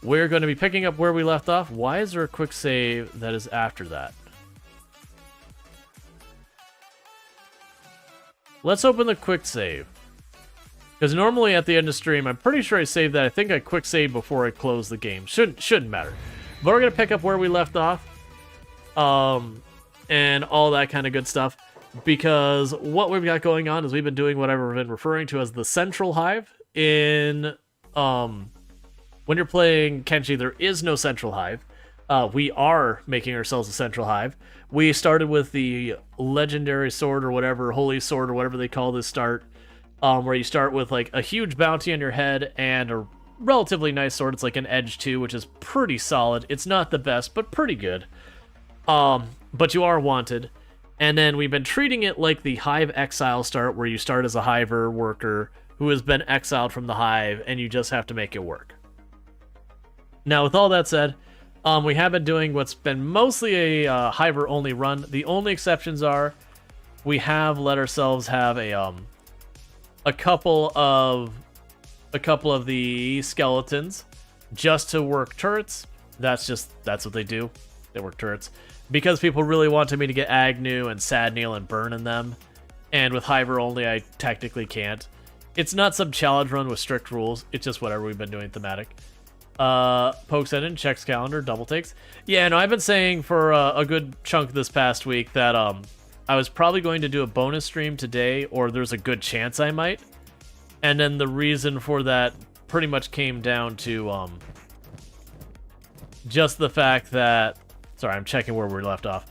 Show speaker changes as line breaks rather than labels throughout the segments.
we're going to be picking up where we left off. Why is there a quick save that is after that? Let's open the quick save. Because normally at the end of stream, I'm pretty sure I saved that. I think I quick saved before I closed the game. Shouldn't matter. But we're going to pick up where we left off. And all that kind of good stuff. Because what we've got going on is we've been doing what I've been referring to as the Central Hive. When you're playing Kenshi, there is no Central Hive. We are making ourselves a Central Hive. We started with the Legendary Sword or whatever, Holy Sword or whatever they call this start. Where you start with like a huge bounty on your head and a relatively nice sword. It's like an Edge 2, which is pretty solid. It's not the best, but pretty good. But you are wanted. And then we've been treating it like the Hive Exile start, where you start as a Hiver worker who has been exiled from the Hive, and you just have to make it work. Now, with all that said, we have been doing what's been mostly a Hiver-only run. The only exceptions are we have let ourselves have a couple of the skeletons just to work turrets. That's what they do. They work turrets. Because people really wanted me to get Agnew and Sadneil and Burn in them. And with Hiver only, I technically can't. It's not some challenge run with strict rules. It's just whatever we've been doing thematic. Pokes in, checks calendar, double takes. Yeah, no, I've been saying for a good chunk this past week that I was probably going to do a bonus stream today, or there's a good chance I might. And then the reason for that pretty much came down to just the fact that... Sorry, I'm checking where we left off.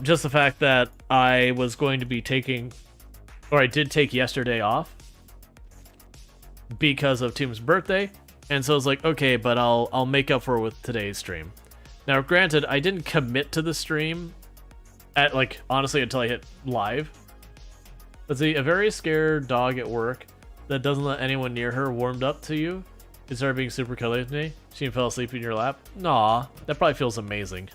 Just the fact that I was going to be taking... Or I did take yesterday off because of Tomb's birthday. And so I was like, okay, but I'll make up for it with today's stream. Now, granted, I didn't commit to the stream at, like, honestly, until I hit live. Let's see, a very scared dog at work that doesn't let anyone near her warmed up to you. It started being super cuddly with me. She fell asleep in your lap. Aw, that probably feels amazing.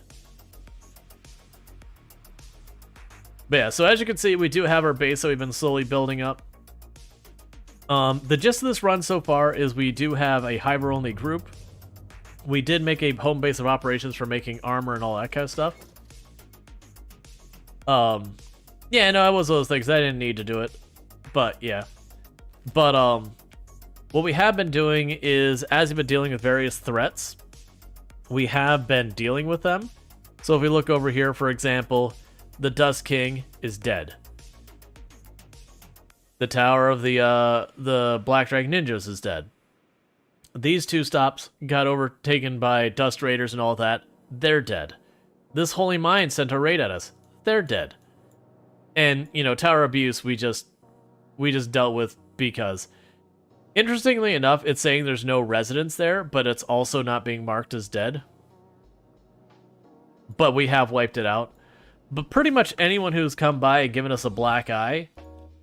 But yeah, so as you can see, we do have our base that we've been slowly building up. The gist of this run so far is we do have a Hiver-only group. We did make a home base of operations for making armor and all that kind of stuff. Yeah, no, it was those things. I didn't need to do it. But, yeah. But, what we have been doing is, as we've been dealing with various threats, we have been dealing with them. So if we look over here, for example, the Dust King is dead. The Tower of the Black Dragon Ninjas is dead. These two stops got overtaken by Dust Raiders and all that. They're dead. This Holy Mine sent a raid at us. They're dead. And, you know, Tower Abuse we just dealt with because... Interestingly enough, it's saying there's no residents there, but it's also not being marked as dead. But we have wiped it out. But pretty much anyone who's come by and given us a black eye,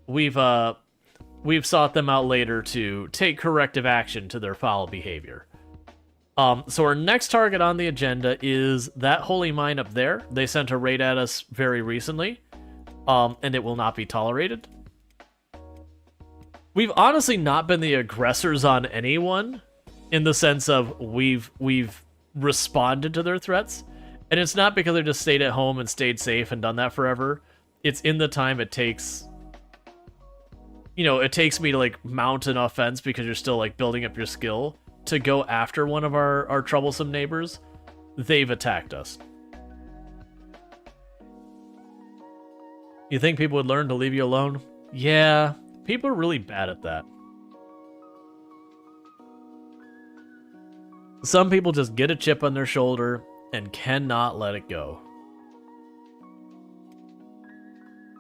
we've sought them out later to take corrective action to their foul behavior. So our next target on the agenda is that Holy Mine up there. They sent a raid at us very recently, and it will not be tolerated. We've honestly not been the aggressors on anyone, in the sense of we've responded to their threats, and it's not because they just stayed at home and stayed safe and done that forever. It's in the time it takes. You know, it takes me to like mount an offense because you're still like building up your skill to go after one of our troublesome neighbors. They've attacked us. You think people would learn to leave you alone? Yeah. People are really bad at that. Some people just get a chip on their shoulder and cannot let it go.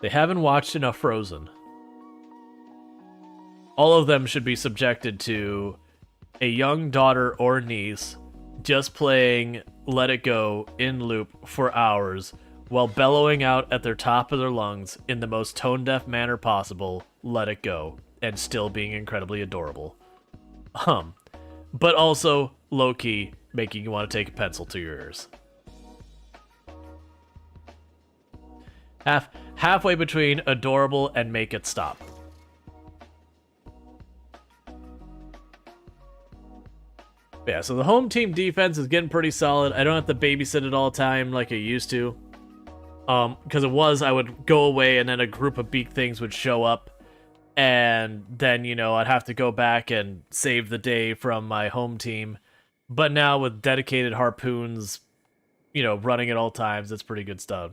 They haven't watched enough Frozen. All of them should be subjected to a young daughter or niece just playing Let It Go in loop for hours while bellowing out at the top of their lungs in the most tone-deaf manner possible, Let It Go, and still being incredibly adorable. But also, low-key, making you want to take a pencil to your ears. Halfway between adorable and make it stop. Yeah, so the home team defense is getting pretty solid. I don't have to babysit it all the time like I used to. Because I would go away and then a group of beak things would show up. And then, you know, I'd have to go back and save the day from my home team. But now with dedicated harpoons, you know, running at all times, it's pretty good stuff.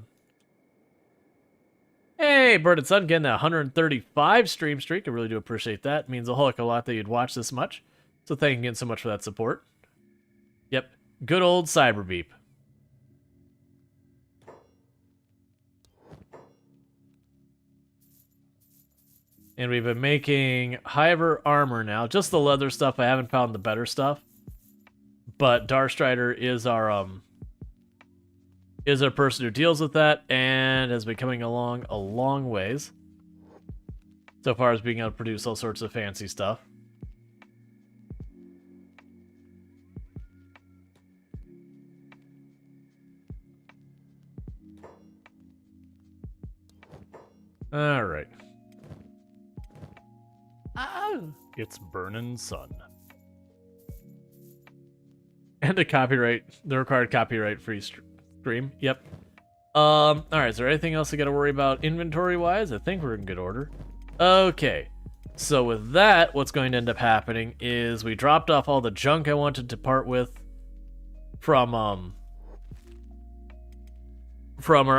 Hey, Bird and Sun getting that 135 stream streak. I really do appreciate that. It means a whole heck of a lot that you'd watch this much. So thank you again so much for that support. Yep, good old Cyber Beep. And we've been making Hiver armor now. Just the leather stuff. I haven't found the better stuff. But Darstrider is our person who deals with that and has been coming along a long ways. So far as being able to produce all sorts of fancy stuff. All right. Oh, it's burning sun. And the required copyright-free stream. Yep. All right. Is there anything else I got to worry about inventory-wise? I think we're in good order. Okay. So with that, what's going to end up happening is we dropped off all the junk I wanted to part with from our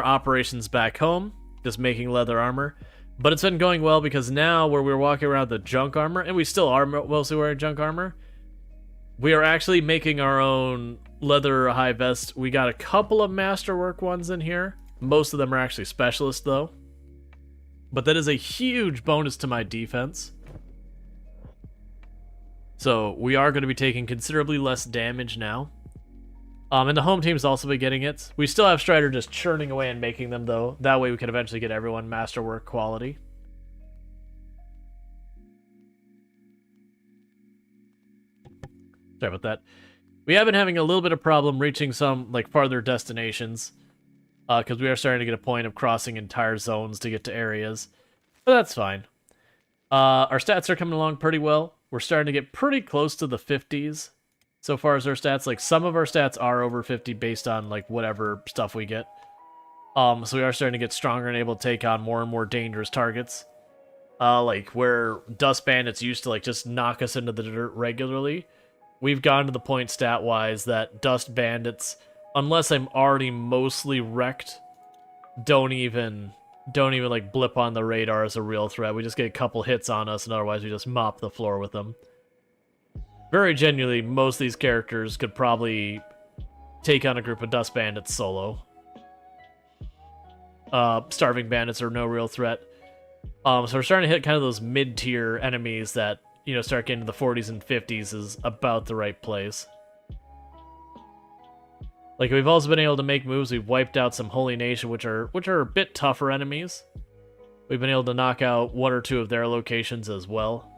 operations back home, just making leather armor. But it's been going well because now where we're walking around the junk armor, and we still are mostly wearing junk armor, we are actually making our own leather high vest. We got a couple of masterwork ones in here. Most of them are actually specialists though. But that is a huge bonus to my defense. So we are going to be taking considerably less damage now. And the home team's also been getting it. We still have Strider just churning away and making them, though. That way we can eventually get everyone masterwork quality. Sorry about that. We have been having a little bit of problem reaching some, like, farther destinations. Because we are starting to get a point of crossing entire zones to get to areas. But that's fine. Our stats are coming along pretty well. We're starting to get pretty close to the 50s. So far as our stats, like some of our stats are over 50 based on like whatever stuff we get. So we are starting to get stronger and able to take on more and more dangerous targets. Like where Dust Bandits used to like just knock us into the dirt regularly. We've gone to the point stat-wise that Dust Bandits, unless I'm already mostly wrecked, don't even like blip on the radar as a real threat. We just get a couple hits on us and otherwise we just mop the floor with them. Very genuinely, most of these characters could probably take on a group of Dust Bandits solo. Starving Bandits are no real threat. So we're starting to hit kind of those mid-tier enemies that, you know, start getting to the 40s and 50s is about the right place. Like, we've also been able to make moves. We've wiped out some Holy Nation, which are a bit tougher enemies. We've been able to knock out one or two of their locations as well.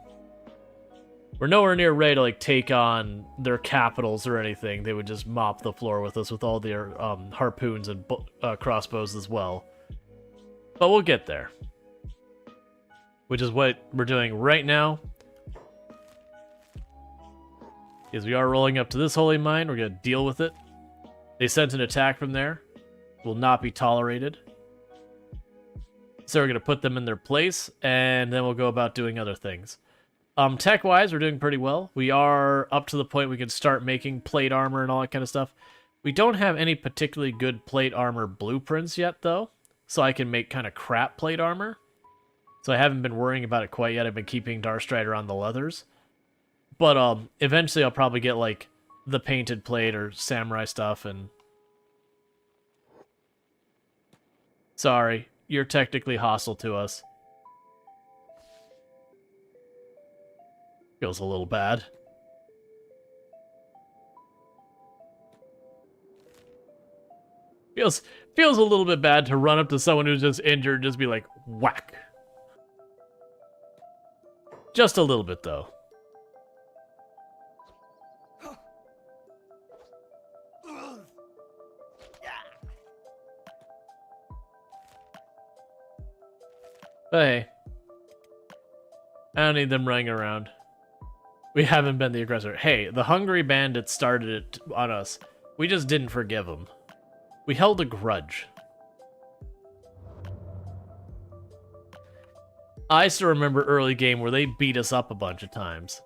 We're nowhere near ready to, like, take on their capitals or anything. They would just mop the floor with us with all their harpoons and crossbows as well. But we'll get there. Which is what we're doing right now. Is we are rolling up to this holy mine. We're going to deal with it. They sent an attack from there. Will not be tolerated. So we're going to put them in their place, and then we'll go about doing other things. Tech-wise, we're doing pretty well. We are up to the point we can start making plate armor and all that kind of stuff. We don't have any particularly good plate armor blueprints yet, though. So I can make kind of crap plate armor. So I haven't been worrying about it quite yet. I've been keeping Darstrider on the leathers. But eventually I'll probably get, like, the painted plate or samurai stuff and... Sorry, you're technically hostile to us. Feels a little bad. Feels a little bit bad to run up to someone who's just injured and just be like, whack. Just a little bit, though. But hey, I don't need them running around. We haven't been the aggressor. Hey, the hungry bandits started it on us. We just didn't forgive them. We held a grudge. I still remember early game where they beat us up a bunch of times.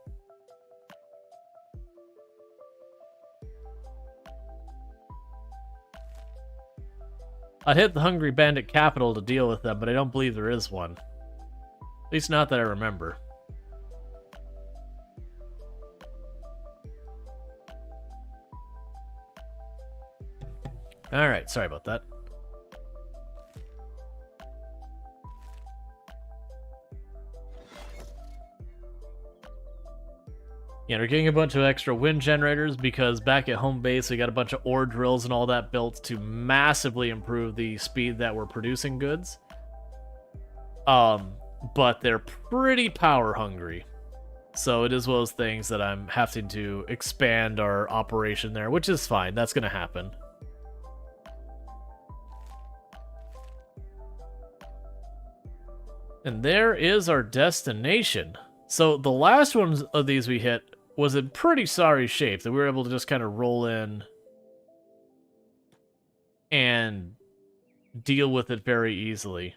I'd hit the Hungry Bandit capital to deal with them, but I don't believe there is one. At least not that I remember. Alright, sorry about that. Yeah, we're getting a bunch of extra wind generators because back at home base we got a bunch of ore drills and all that built to massively improve the speed that we're producing goods. But they're pretty power hungry. So it is one of those things that I'm having to expand our operation there, which is fine. That's going to happen. And there is our destination. So the last one of these we hit was in pretty sorry shape that we were able to just kind of roll in and deal with it very easily.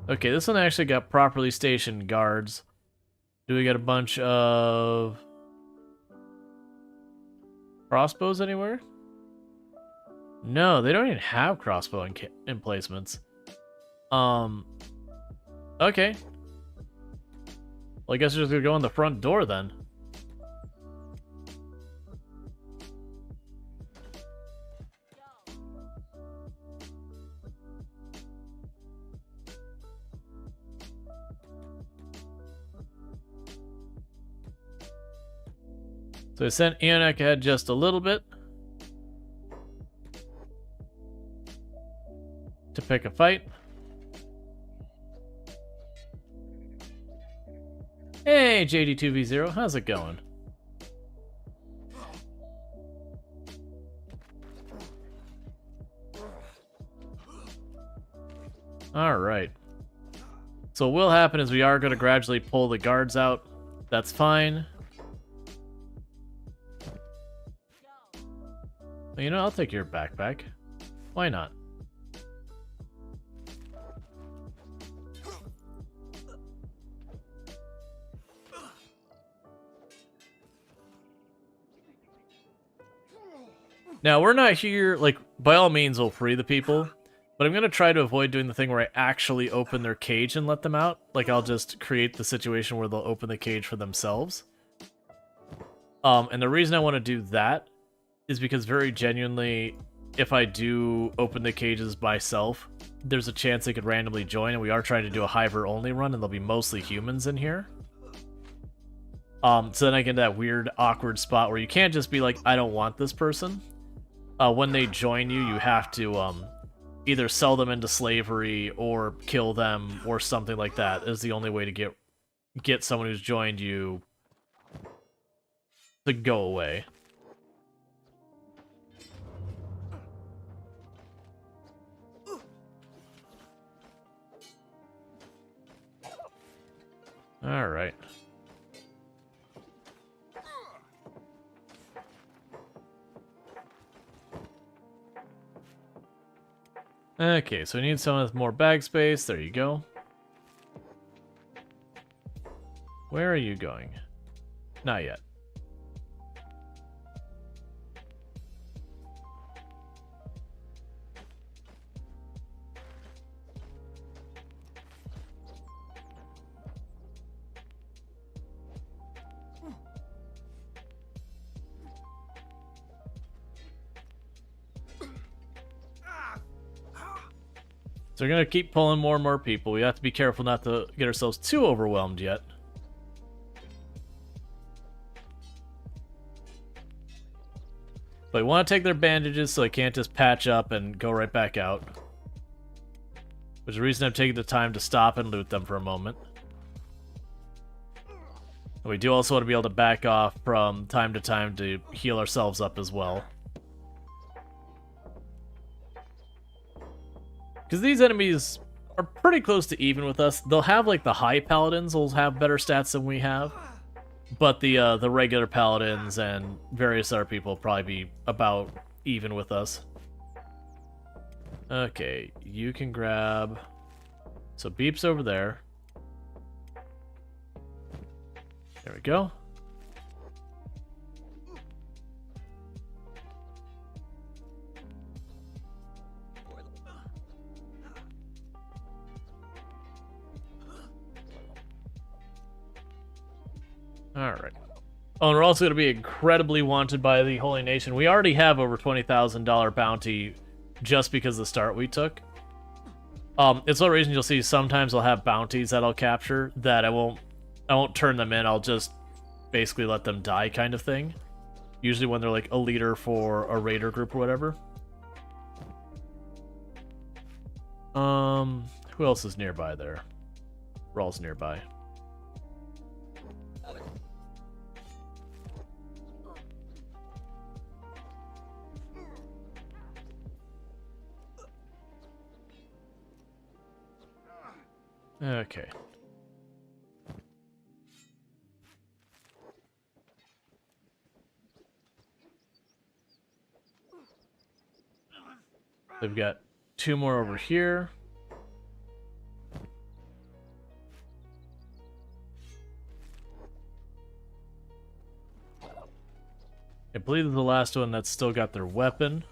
Okay, this one actually got properly stationed guards. Do we get a bunch of crossbows anywhere? No, they don't even have crossbow emplacements. Okay. Well, I guess we're just gonna go in the front door then. So I sent Enoch ahead just a little bit to pick a fight. Hey, JD2V0, how's it going? Alright. So what will happen is we are going to gradually pull the guards out. That's fine. Well, you know, I'll take your backpack. Why not? Now, we're not here, like, by all means, we'll free the people, but I'm going to try to avoid doing the thing where I actually open their cage and let them out. Like, I'll just create the situation where they'll open the cage for themselves. And the reason I want to do that is because very genuinely, if I do open the cages myself, there's a chance they could randomly join, and we are trying to do a Hiver-only run, and there'll be mostly humans in here. So then I get that weird, awkward spot where you can't just be like, I don't want this person. When they join you, you have to either sell them into slavery or kill them or something like that. Is the only way to get someone who's joined you to go away. All right. Okay, so we need someone with more bag space. There you go. Where are you going? Not yet. So we're going to keep pulling more and more people. We have to be careful not to get ourselves too overwhelmed yet. But we want to take their bandages so they can't just patch up and go right back out. Which is the reason I'm taking the time to stop and loot them for a moment. And we do also want to be able to back off from time to time to heal ourselves up as well. Because these enemies are pretty close to even with us. They'll have like the high paladins will have better stats than we have, but the regular paladins and various other people will probably be about even with us. Okay, you can grab. So Beep's over there. There we go. Alright. Oh, and we're also going to be incredibly wanted by the Holy Nation. We already have over $20,000 bounty just because of the start we took. It's one reason you'll see sometimes I'll have bounties that I'll capture that I won't turn them in. I'll just basically let them die kind of thing. Usually when they're like a leader for a raider group or whatever. Who else is nearby there? Rual's nearby. Okay. They've got 2 more over here. I believe they're the last one that's still got their weapon.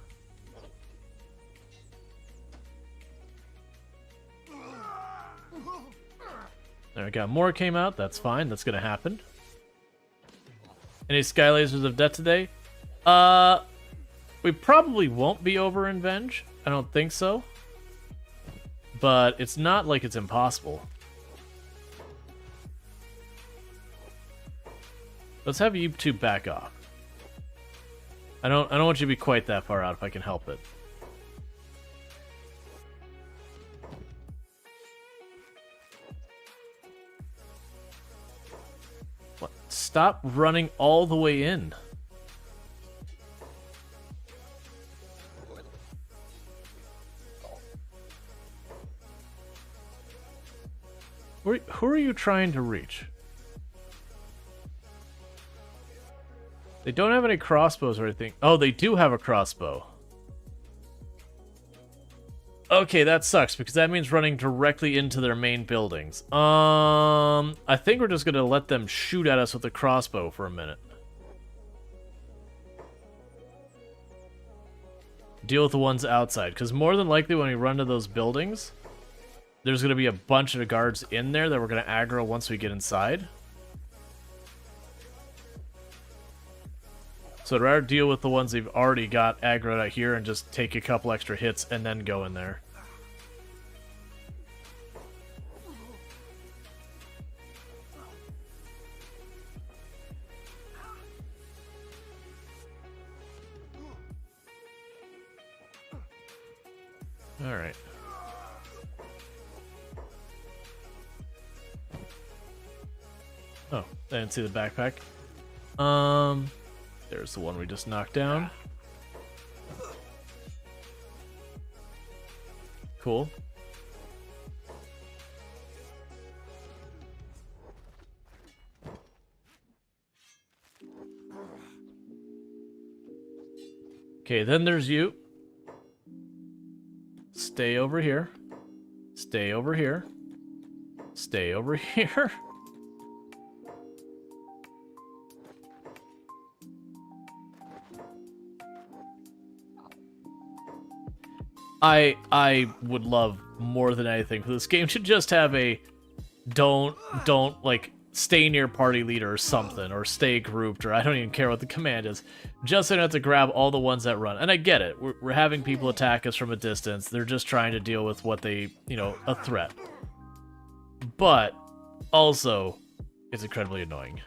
There we go. More came out. That's fine. That's gonna happen. Any Sky Lasers of Death today? We probably won't be over in Venge. I don't think so. But it's not like it's impossible. Let's have you two back off. I don't want you to be quite that far out if I can help it. What? Stop running all the way in. Who are you trying to reach? They don't have any crossbows or anything. Oh, they do have a crossbow. Okay, that sucks because that means running directly into their main buildings. I think we're just gonna let them shoot at us with a crossbow for a minute. Deal with the ones outside, because more than likely when we run to those buildings, there's gonna be a bunch of guards in there that we're gonna aggro once we get inside. So I'd rather deal with the ones they've already got aggroed out here and just take a couple extra hits and then go in there. Alright. Oh, I didn't see the backpack. There's the one we just knocked down. Cool. Okay, then there's you. Stay over here. Stay over here. Stay over here. I would love more than anything for this game should just have a don't like stay near party leader or something, or stay grouped, or I don't even care what the command is. Just so I don't have to grab all the ones that run. And I get it. We're having people attack us from a distance. They're just trying to deal with what they, you know, a threat. But also, it's incredibly annoying.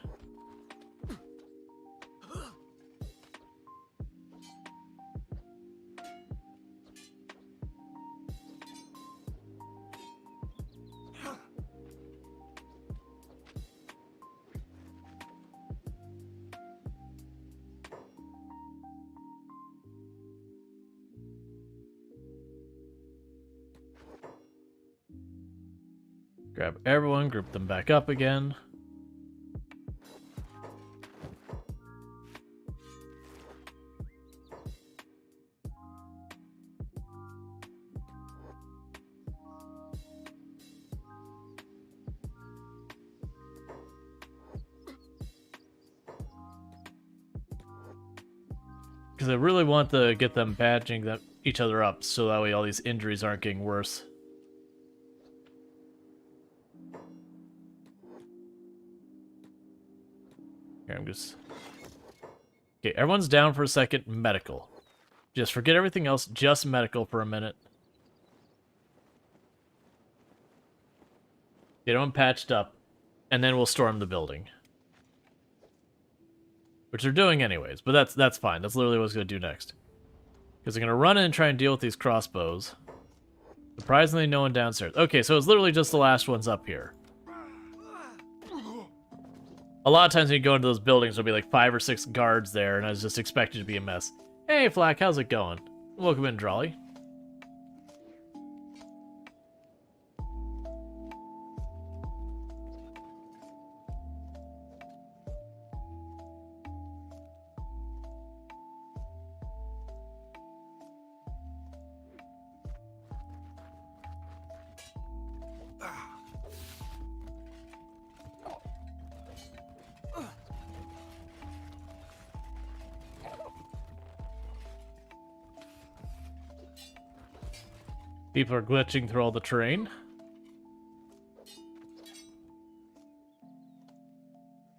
Grab everyone, group them back up again. Because I really want to get them badging each other up, so that way all these injuries aren't getting worse. Here, I'm just... Okay, everyone's down for a second. Medical. Just forget everything else, just medical for a minute. Get everyone patched up, and then we'll storm the building. Which they're doing anyways, but that's fine. That's literally what I was going to do next. Because they're going to run in and try and deal with these crossbows. Surprisingly, no one downstairs. Okay, so it's literally just the last ones up here. A lot of times when you go into those buildings, there'll be like 5 or 6 guards there, and I was just expected to be a mess. Hey, Flack, how's it going? Welcome in, Drawley. People are glitching through all the terrain.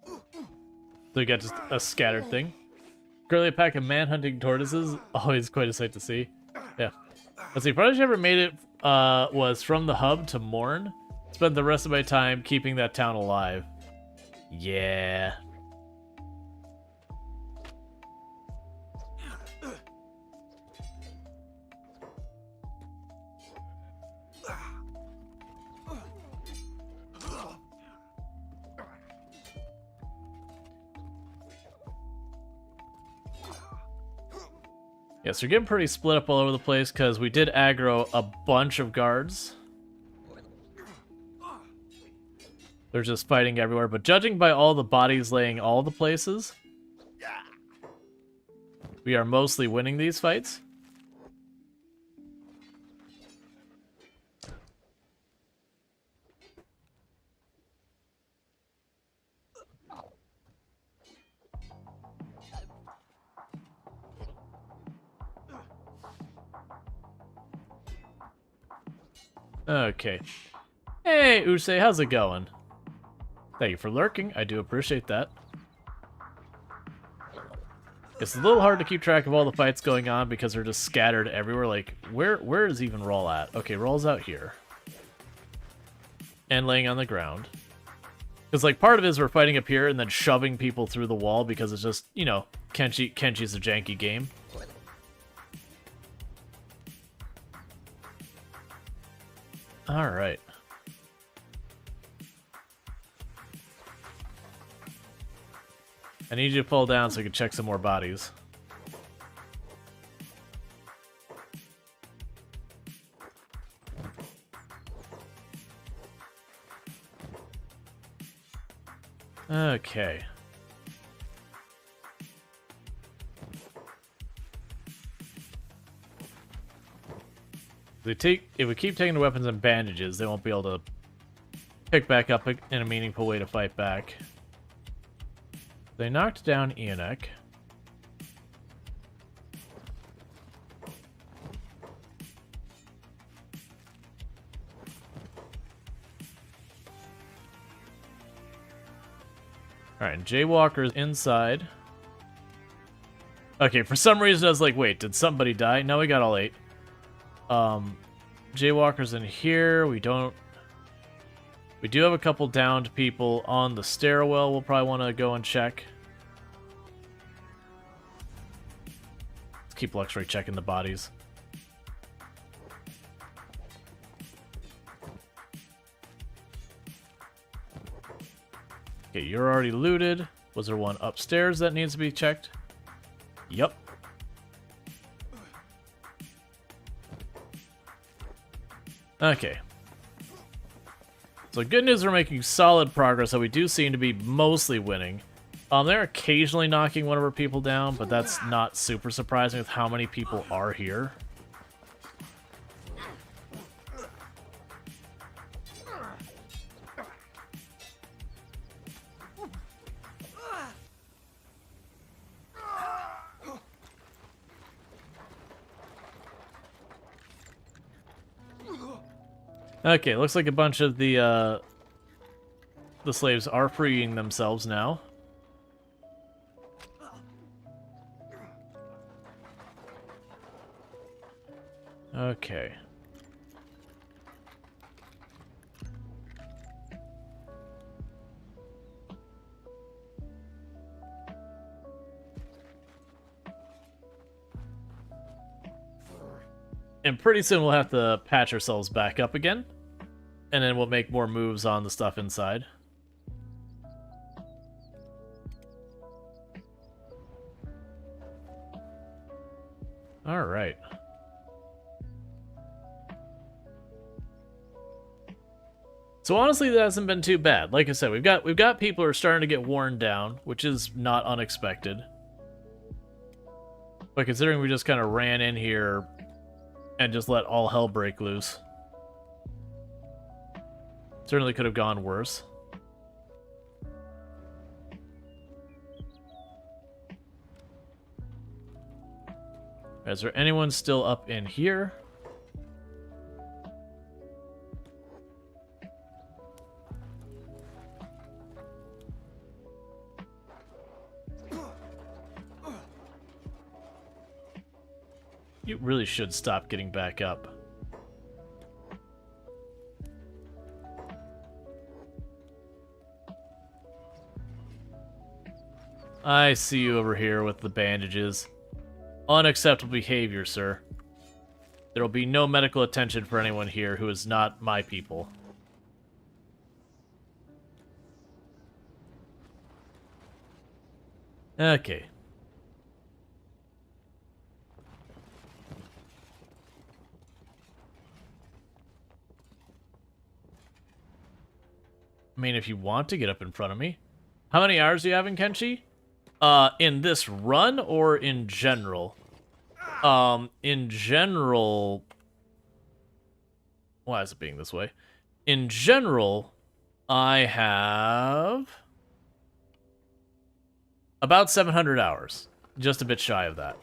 So you got just a scattered thing. Currently a pack of man-hunting tortoises. Always quite a sight to see. Yeah. Let's see, farthest I ever made it was from the hub to Morn. Spent the rest of my time keeping that town alive. Yeah. Yeah, so we're getting pretty split up all over the place because we did aggro a bunch of guards. They're just fighting everywhere, but judging by all the bodies laying all the places, we are mostly winning these fights. Okay. Hey, Usei, how's it going? Thank you for lurking. I do appreciate that. It's a little hard to keep track of all the fights going on because they're just scattered everywhere. Like, where is even Rual at? Okay, Rual's out here. And laying on the ground. Because, like, part of it is we're fighting up here and then shoving people through the wall because it's just, you know, Kenshi's a janky game. Alright. I need you to fall down so I can check some more bodies. Okay. If we keep taking the weapons and bandages, they won't be able to pick back up in a meaningful way to fight back. They knocked down Ionek. Alright, Jaywalker's inside. Okay, for some reason I was like, wait, did somebody die? No, we got all 8. Jaywalker's in here. We do have a couple downed people on the stairwell we'll probably want to go and check. Let's keep Luxray checking the bodies. Okay, you're already looted. Was there one upstairs that needs to be checked? Yep. Okay. So good news, we're making solid progress, so we do seem to be mostly winning. They're occasionally knocking one of our people down, but that's not super surprising with how many people are here. Okay, looks like a bunch of the slaves are freeing themselves now. Okay. And pretty soon we'll have to patch ourselves back up again. And then we'll make more moves on the stuff inside. Alright. So honestly, that hasn't been too bad. Like I said, we've got people who are starting to get worn down, which is not unexpected. But considering we just kind of ran in here and just let all hell break loose, certainly could have gone worse. Is there anyone still up in here? You really should stop getting back up. I see you over here with the bandages. Unacceptable behavior, sir. There will be no medical attention for anyone here who is not my people. Okay. I mean, if you want to get up in front of me. How many hours do you have in Kenshi? In this run or in general? In general... Why is it being this way? In general, I have... about 700 hours. Just a bit shy of that.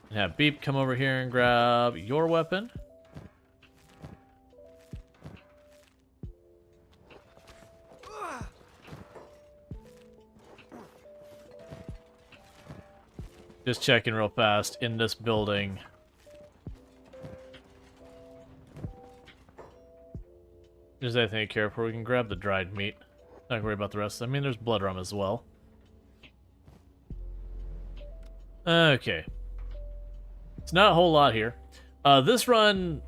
And have Beep come over here and grab your weapon. Just checking real fast in this building. Is there anything to care for? We can grab the dried meat. Not worry about the rest. I mean, there's blood rum as well. Okay. It's not a whole lot here. This run,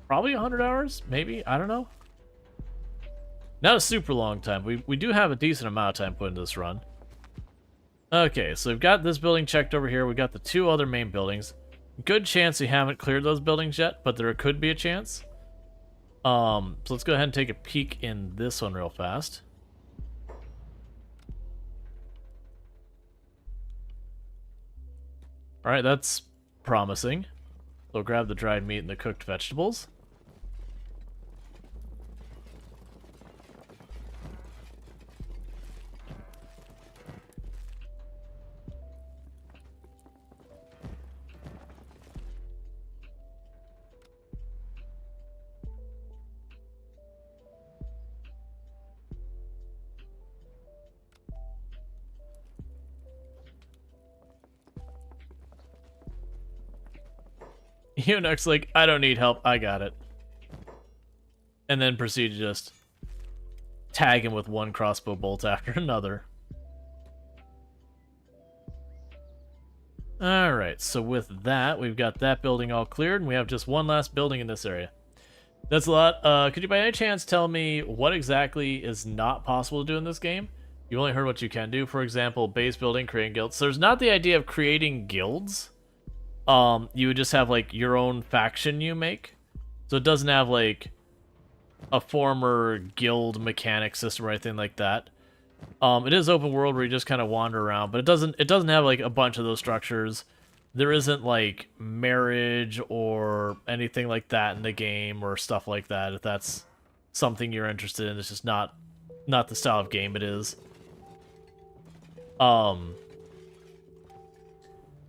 probably 100 hours, maybe? I don't know. Not a super long time. We do have a decent amount of time put into this run. Okay, so we've got this building checked over here. We've got the two other main buildings. Good chance we haven't cleared those buildings yet, but there could be a chance. So let's go ahead and take a peek in this one real fast. Alright, that's promising. So grab the dried meat and the cooked vegetables. Eunuch's like, I don't need help, I got it. And then proceed to just tag him with one crossbow bolt after another. Alright, so with that, we've got that building all cleared, and we have just one last building in this area. That's a lot. Could you by any chance tell me what exactly is not possible to do in this game? You only heard what you can do. For example, base building, creating guilds. So there's not the idea of creating guilds. you would just have like your own faction you make. So it doesn't have like a former guild mechanic system or anything like that. It is open world where you just kind of wander around, but it doesn't have like a bunch of those structures. There isn't like marriage or anything like that in the game or stuff like that. If that's something you're interested in, it's just not the style of game it is.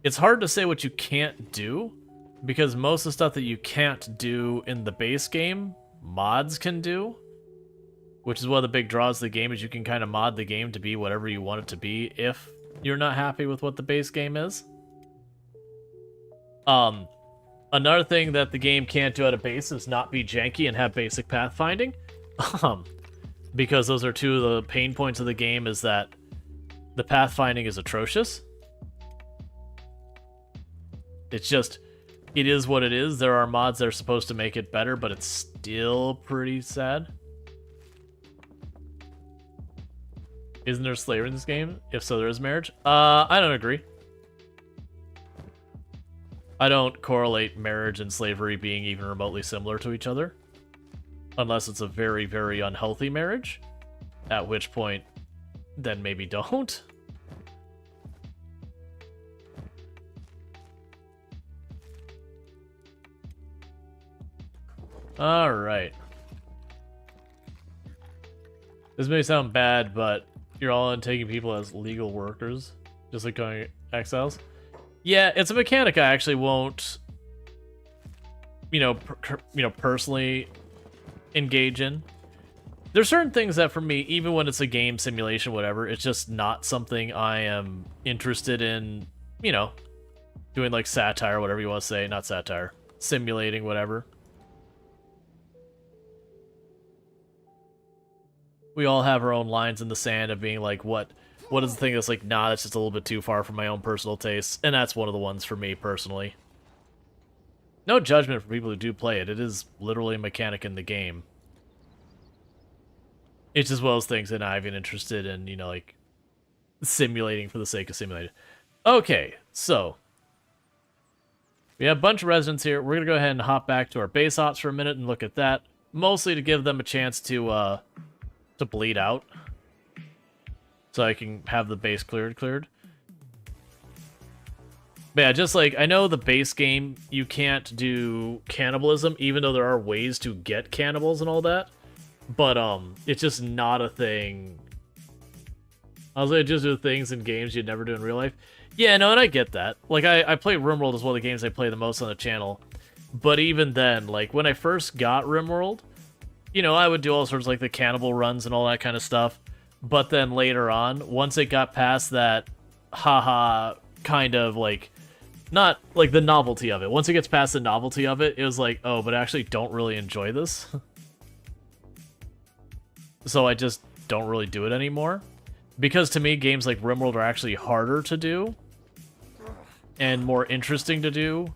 It's hard to say what you can't do, because most of the stuff that you can't do in the base game, mods can do. Which is one of the big draws of the game, is you can kind of mod the game to be whatever you want it to be if you're not happy with what the base game is. Another thing that the game can't do at a base is not be janky and have basic pathfinding. Because those are two of the pain points of the game, is that the pathfinding is atrocious. It's just, it is what it is. There are mods that are supposed to make it better, but it's still pretty sad. Isn't there slavery in this game? If so, there is marriage. I don't agree. I don't correlate marriage and slavery being even remotely similar to each other. Unless it's a very, very unhealthy marriage. At which point, then maybe don't. Alright. This may sound bad, but you're all in taking people as legal workers, just like going exiles. Yeah, it's a mechanic I actually won't, personally engage in. There's certain things that for me, even when it's a game simulation, whatever, it's just not something I am interested in, doing like satire, whatever you want to say, not satire, simulating, whatever. We all have our own lines in the sand of being like, what is the thing that's like, nah, that's just a little bit too far from my own personal tastes, and that's one of the ones for me personally. No judgment for people who do play it. It is literally a mechanic in the game. It's just one of those things that I'm even interested in, like simulating for the sake of simulating. Okay, so we have a bunch of residents here. We're gonna go ahead and hop back to our base ops for a minute and look at that, mostly to give them a chance to bleed out, so I can have the base cleared. But yeah, just like, I know the base game, you can't do cannibalism, even though there are ways to get cannibals and all that. But, it's just not a thing. I was gonna just do things in games you'd never do in real life. Yeah, no, and I get that. Like, I play RimWorld as one of the games I play the most on the channel. But even then, like, when I first got RimWorld, I would do all sorts of, like, the cannibal runs and all that kind of stuff. But then later on, once it got past that, haha, kind of, like, not, like, the novelty of it. Once it gets past the novelty of it, it was like, oh, but I actually don't really enjoy this. So I just don't really do it anymore. Because to me, games like RimWorld are actually harder to do. And more interesting to do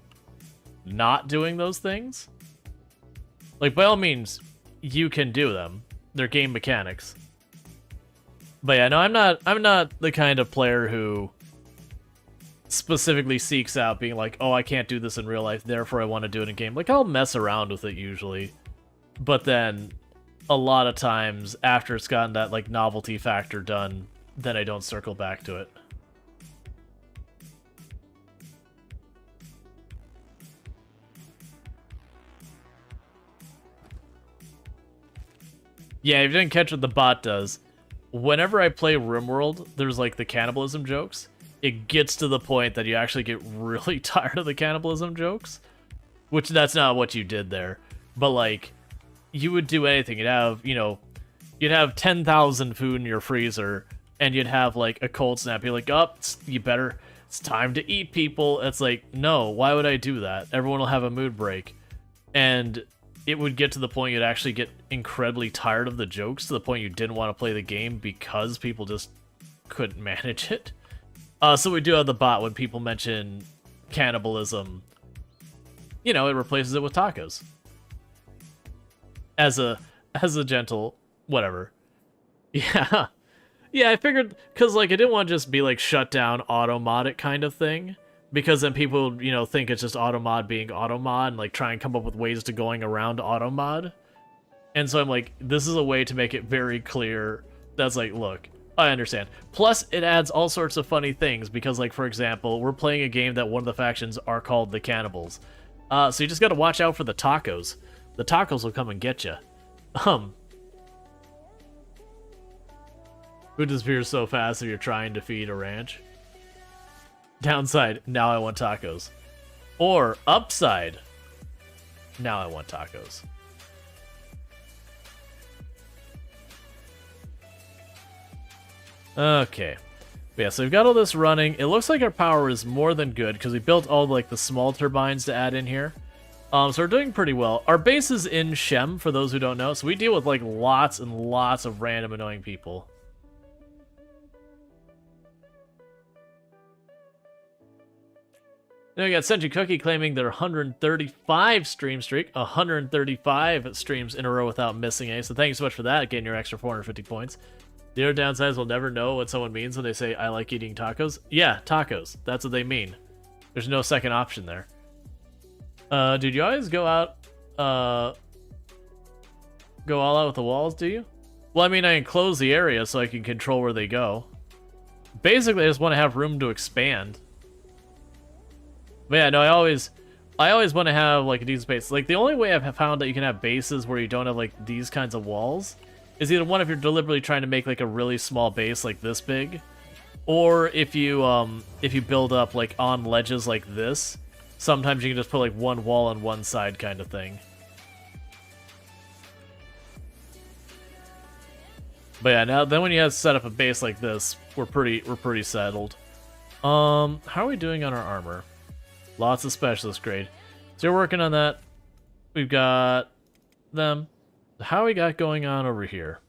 not doing those things. Like, by all means, you can do them. They're game mechanics. But yeah, no, I'm not the kind of player who specifically seeks out being like, oh, I can't do this in real life, therefore I want to do it in game. Like, I'll mess around with it usually. But then a lot of times after it's gotten that like novelty factor done, then I don't circle back to it. Yeah, if you didn't catch what the bot does, whenever I play RimWorld, there's like the cannibalism jokes. It gets to the point that you actually get really tired of the cannibalism jokes. Which that's not what you did there. But like, you would do anything. You'd have, you'd have 10,000 food in your freezer, and you'd have like a cold snap. You're like, oh, it's time to eat, people. It's like, no, why would I do that? Everyone will have a mood break. And it would get to the point you'd actually get incredibly tired of the jokes, to the point you didn't want to play the game because people just couldn't manage it. So we do have the bot when people mention cannibalism. It replaces it with tacos. As a gentle whatever. Yeah. Yeah, I figured, because like I didn't want to just be like shut down auto mod it kind of thing. because then people, you know, think it's just automod being automod and like try and come up with ways to going around automod. And so I'm like, this is a way to make it very clear that's like, look, I understand. Plus, it adds all sorts of funny things because, like, for example, we're playing a game that one of the factions are called the Cannibals. So you just gotta watch out for the tacos. The tacos will come and get you. Food disappears so fast if you're trying to feed a ranch. Downside, now I want tacos. Or upside, now I want tacos. Okay. But yeah, so we've got all this running. It looks like our power is more than good because we built all like the small turbines to add in here. So we're doing pretty well. Our base is in Shem, for those who don't know. So we deal with like lots and lots of random annoying people. Then we got Senju Cookie claiming their 135 stream streak, 135 streams in a row without missing any. So thank you so much for that, getting your extra 450 points. The other downsides will never know what someone means when they say, I like eating tacos. Yeah, tacos. That's what they mean. There's no second option there. Dude, you always go out, go all out with the walls, do you? Well, I mean, I enclose the area so I can control where they go. Basically, I just want to have room to expand. But yeah, no, I always want to have, like, a decent space. Like, the only way I've found that you can have bases where you don't have, like, these kinds of walls is either one, if you're deliberately trying to make like a really small base like this big, or if you build up like on ledges like this, sometimes you can just put like one wall on one side kind of thing. But yeah, now then when you have set up a base like this, we're pretty settled. How are we doing on our armor? Lots of specialist grade. So you're working on that. We've got them. How we got going on over here?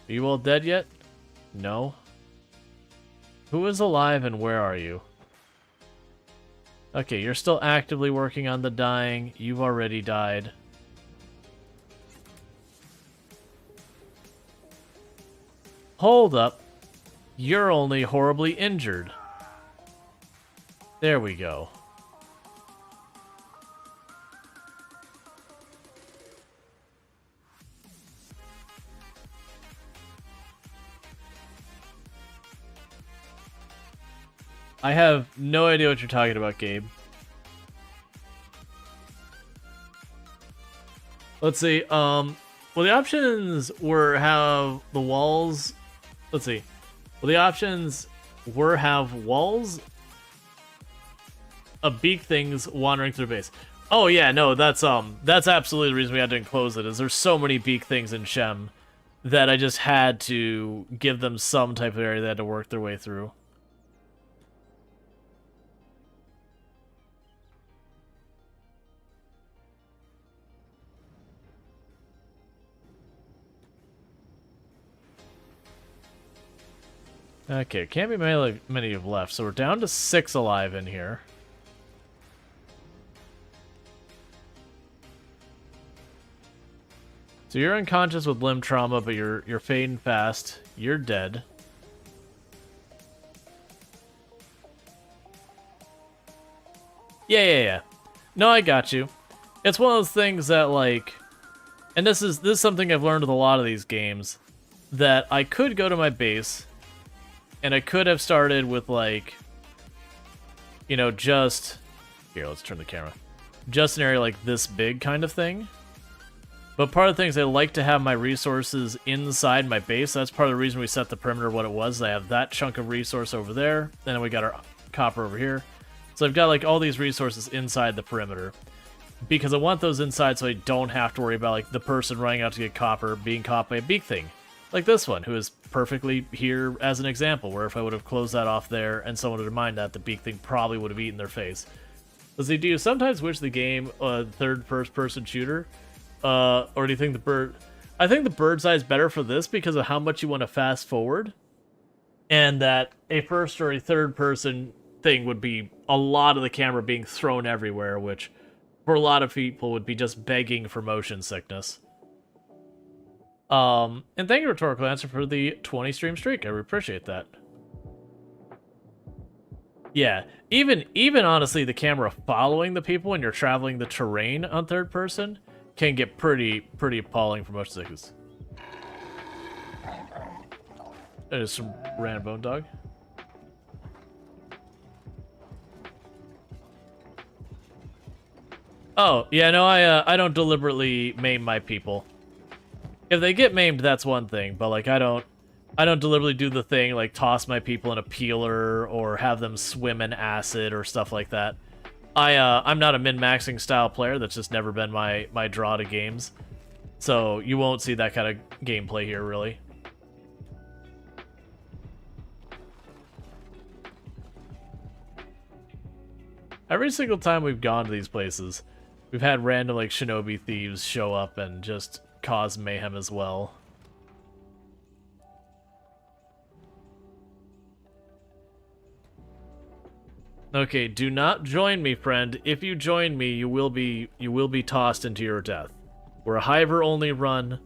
Are you all dead yet? No. Who is alive and where are you? Okay, you're still actively working on the dying. You've already died. Hold up. You're only horribly injured. There we go. I have no idea what you're talking about, Gabe. Let's see, well, the options were have the walls... Let's see. Well, the options were have walls of beak things wandering through base. Oh, yeah, no, that's absolutely the reason we had to enclose it, is there's so many beak things in Shem that I just had to give them some type of area they had to work their way through. Okay, can't be many have left, so we're down to 6 alive in here. So you're unconscious with limb trauma, but you're fading fast. You're dead. Yeah. No, I got you. It's one of those things that, like, and this is something I've learned with a lot of these games, that I could go to my base, and I could have started with, like, you know, just... Here, let's turn the camera. Just an area like this big kind of thing. But part of the things, I like to have my resources inside my base. That's part of the reason we set the perimeter what it was. I have that chunk of resource over there, and then we got our copper over here. So I've got, like, all these resources inside the perimeter. Because I want those inside so I don't have to worry about, like, the person running out to get copper being caught by a beak thing. Like this one, who is perfectly here as an example, where if I would have closed that off there and someone would have minded that, the beak thing probably would have eaten their face. Does he do you sometimes wish the game third first person shooter? Or do you think the bird... I think the bird's eye is better for this because of how much you want to fast forward. And that a first or a third person thing would be a lot of the camera being thrown everywhere, which for a lot of people would be just begging for motion sickness. And thank you, Rhetorical Answer, for the 20 stream streak. I appreciate that. Yeah, even honestly, the camera following the people when you're traveling the terrain on third person can get pretty appalling for most seconds. There's some random bone dog. Oh yeah, no, I don't deliberately maim my people. If they get maimed, that's one thing, but like I don't deliberately do the thing like toss my people in a peeler or have them swim in acid or stuff like that. I'm not a min-maxing style player. That's just never been my draw to games. So you won't see that kind of gameplay here, really. Every single time we've gone to these places, we've had random like shinobi thieves show up and just cause mayhem as well. Okay, do not join me, friend. If you join me, you will be tossed into your death. We're a hiver only run,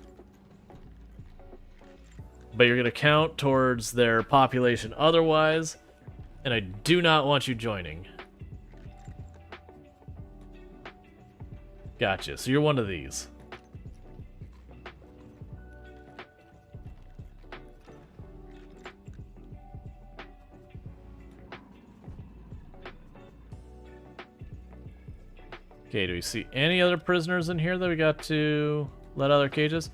but you're gonna count towards their population otherwise, and I do not want you joining. Gotcha. So you're one of these. Okay, do we see any other prisoners in here that we got to let out of their cages?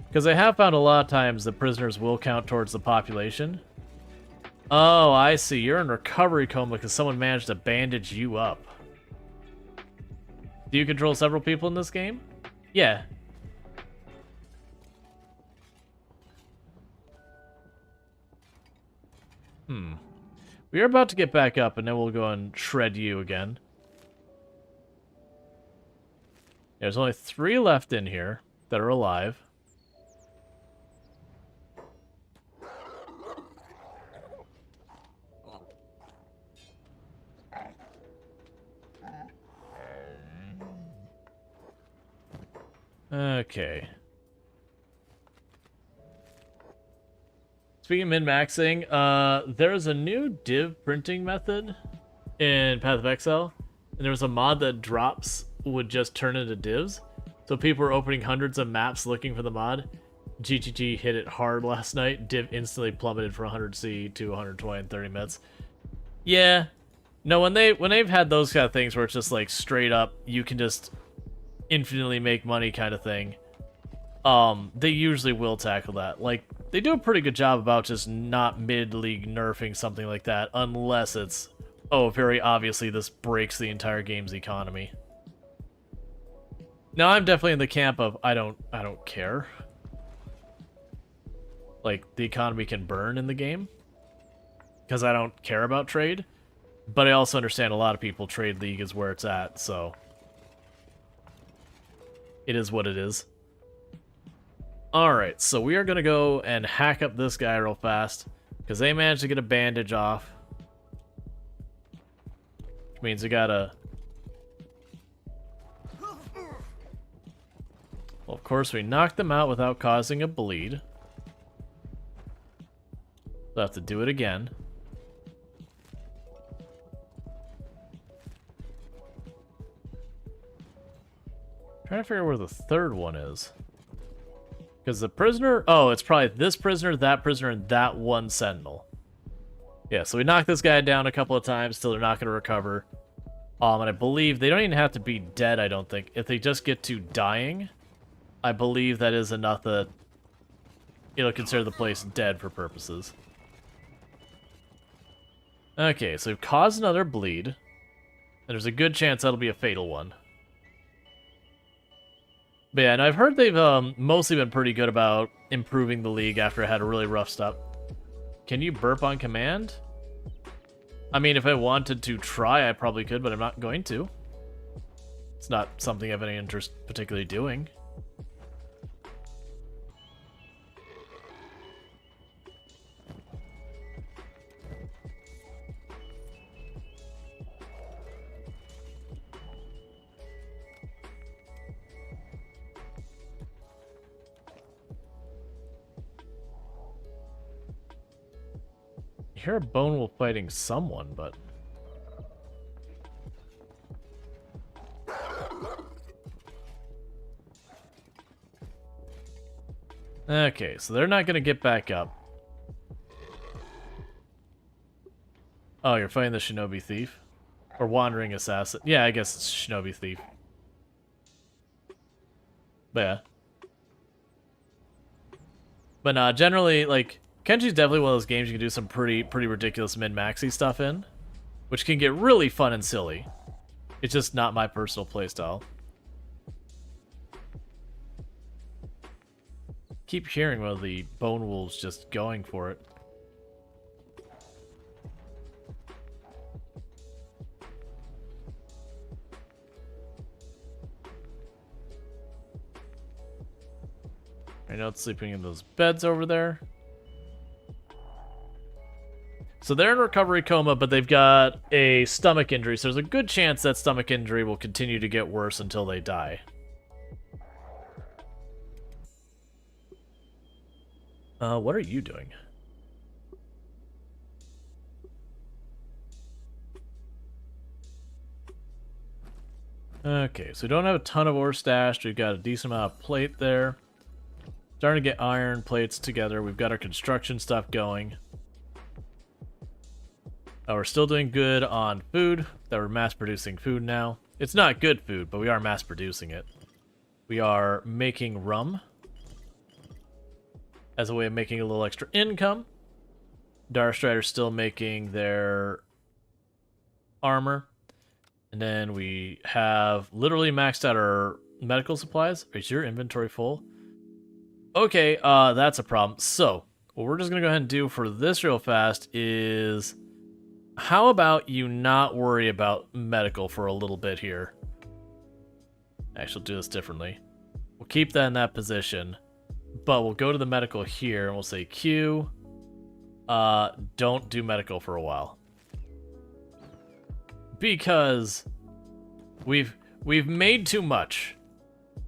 Because I have found a lot of times the prisoners will count towards the population. Oh, I see. You're in recovery coma because someone managed to bandage you up. Do you control several people in this game? Yeah. We are about to get back up, and then we'll go and shred you again. There's only 3 left in here that are alive. Okay. Speaking of min-maxing, there's a new div printing method in Path of Exile, and there's a mod that drops would just turn into divs. So people are opening hundreds of maps looking for the mod. GGG hit it hard last night. Div instantly plummeted from 100C to 120 in 30 minutes. Yeah. No, when they've had those kind of things where it's just like straight up, you can just infinitely make money kind of thing. They usually will tackle that. Like, they do a pretty good job about just not mid-league nerfing something like that, unless it's, oh, very obviously this breaks the entire game's economy. Now, I'm definitely in the camp of I don't care. Like, the economy can burn in the game, because I don't care about trade. But I also understand a lot of people trade league is where it's at, so it is what it is. Alright, so we are going to go and hack up this guy real fast, because they managed to get a bandage off. Which means we gotta... Well, of course, we knocked them out without causing a bleed. We'll have to do it again. Trying to figure out where the third one is. Because the prisoner... Oh, it's probably this prisoner, and that one sentinel. Yeah, so we knocked this guy down a couple of times, still they're not going to recover. And I believe they don't even have to be dead, I don't think. If they just get to dying, I believe that is enough that it'll consider the place dead for purposes. Okay, so we've caused another bleed. And there's a good chance that'll be a fatal one. But yeah, and I've heard they've mostly been pretty good about improving the league after it had a really rough stop. Can you burp on command? I mean, if I wanted to try, I probably could, but I'm not going to. It's not something I have any interest particularly doing. I hear a bone wolf fighting someone, but Okay, so they're not going to get back up. Oh, you're fighting the Shinobi Thief? Or Wandering Assassin. Yeah, I guess it's Shinobi Thief. But yeah. But nah, generally, like, Kenshi's definitely one of those games you can do some pretty ridiculous min-maxy stuff in, which can get really fun and silly. It's just not my personal playstyle. Keep hearing one of the Bone Wolves just going for it. I know it's sleeping in those beds over there. So they're in recovery coma, but they've got a stomach injury, so there's a good chance that stomach injury will continue to get worse until they die. What are you doing? Okay, so we don't have a ton of ore stashed. We've got a decent amount of plate there. Starting to get iron plates together. We've got our construction stuff going. We're still doing good on food. That we're mass producing food now. It's not good food, but we are mass producing it. We are making rum as a way of making a little extra income. Darstrider's still making their armor. And then we have literally maxed out our medical supplies. Is your inventory full? Okay, that's a problem. So, what we're just going to go ahead and do for this real fast is... How about you not worry about medical for a little bit here? Actually, we'll do this differently. We'll keep that in that position, but we'll go to the medical here, and we'll say Q, don't do medical for a while. Because we've made too much.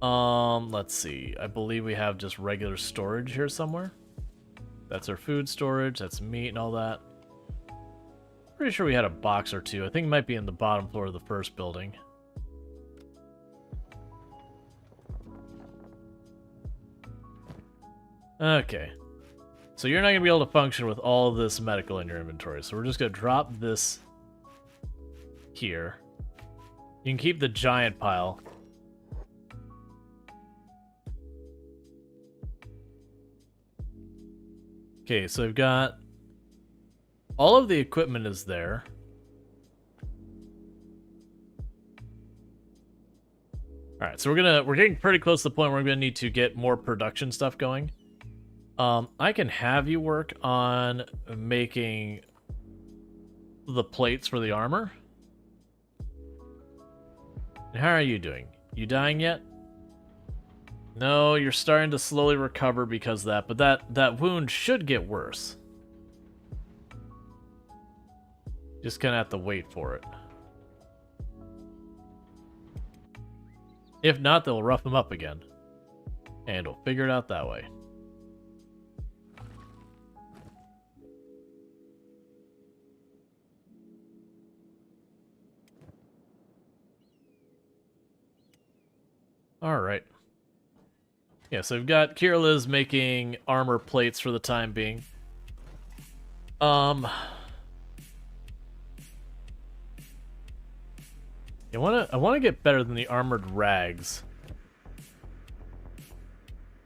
Let's see. I believe we have just regular storage here somewhere. That's our food storage, that's meat and all that. Pretty sure we had a box or two. I think it might be in the bottom floor of the first building. Okay. So you're not going to be able to function with all of this medical in your inventory. So we're just going to drop this here. You can keep the giant pile. Okay, so we've got... all of the equipment is there. Alright, so we're getting pretty close to the point where we're gonna need to get more production stuff going. I can have you work on making the plates for the armor. And how are you doing? You dying yet? No, you're starting to slowly recover because of that, but that wound should get worse. Just gonna have to wait for it. If not, they'll rough him up again. And we'll figure it out that way. Alright. Yeah, so we've got Kirla's making armor plates for the time being. I wanna get better than the armored rags.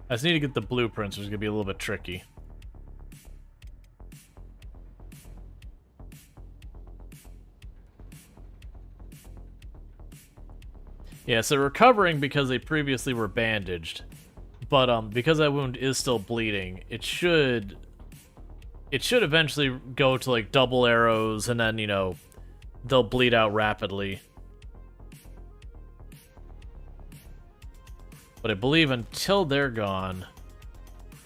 I just need to get the blueprints, which is gonna be a little bit tricky. Yeah, so recovering because they previously were bandaged. But because that wound is still bleeding, it should eventually go to like double arrows, and then, you know, they'll bleed out rapidly. But I believe until they're gone,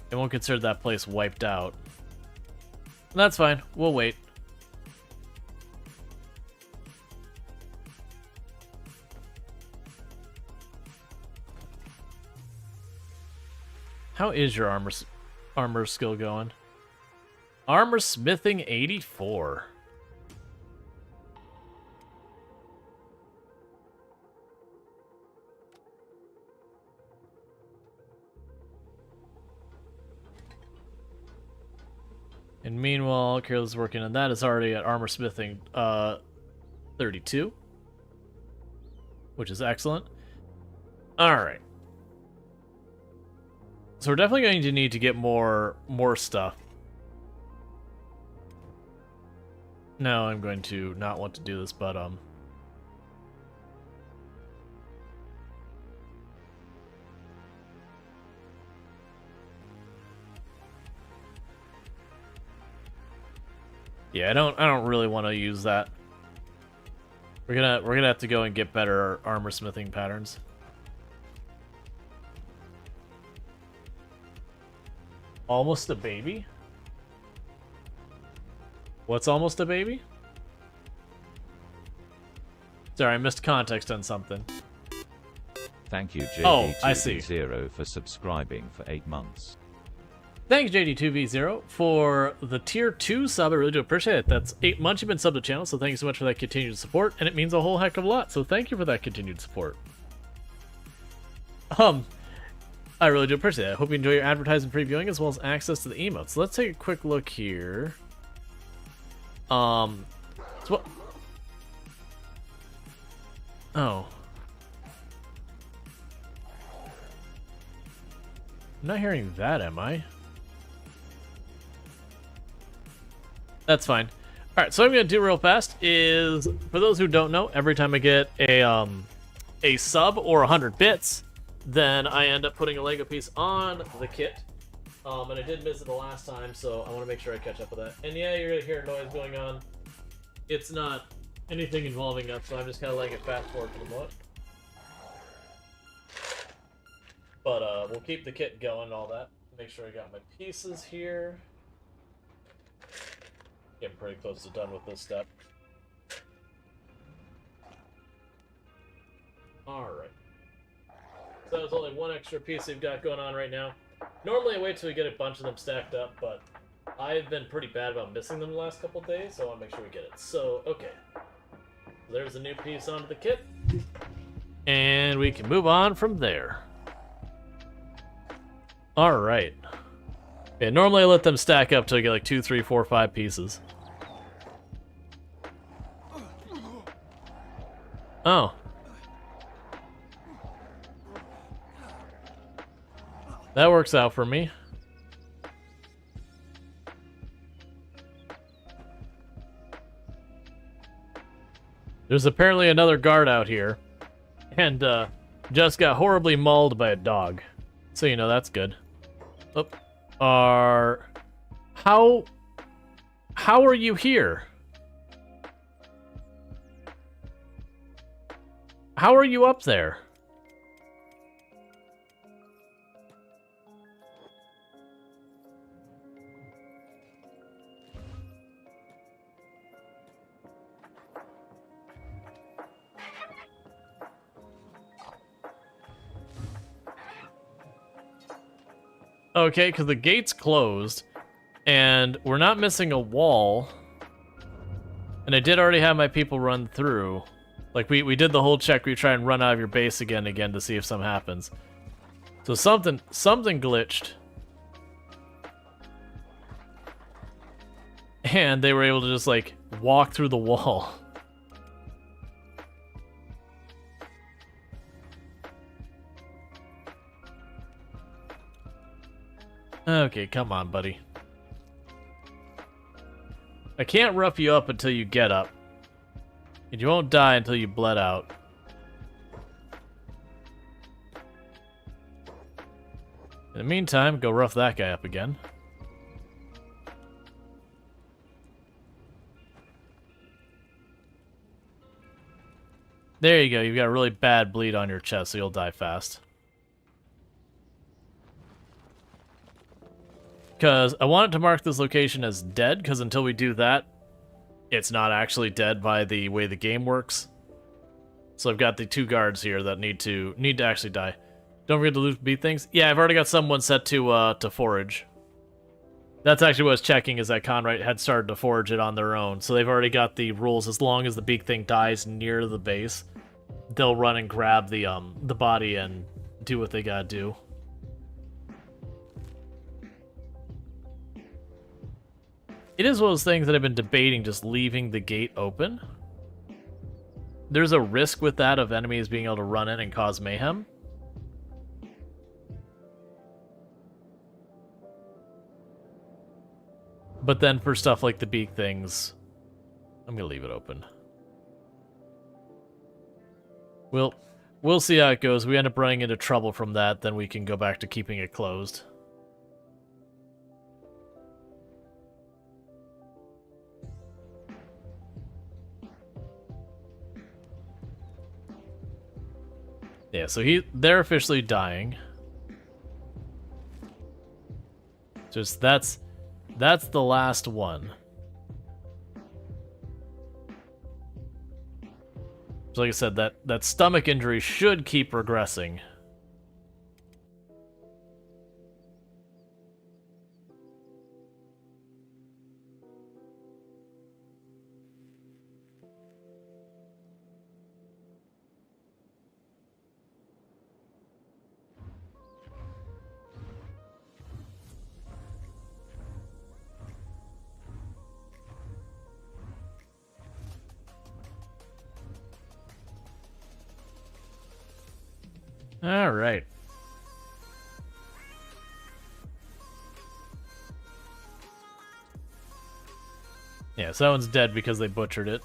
they won't consider that place wiped out. And that's fine. We'll wait. How is your armor skill going? Armor smithing 84. And meanwhile, Carol's working on that. Is already at armor smithing 32, which is excellent. All right. So we're definitely going to need to get more stuff. No, I'm going to not want to do this, but yeah, I don't really want to use that. We're gonna have to go and get better armor smithing patterns. Almost a baby? What's almost a baby? Sorry, I missed context on something.
Thank you, JD2V0 for subscribing for 8 months.
Thanks, JD2V0, for the tier 2 sub. I really do appreciate it. That's 8 months you've been subbed to the channel, so thank you so much for that continued support, and it means a whole heck of a lot, so thank you for that continued support. I really do appreciate it. I hope you enjoy your advertising previewing as well as access to the emotes. So let's take a quick look here. So what? Oh. I'm not hearing that, am I? That's fine. Alright, so what I'm going to do real fast is, for those who don't know, every time I get a sub or 100 bits, then I end up putting a Lego piece on the kit. And I did miss it the last time, so I want to make sure I catch up with that. And yeah, you're going to hear a noise going on. It's not anything involving us, so I'm just kind of letting it fast forward for the moment. But we'll keep the kit going and all that. Make sure I got my pieces here. Getting pretty close to done with this step. Alright. So there's only one extra piece we've got going on right now. Normally I wait till we get a bunch of them stacked up, but I've been pretty bad about missing them the last couple of days, so I want to make sure we get it. So, okay. There's a new piece onto the kit. And we can move on from there. Alright. Yeah, normally I let them stack up till I get like 2, 3, 4, 5 pieces. Oh. That works out for me. There's apparently another guard out here. And, just got horribly mauled by a dog. So, you know, that's good. Oh. How are you here? How are you up there? Okay, because the gate's closed, and we're not missing a wall. And I did already have my people run through. Like, we did the whole check where you try and run out of your base again to see if something happens. So something glitched. And they were able to just, like, walk through the wall. Okay, come on, buddy. I can't rough you up until you get up. And you won't die until you bled out. In the meantime, go rough that guy up again. There you go, you've got a really bad bleed on your chest, so you'll die fast. Because I wanted to mark this location as dead, because until we do that, it's not actually dead by the way the game works. So I've got the 2 guards here that need to actually die. Don't forget to loot beat things. Yeah, I've already got someone set to forage. That's actually what I was checking, is that Conrite had started to forage it on their own. So they've already got the rules. As long as the big thing dies near the base, they'll run and grab the body and do what they gotta do. It is one of those things that I've been debating, just leaving the gate open. There's a risk with that of enemies being able to run in and cause mayhem. But then for stuff like the beak things, I'm gonna leave it open. We'll see how it goes. We end up running into trouble from that, then we can go back to keeping it closed. Yeah, so they're officially dying. Just that's the last one. So like I said, that stomach injury should keep regressing. All right. Yeah, so that one's dead because they butchered it.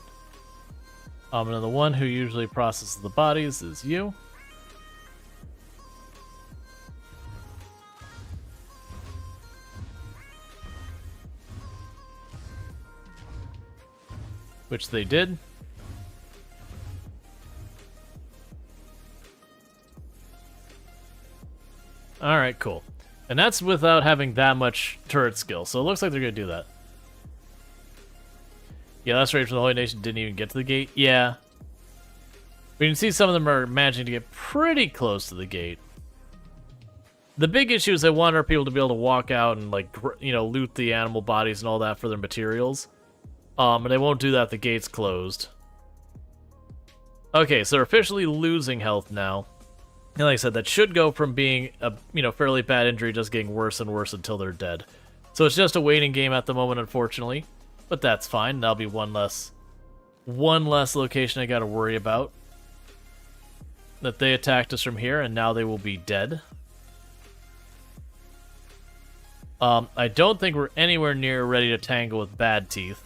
And then the one who usually processes the bodies is you. Which they did. Alright, cool. And that's without having that much turret skill, so it looks like they're going to do that. Yeah, that's right, for the Holy Nation didn't even get to the gate. Yeah. We can see some of them are managing to get pretty close to the gate. The big issue is they want our people to be able to walk out and, like, you know, loot the animal bodies and all that for their materials. And they won't do that if the gate's closed. Okay, so they're officially losing health now. And like I said, that should go from being a, you know, fairly bad injury just getting worse and worse until they're dead. So it's just a waiting game at the moment, unfortunately. But that's fine. That'll be one less location I gotta worry about. That they attacked us from here, and now they will be dead. I don't think we're anywhere near ready to tangle with Bad Teeth.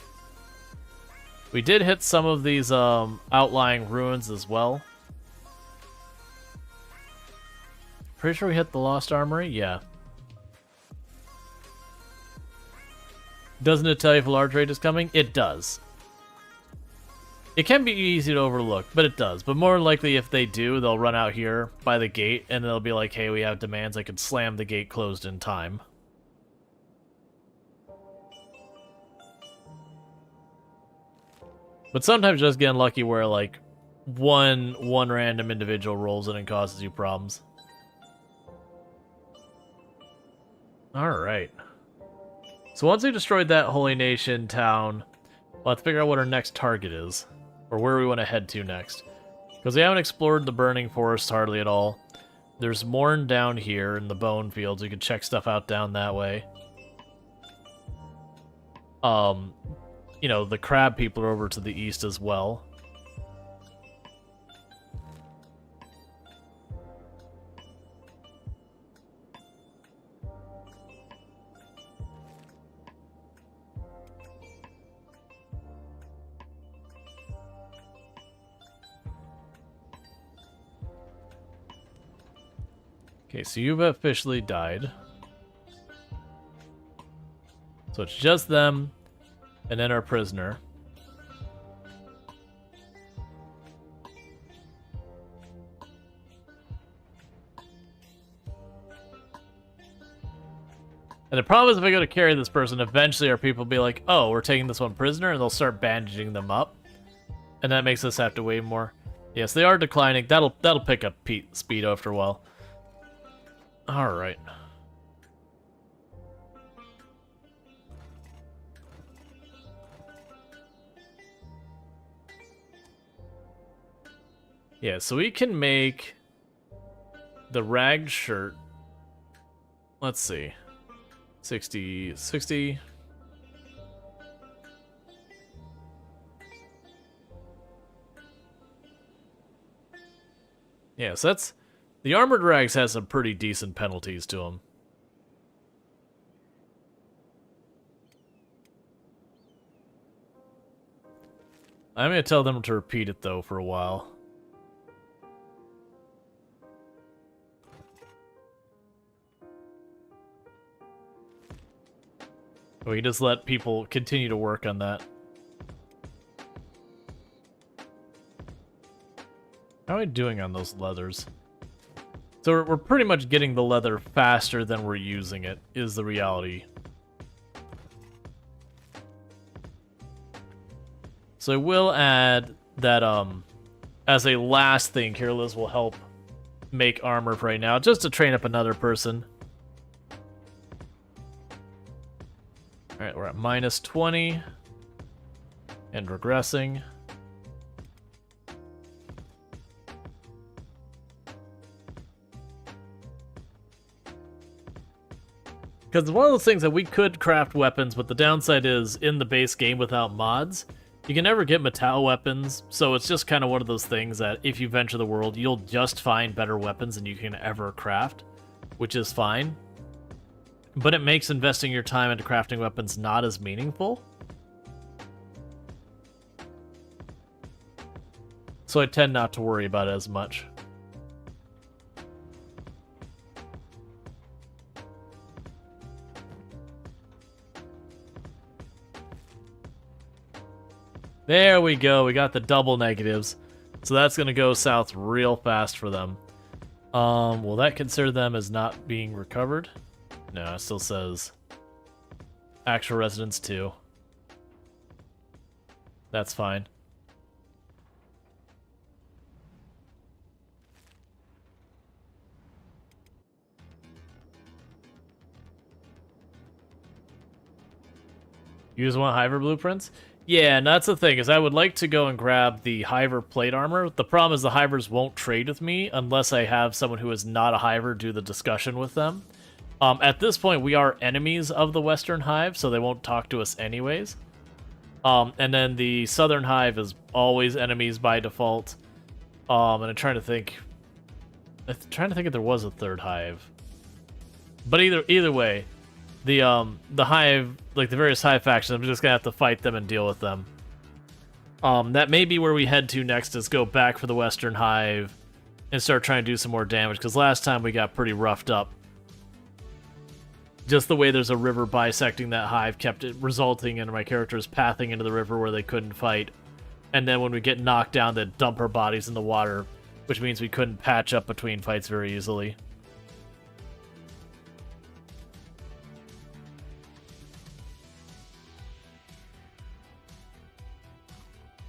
We did hit some of these outlying ruins as well. Pretty sure we hit the Lost Armory? Yeah. Doesn't it tell you if a large raid is coming? It does. It can be easy to overlook, but it does. But more likely if they do, they'll run out here by the gate, and they'll be like, hey, we have demands. I could slam the gate closed in time. But sometimes just getting lucky where, like, one random individual rolls in and causes you problems. Alright. So once we destroyed that Holy Nation town, we'll have to figure out what our next target is. Or where we want to head to next. Because we haven't explored the Burning Forest hardly at all. There's Morn down here in the Bone Fields. We could check stuff out down that way. You know, the Crab people are over to the east as well. Okay, so you've officially died. So it's just them, and then our prisoner. And the problem is if I go to carry this person, eventually our people will be like, oh, we're taking this one prisoner, and they'll start bandaging them up. And that makes us have to wait more. Yes, they are declining. That'll pick up speed after a while. Alright. Yeah, so we can make the ragged shirt. Let's see. 60. Yeah, so that's... The Armored Rags has some pretty decent penalties to them. I'm going to tell them to repeat it, though, for a while. We just let people continue to work on that. How are we doing on those leathers? So we're pretty much getting the leather faster than we're using it, is the reality. So I will add that, as a last thing, Liz will help make armor for right now, just to train up another person. Alright, we're at minus 20. And regressing. Because one of those things that we could craft weapons, but the downside is, in the base game without mods, you can never get metal weapons, so it's just kind of one of those things that if you venture the world, you'll just find better weapons than you can ever craft, which is fine. But it makes investing your time into crafting weapons not as meaningful. So I tend not to worry about it as much. There we go, we got the double negatives. So that's going to go south real fast for them. Will that consider them as not being recovered? No, it still says actual residence 2. That's fine. You just want Hiver blueprints? Yeah, and that's the thing, is I would like to go and grab the Hiver plate armor. The problem is the Hivers won't trade with me unless I have someone who is not a Hiver do the discussion with them. At this point, we are enemies of the Western Hive, so they won't talk to us anyways. And then the Southern Hive is always enemies by default. And I'm trying to think if there was a third Hive. But either way, the Hive, like the various Hive factions, I'm just gonna have to fight them and deal with them. That may be where we head to next, is go back for the Western Hive and start trying to do some more damage, because last time we got pretty roughed up. Just the way there's a river bisecting that hive kept it resulting in my characters pathing into the river where they couldn't fight. And then when we get knocked down, they dump our bodies in the water, which means we couldn't patch up between fights very easily.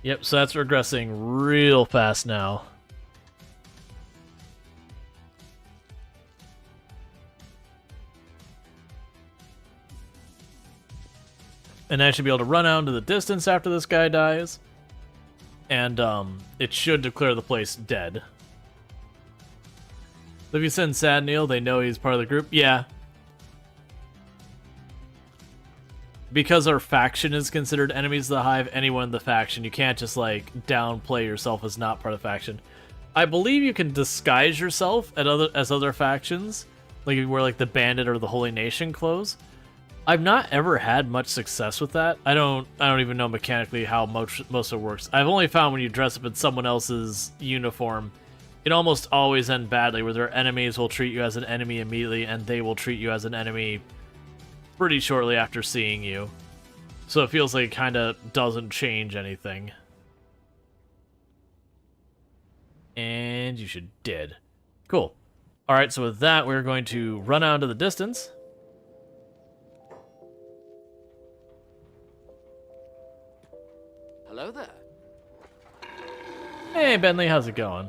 Yep, so that's regressing real fast now. And I should be able to run out into the distance after this guy dies. And it should declare the place dead. So if you send Sad Neil, they know he's part of the group. Yeah. Because our faction is considered enemies of the Hive, anyone in the faction, you can't just like downplay yourself as not part of the faction. I believe you can disguise yourself as other factions, like if you wear like the Bandit or the Holy Nation clothes. I've not ever had much success with that. I don't even know mechanically how most of it works. I've only found when you dress up in someone else's uniform, it almost always ends badly, where their enemies will treat you as an enemy immediately, and they will treat you as an enemy pretty shortly after seeing you. So it feels like it kind of doesn't change anything. And you should dead. Cool. Alright, so with that, we're going to run out into the distance.
Hello there.
Hey, Bentley, how's it going?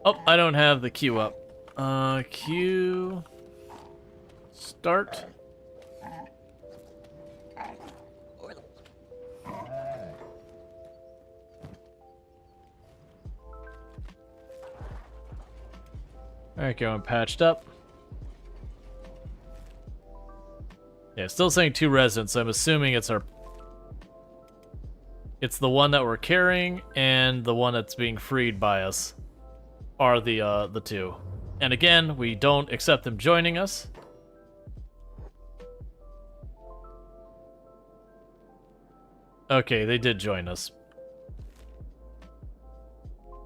Oh, I don't have the queue up. Queue... Start. Alright, going patched up. Yeah, still saying 2 residents, so I'm assuming it's our... It's the one that we're carrying and the one that's being freed by us are the two. And again, we don't accept them joining us. Okay, they did join us.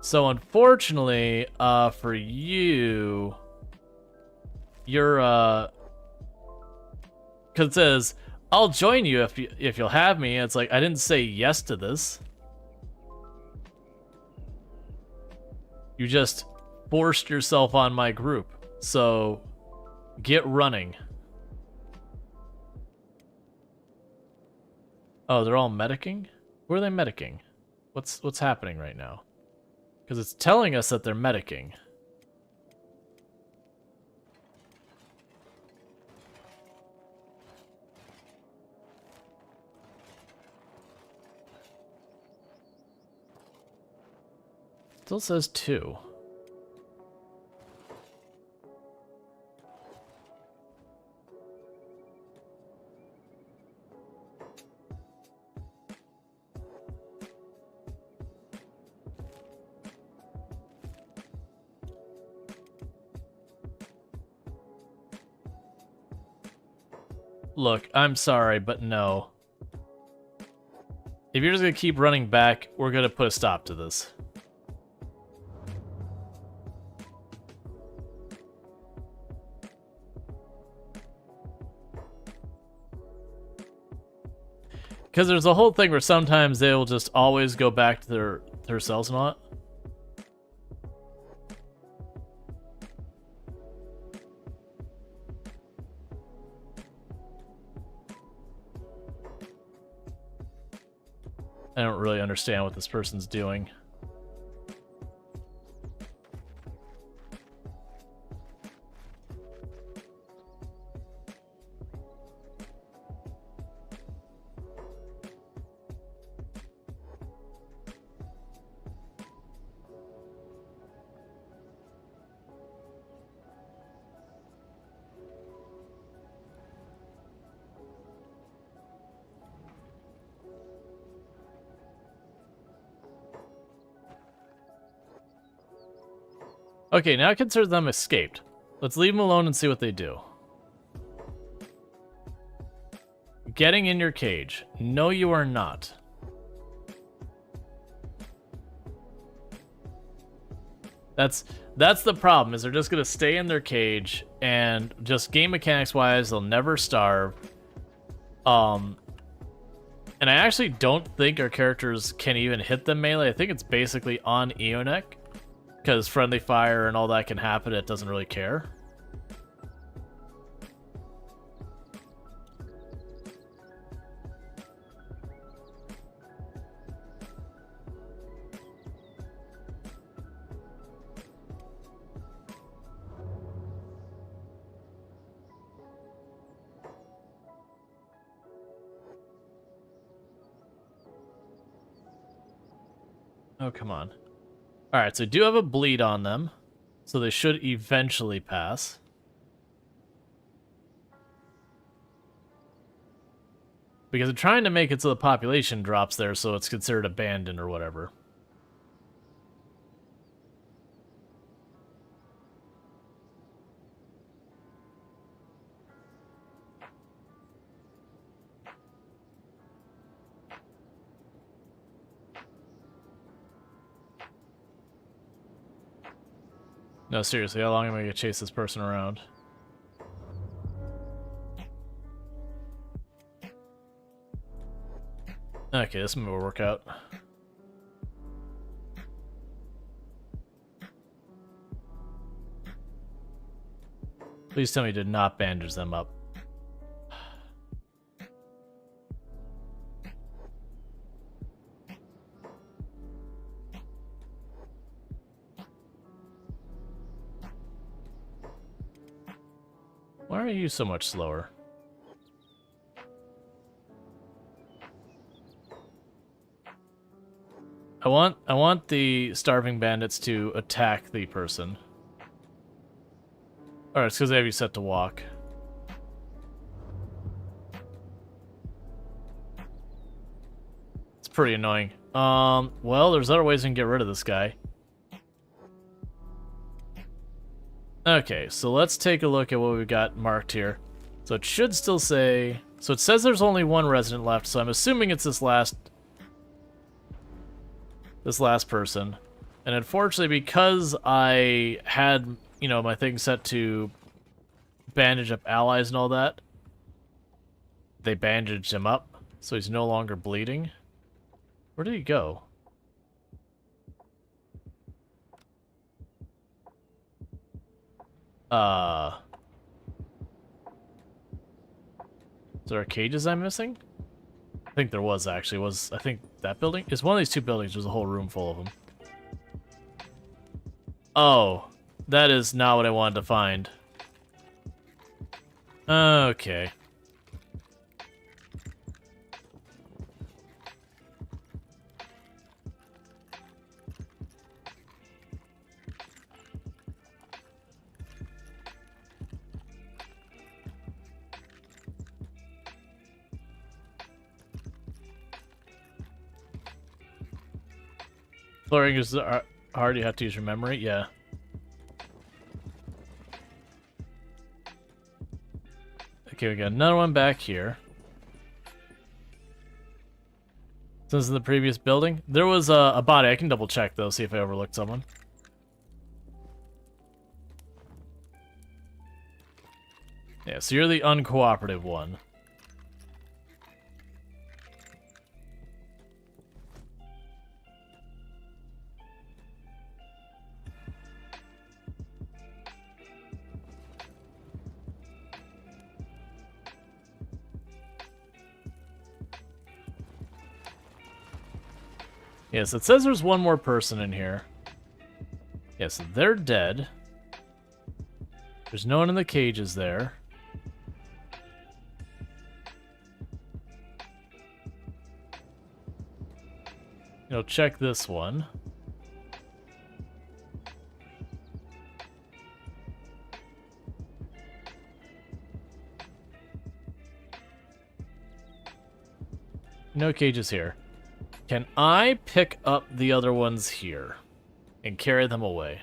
So unfortunately, for you, you're because it says, I'll join you if you'll have me. It's like, I didn't say yes to this. You just forced yourself on my group. So get running. Oh, they're all medicing? Who are they medicing? What's happening right now? Because it's telling us that they're medicing. Still says 2. Look, I'm sorry, but no. If you're just gonna keep running back, we're gonna put a stop to this. Because there's a whole thing where sometimes they will just always go back to their cells and all that. I don't really understand what this person's doing. Okay, now consider them escaped. Let's leave them alone and see what they do. Getting in your cage. No, you are not. That's the problem, is they're just gonna stay in their cage, and just game mechanics wise, they'll never starve. And I actually don't think our characters can even hit them melee. I think it's basically on Eonek. Because friendly fire and all that can happen, it doesn't really care. Oh, come on. Alright, so do have a bleed on them, so they should eventually pass. Because they're trying to make it so the population drops there, so it's considered abandoned or whatever. No, seriously, how long am I gonna chase this person around? Okay, this will work out. Please tell me you did not bandage them up. Why are you so much slower? I want the starving bandits to attack the person. Alright, it's because they have you set to walk. It's pretty annoying. Well, there's other ways we can get rid of this guy. Okay, so let's take a look at what we've got marked here. So it should still say... So it says there's only one resident left, so I'm assuming it's this last person. And unfortunately, because I had, you know, my thing set to bandage up allies and all that, they bandaged him up, so he's no longer bleeding. Where did he go? Is there cages I'm missing? I think there was, actually. I think that building? It's one of these two buildings. There's a whole room full of them. Oh, that is not what I wanted to find. Okay. Exploring is hard, you have to use your memory, yeah. Okay, we got another one back here. Since in the previous building, there was a body. I can double check though, see if I overlooked someone. Yeah, so you're the uncooperative one. Yes, it says there's one more person in here. Yes, they're dead. There's no one in the cages there. You know, check this one. No cages here. Can I pick up the other ones here and carry them away?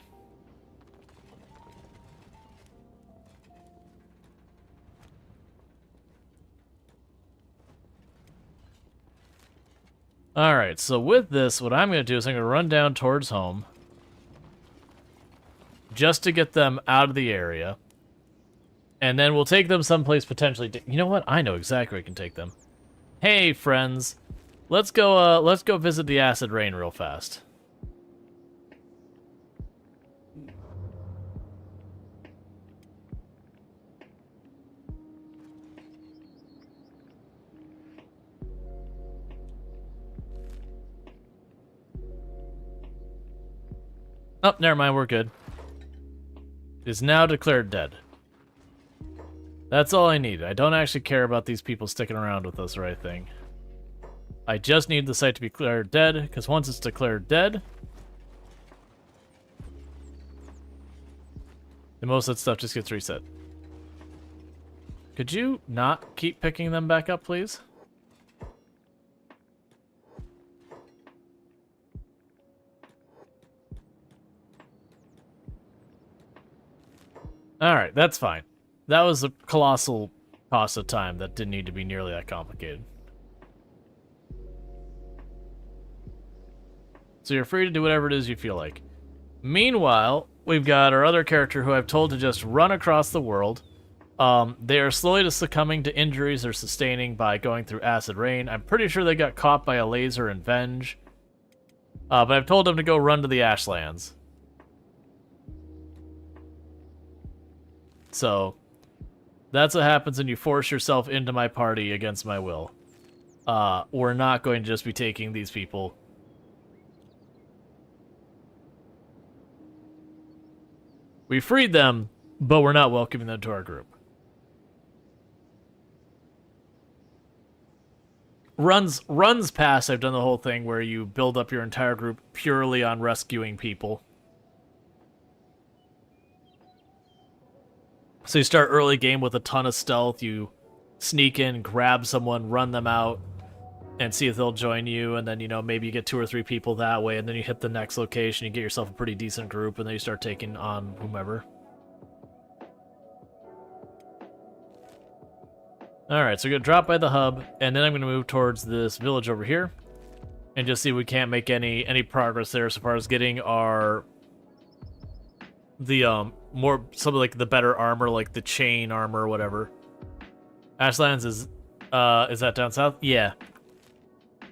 Alright, so with this, what I'm going to do is I'm going to run down towards home just to get them out of the area. And then we'll take them someplace potentially... You know what? I know exactly where I can take them. Hey, friends. Let's go visit the acid rain real fast. Oh, never mind, we're good. Is now declared dead. That's all I need. I don't actually care about these people sticking around with us or anything. I just need the site to be declared dead, because once it's declared dead, then most of that stuff just gets reset. Could you not keep picking them back up, please? Alright, that's fine. That was a colossal cost of time that didn't need to be nearly that complicated. So you're free to do whatever it is you feel like. Meanwhile, we've got our other character who I've told to just run across the world. They are slowly succumbing to injuries they're sustaining by going through acid rain. I'm pretty sure they got caught by a laser in Venge. But I've told them to go run to the Ashlands. So, that's what happens when you force yourself into my party against my will. We're not going to just be taking these people. We freed them, but we're not welcoming them to our group. Runs past, I've done the whole thing where you build up your entire group purely on rescuing people. So you start early game with a ton of stealth, you sneak in, grab someone, run them out, and see if they'll join you, and then, you know, maybe you get 2 or 3 people that way, and then you hit the next location, you get yourself a pretty decent group, and then you start taking on whomever. Alright, so we're going to drop by the hub, and then I'm going to move towards this village over here, and just see if we can't make any progress there so far as getting our... more, some of, like, the better armor, like the chain armor or whatever. Ashlands is that down south? Yeah.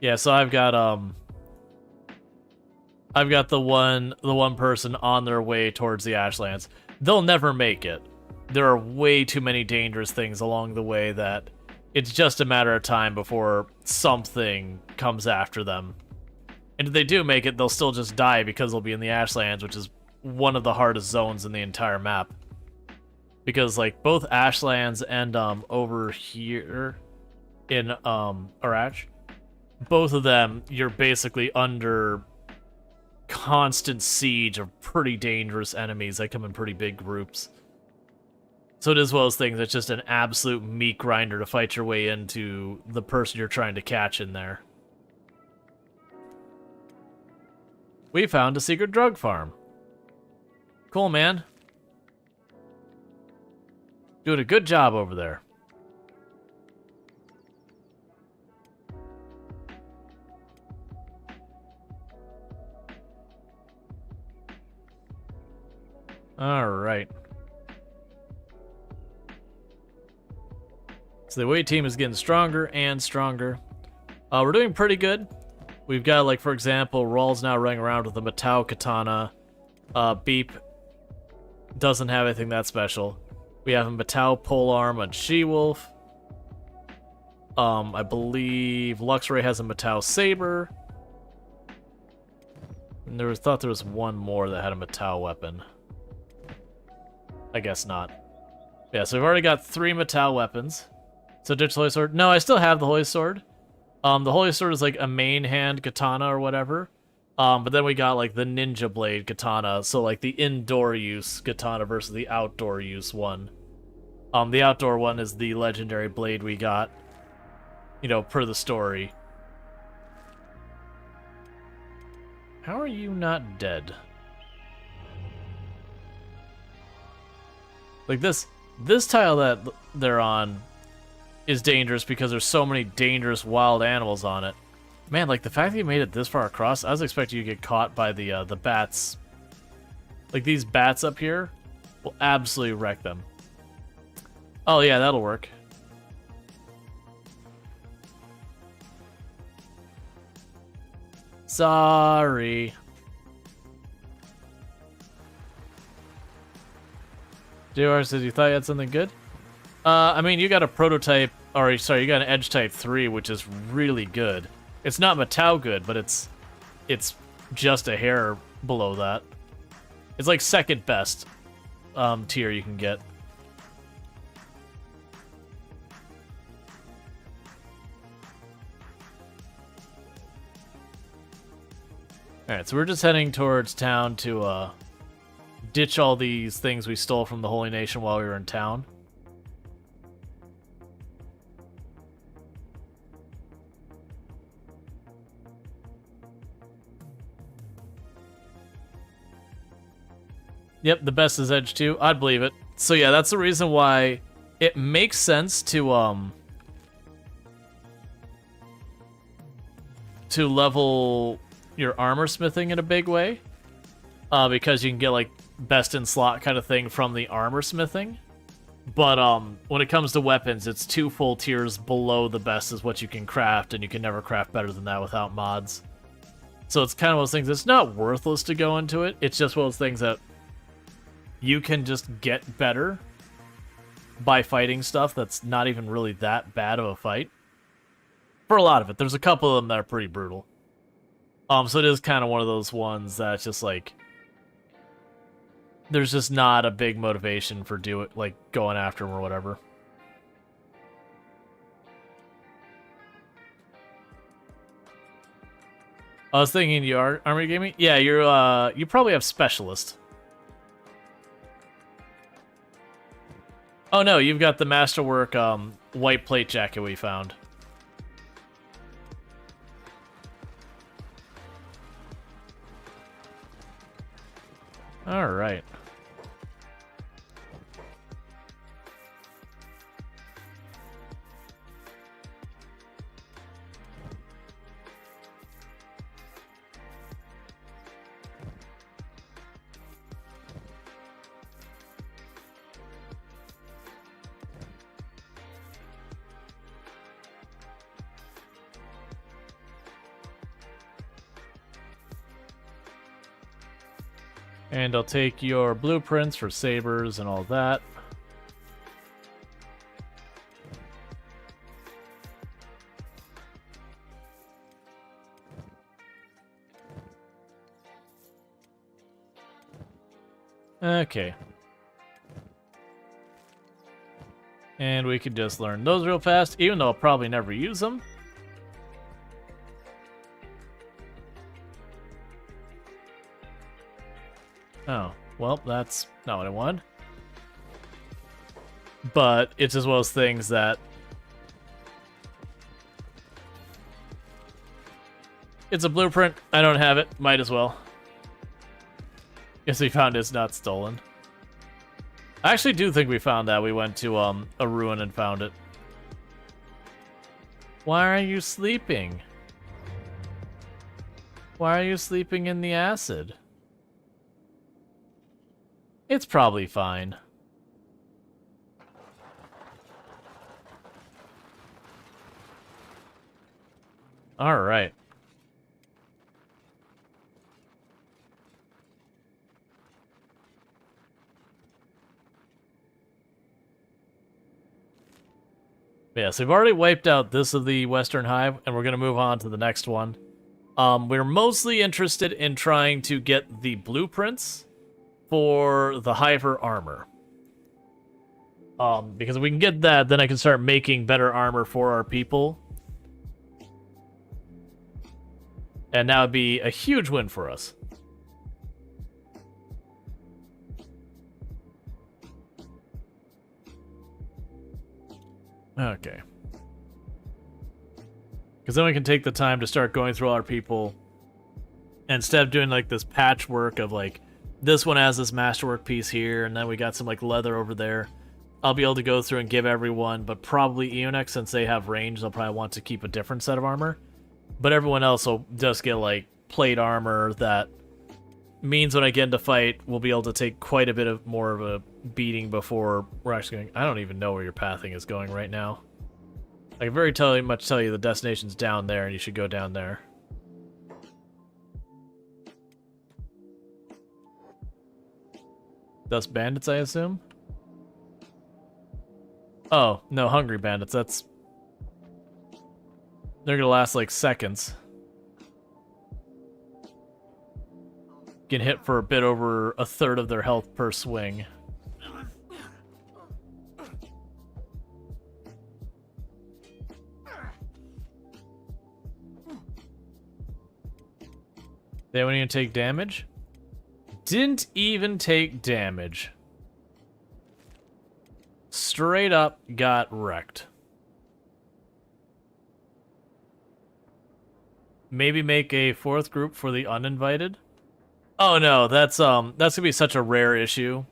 Yeah, so I've got the one person on their way towards the Ashlands. They'll never make it. There are way too many dangerous things along the way that it's just a matter of time before something comes after them. And if they do make it, they'll still just die because they'll be in the Ashlands, which is one of the hardest zones in the entire map. Because, like, both Ashlands and over here in Arach, both of them, you're basically under constant siege of pretty dangerous enemies that come in pretty big groups. So it is one of those things that's just an absolute meat grinder to fight your way into the person you're trying to catch in there. We found a secret drug farm. Cool, man. Doing a good job over there. Alright. So the away team is getting stronger and stronger. We're doing pretty good. We've got, like, for example, Rual's now running around with a Matao katana. Beep doesn't have anything that special. We have a Matao polearm on She-Wolf. I believe Luxray has a Matao saber. And thought there was one more that had a Matao weapon. I guess not. Yeah, so we've already got 3 Matao weapons. So ditch the Holy Sword. No, I still have the Holy Sword. The Holy Sword is like a main hand katana or whatever. But then we got like the Ninja Blade katana, so like the indoor use katana versus the outdoor use one. The outdoor one is the legendary blade we got, you know, per the story. How are you not dead? Like this tile that they're on is dangerous because there's so many dangerous wild animals on it. Man, like the fact that you made it this far across, I was expecting you to get caught by the bats. Like these bats up here will absolutely wreck them. Oh yeah, that'll work. Sorry. JR says you thought you had something good? I mean, you got a prototype, or sorry, you got an Edge Type 3, which is really good. It's not Matao good, but it's just a hair below that. It's like second best tier you can get. Alright, so we're just heading towards town to ditch all these things we stole from the Holy Nation while we were in town. Yep, the best is Edge 2. I'd believe it. So yeah, that's the reason why it makes sense to level your armor smithing in a big way. Because you can get like best in slot kind of thing from the armor smithing. But when it comes to weapons, it's 2 full tiers below the best is what you can craft, and you can never craft better than that without mods. So it's kind of one of those things, it's not worthless to go into it, it's just one of those things that you can just get better by fighting stuff that's not even really that bad of a fight. For a lot of it. There's a couple of them that are pretty brutal. So it is kind of one of those ones that's just like, there's just not a big motivation for going after them or whatever. I was thinking you are armor gaming? Yeah, you probably have specialist. Oh no, you've got the masterwork white plate jacket we found. Alright. And I'll take your blueprints for sabers and all that. Okay. And we could just learn those real fast, even though I'll probably never use them. Oh, well, that's not what I wanted. But it's as well as things that... It's a blueprint. I don't have it. Might as well. Guess we found it's not stolen. I actually do think we found that. We went to a ruin and found it. Why are you sleeping? Why are you sleeping in the acid? It's probably fine. All right. Yeah, so we've already wiped out this of the Western Hive, and we're going to move on to the next one. We're mostly interested in trying to get the blueprints for the Hiver armor. Because if we can get that, then I can start making better armor for our people. And that would be a huge win for us. Okay. Because then we can take the time to start going through all our people. Instead of doing like this patchwork of like, this one has this masterwork piece here, and then we got some like leather over there. I'll be able to go through and give everyone, but probably Eonex, since they have range, they'll probably want to keep a different set of armor. But everyone else will just get like plate armor that means when I get into fight, we'll be able to take quite a bit of more of a beating before we're actually going. I don't even know where your pathing is going right now. I can very much tell you the destination's down there, and you should go down there. Dust bandits, I assume? Oh, no, hungry bandits. That's... They're gonna last like seconds. Get hit for a bit over a third of their health per swing. They won't even take damage? Didn't even take damage. Straight up got wrecked. Maybe make a fourth group for the uninvited? Oh no, that's gonna be such a rare issue.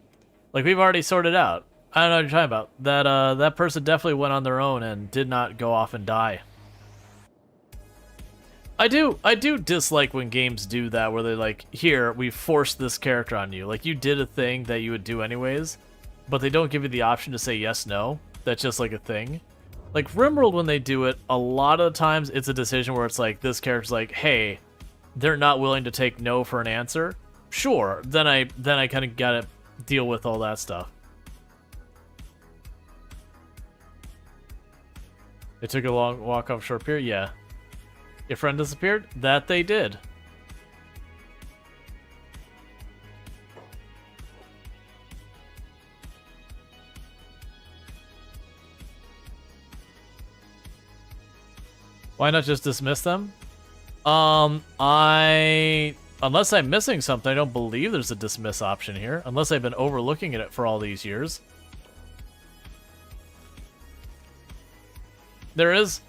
Like, we've already sorted out. I don't know what you're talking about. That person definitely went on their own and did not go off and die. I do dislike when games do that, where they're like, here, we forced this character on you. Like, you did a thing that you would do anyways, but they don't give you the option to say yes, no. That's just like a thing. Like, RimWorld, when they do it, a lot of the times it's a decision where it's like, this character's like, hey, they're not willing to take no for an answer. Sure, then I kind of gotta deal with all that stuff. They took a long walk off short period? Yeah. Your friend disappeared? That they did. Why not just dismiss them? Unless I'm missing something, I don't believe there's a dismiss option here. Unless I've been overlooking it for all these years. There is?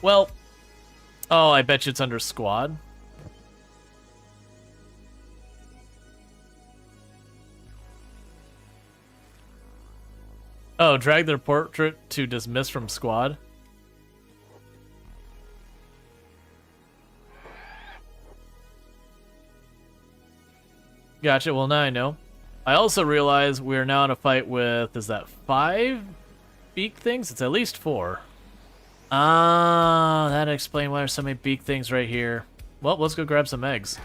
Well... Oh, I bet you it's under squad. Oh, drag their portrait to dismiss from squad. Gotcha, well now I know. I also realize we're now in a fight with, is that 5 beak things? It's at least 4. Ah, that'd explain why there's so many beak things right here. Well, let's go grab some eggs.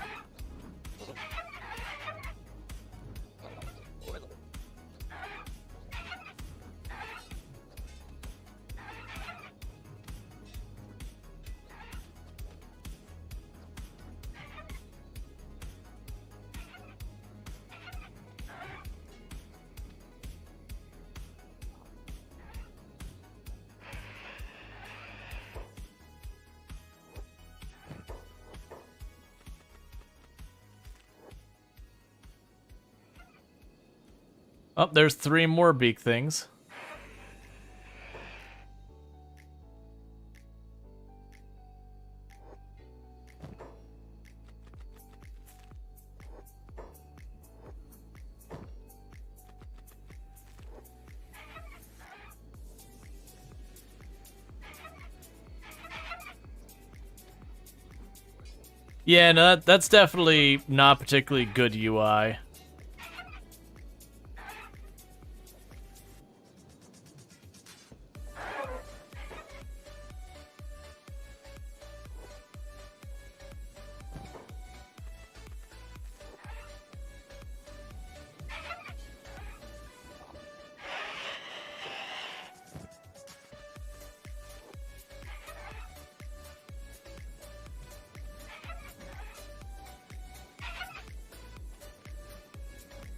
Oh, there's 3 more beak things. Yeah, no, that's definitely not particularly good UI.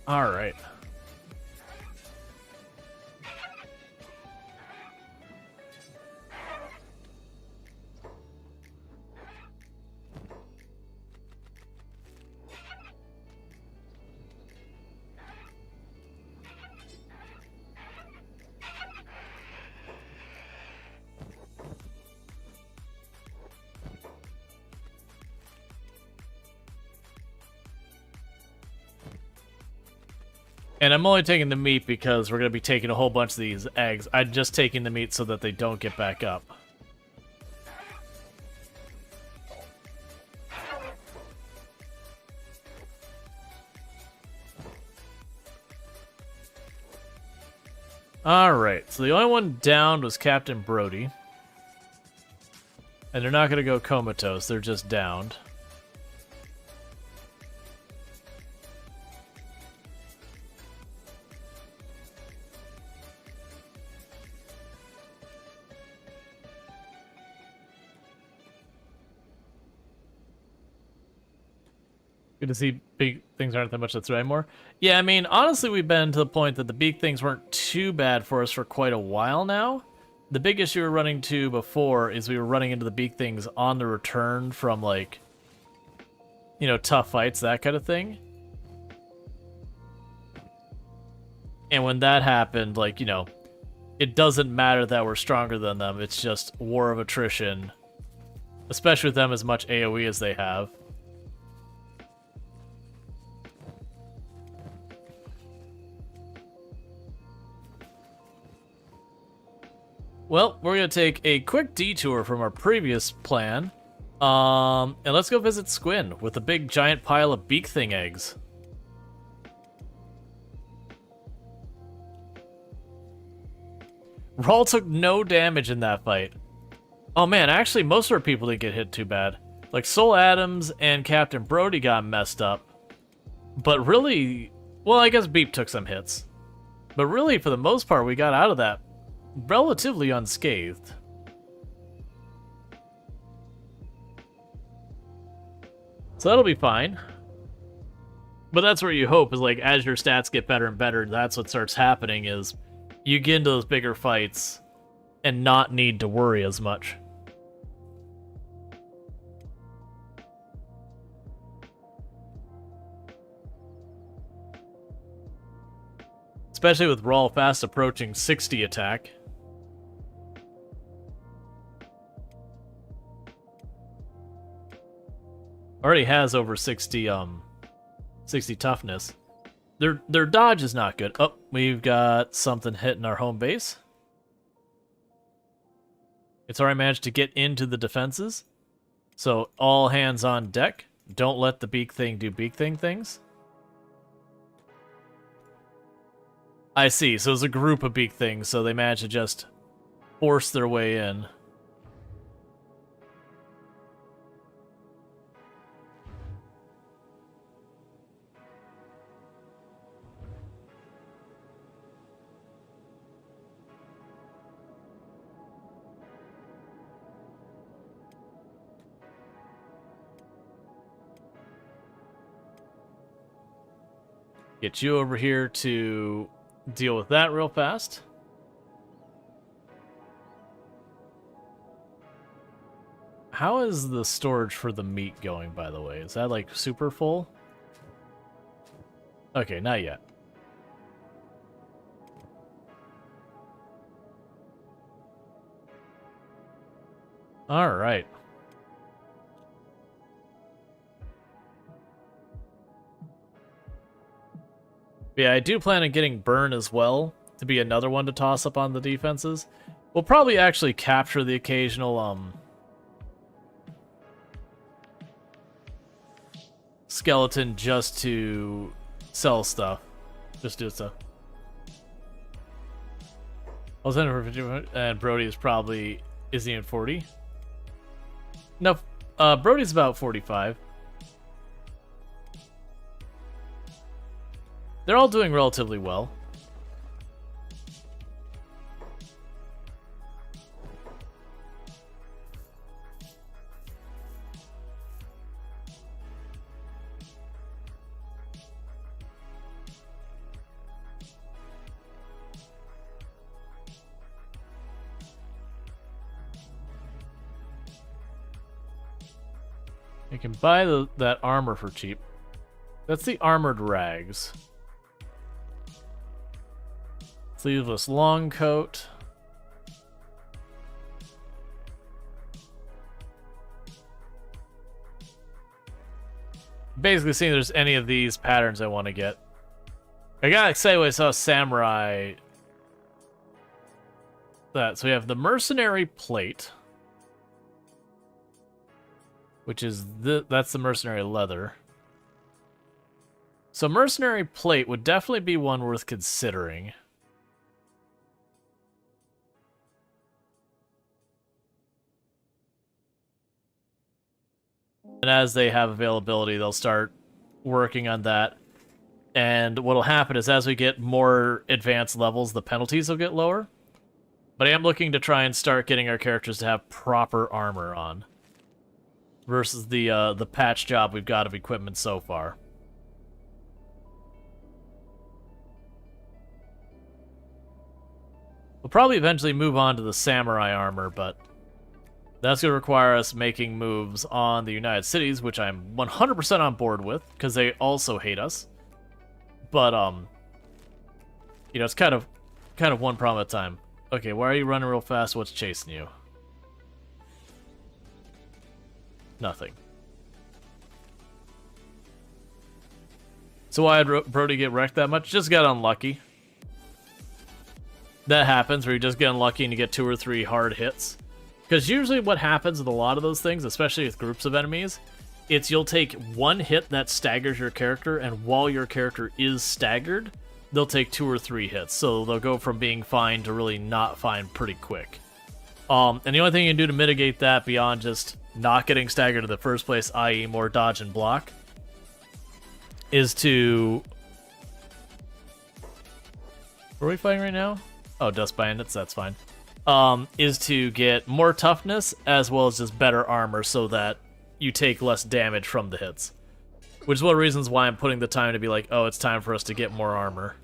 All right. And I'm only taking the meat because we're going to be taking a whole bunch of these eggs. I'm just taking the meat so that they don't get back up. Alright, so the only one downed was Captain Brody. And they're not going to go comatose, they're just downed. Good to see big things aren't that much of a threat anymore. Yeah, I mean, honestly, we've been to the point that the big things weren't too bad for us for quite a while now. The big issue we were running to before is we were running into the big things on the return from, like, you know, tough fights, that kind of thing. And when that happened, like, you know, it doesn't matter that we're stronger than them. It's just war of attrition, especially with them as much AoE as they have. Well, we're going to take a quick detour from our previous plan, and let's go visit Squin with a big giant pile of beak thing eggs. Rual took no damage in that fight. Oh man, actually most of our people didn't get hit too bad. Like Soul Adams and Captain Brody got messed up. But really, well, I guess Beep took some hits. But really, for the most part, we got out of that relatively unscathed. So that'll be fine. But that's where you hope, is like, as your stats get better and better, that's what starts happening, is you get into those bigger fights and not need to worry as much. Especially with Rual fast approaching 60 attack. Already has over 60 60 toughness. Their dodge is not good. Oh, we've got something hitting our home base. It's already managed to get into the defenses. So all hands on deck. Don't let the beak thing do beak thing things. I see. So it's a group of beak things, so they managed to just force their way in. Get you over here to deal with that real fast. How is the storage for the meat going, by the way? Is that, like, super full? Okay, not yet. Alright. Yeah, I do plan on getting Burn as well, to be another one to toss up on the defenses. We'll probably actually capture the occasional, skeleton just to sell stuff. Just do stuff. I was in for 50, and Brody is probably... Is he in 40? No, Brody's about 45. They're all doing relatively well. You can buy that armor for cheap. That's the armored rags. Sleeveless long coat. Basically seeing if there's any of these patterns I want to get. I got excited when I saw samurai. So we have the mercenary plate, which is that's the mercenary leather. So mercenary plate would definitely be one worth considering. And as they have availability, they'll start working on that. And what'll happen is as we get more advanced levels, the penalties will get lower. But I am looking to try and start getting our characters to have proper armor on. Versus the patch job we've got of equipment so far. We'll probably eventually move on to the samurai armor, but that's going to require us making moves on the United Cities, which I'm 100% on board with, because they also hate us. But, you know, it's kind of one problem at a time. Okay, why are you running real fast? What's chasing you? Nothing. So why did Brody get wrecked that much? Just got unlucky. That happens where you just get unlucky and you get 2 or 3 hard hits. Because usually what happens with a lot of those things, especially with groups of enemies, it's you'll take one hit that staggers your character, and while your character is staggered, they'll take 2 or 3 hits. So they'll go from being fine to really not fine pretty quick. And the only thing you can do to mitigate that beyond just not getting staggered in the first place, i.e. more dodge and block, is to... What are we fighting right now? Oh, Dust Bandits, that's fine. Is to get more toughness as well as just better armor so that you take less damage from the hits. Which is one of the reasons why I'm putting the time to be like, oh, it's time for us to get more armor.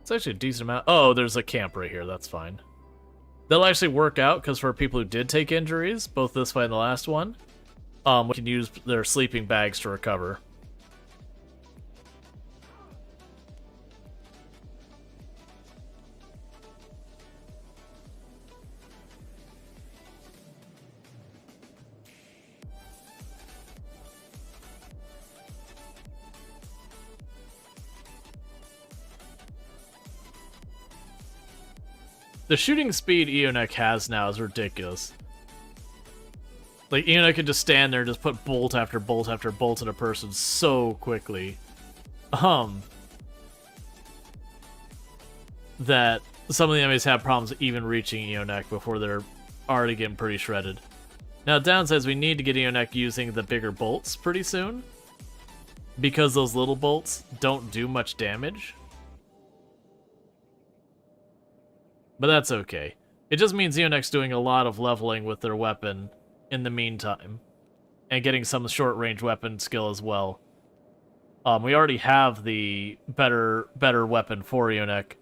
It's actually a decent amount. Oh, there's a camp right here, that's fine. That'll actually work out, because for people who did take injuries, both this fight and the last one, we can use their sleeping bags to recover. The shooting speed Eonek has now is ridiculous. Like, Eonek can just stand there and just put bolt after bolt after bolt in a person so quickly. That some of the enemies have problems even reaching Eonek before they're already getting pretty shredded. Now, downside is we need to get Eonek using the bigger bolts pretty soon, because those little bolts don't do much damage. But that's okay. It just means Eonek's doing a lot of leveling with their weapon in the meantime, and getting some short-range weapon skill as well. We already have the better weapon for Eonek.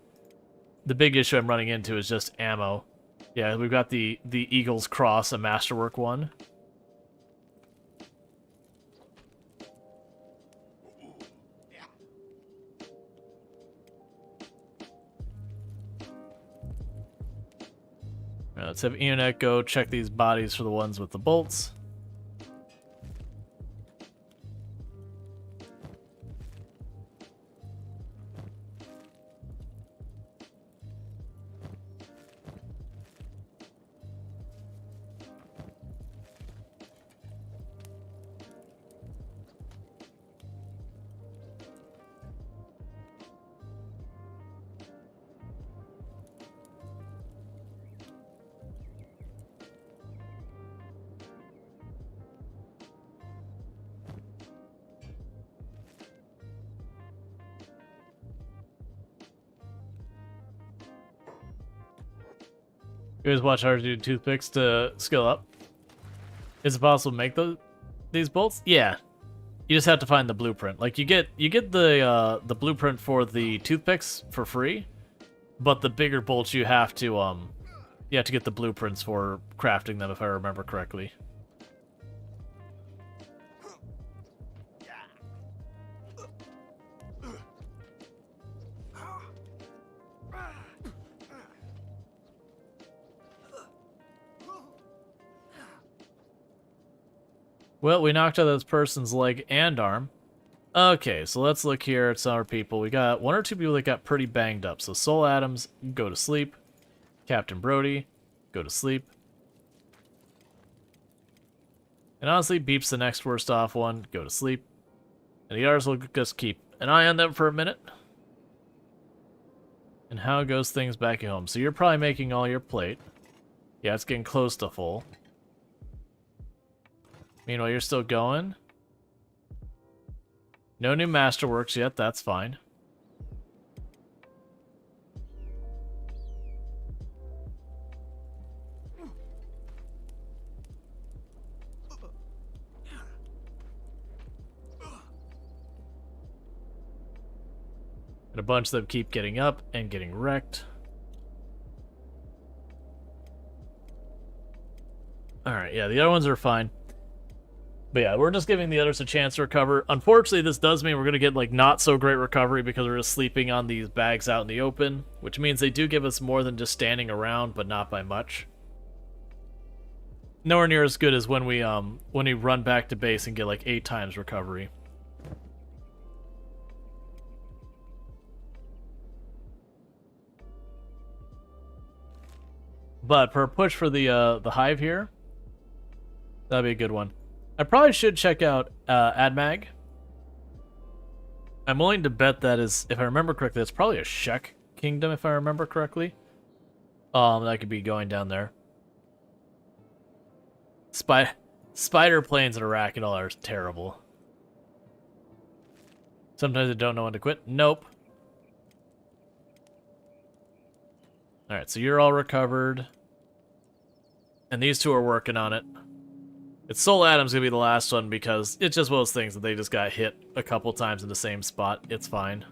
The big issue I'm running into is just ammo. Yeah, we've got the Eagle's Cross, a Masterwork one. Right, let's have Eonek go check these bodies for the ones with the bolts. You guys watch how to do toothpicks to skill up? Is it possible to make these bolts? Yeah. You just have to find the blueprint. Like, you get the blueprint for the toothpicks for free, but the bigger bolts you have to get the blueprints for crafting them, if I remember correctly. Well, we knocked out this person's leg and arm. Okay, so let's look here at some other people. We got one or two people that got pretty banged up. So Soul Adams, go to sleep. Captain Brody, go to sleep. And honestly, Beep's the next worst off one. Go to sleep. And the others will just keep an eye on them for a minute. And how goes things back at home? So you're probably making all your plate. Yeah, it's getting close to full. Meanwhile, you're still going. No new masterworks yet, that's fine. And a bunch of them keep getting up and getting wrecked. Alright, yeah, the other ones are fine. But yeah, we're just giving the others a chance to recover. Unfortunately, this does mean we're going to get, like, not so great recovery because we're just sleeping on these bags out in the open, which means they do give us more than just standing around, but not by much. Nowhere near as good as when we run back to base and get, like, 8 times recovery. But for a push for the hive here, that'd be a good one. I probably should check out AdMag. I'm willing to bet that is, if I remember correctly, it's probably a Shek kingdom, if I remember correctly. That could be going down there. Spider planes in Iraq and all are terrible. Sometimes I don't know when to quit. Nope. Alright, so you're all recovered. And these two are working on it. It's Soul Adam's gonna be the last one because it's just one of those things that they just got hit a couple times in the same spot. It's fine.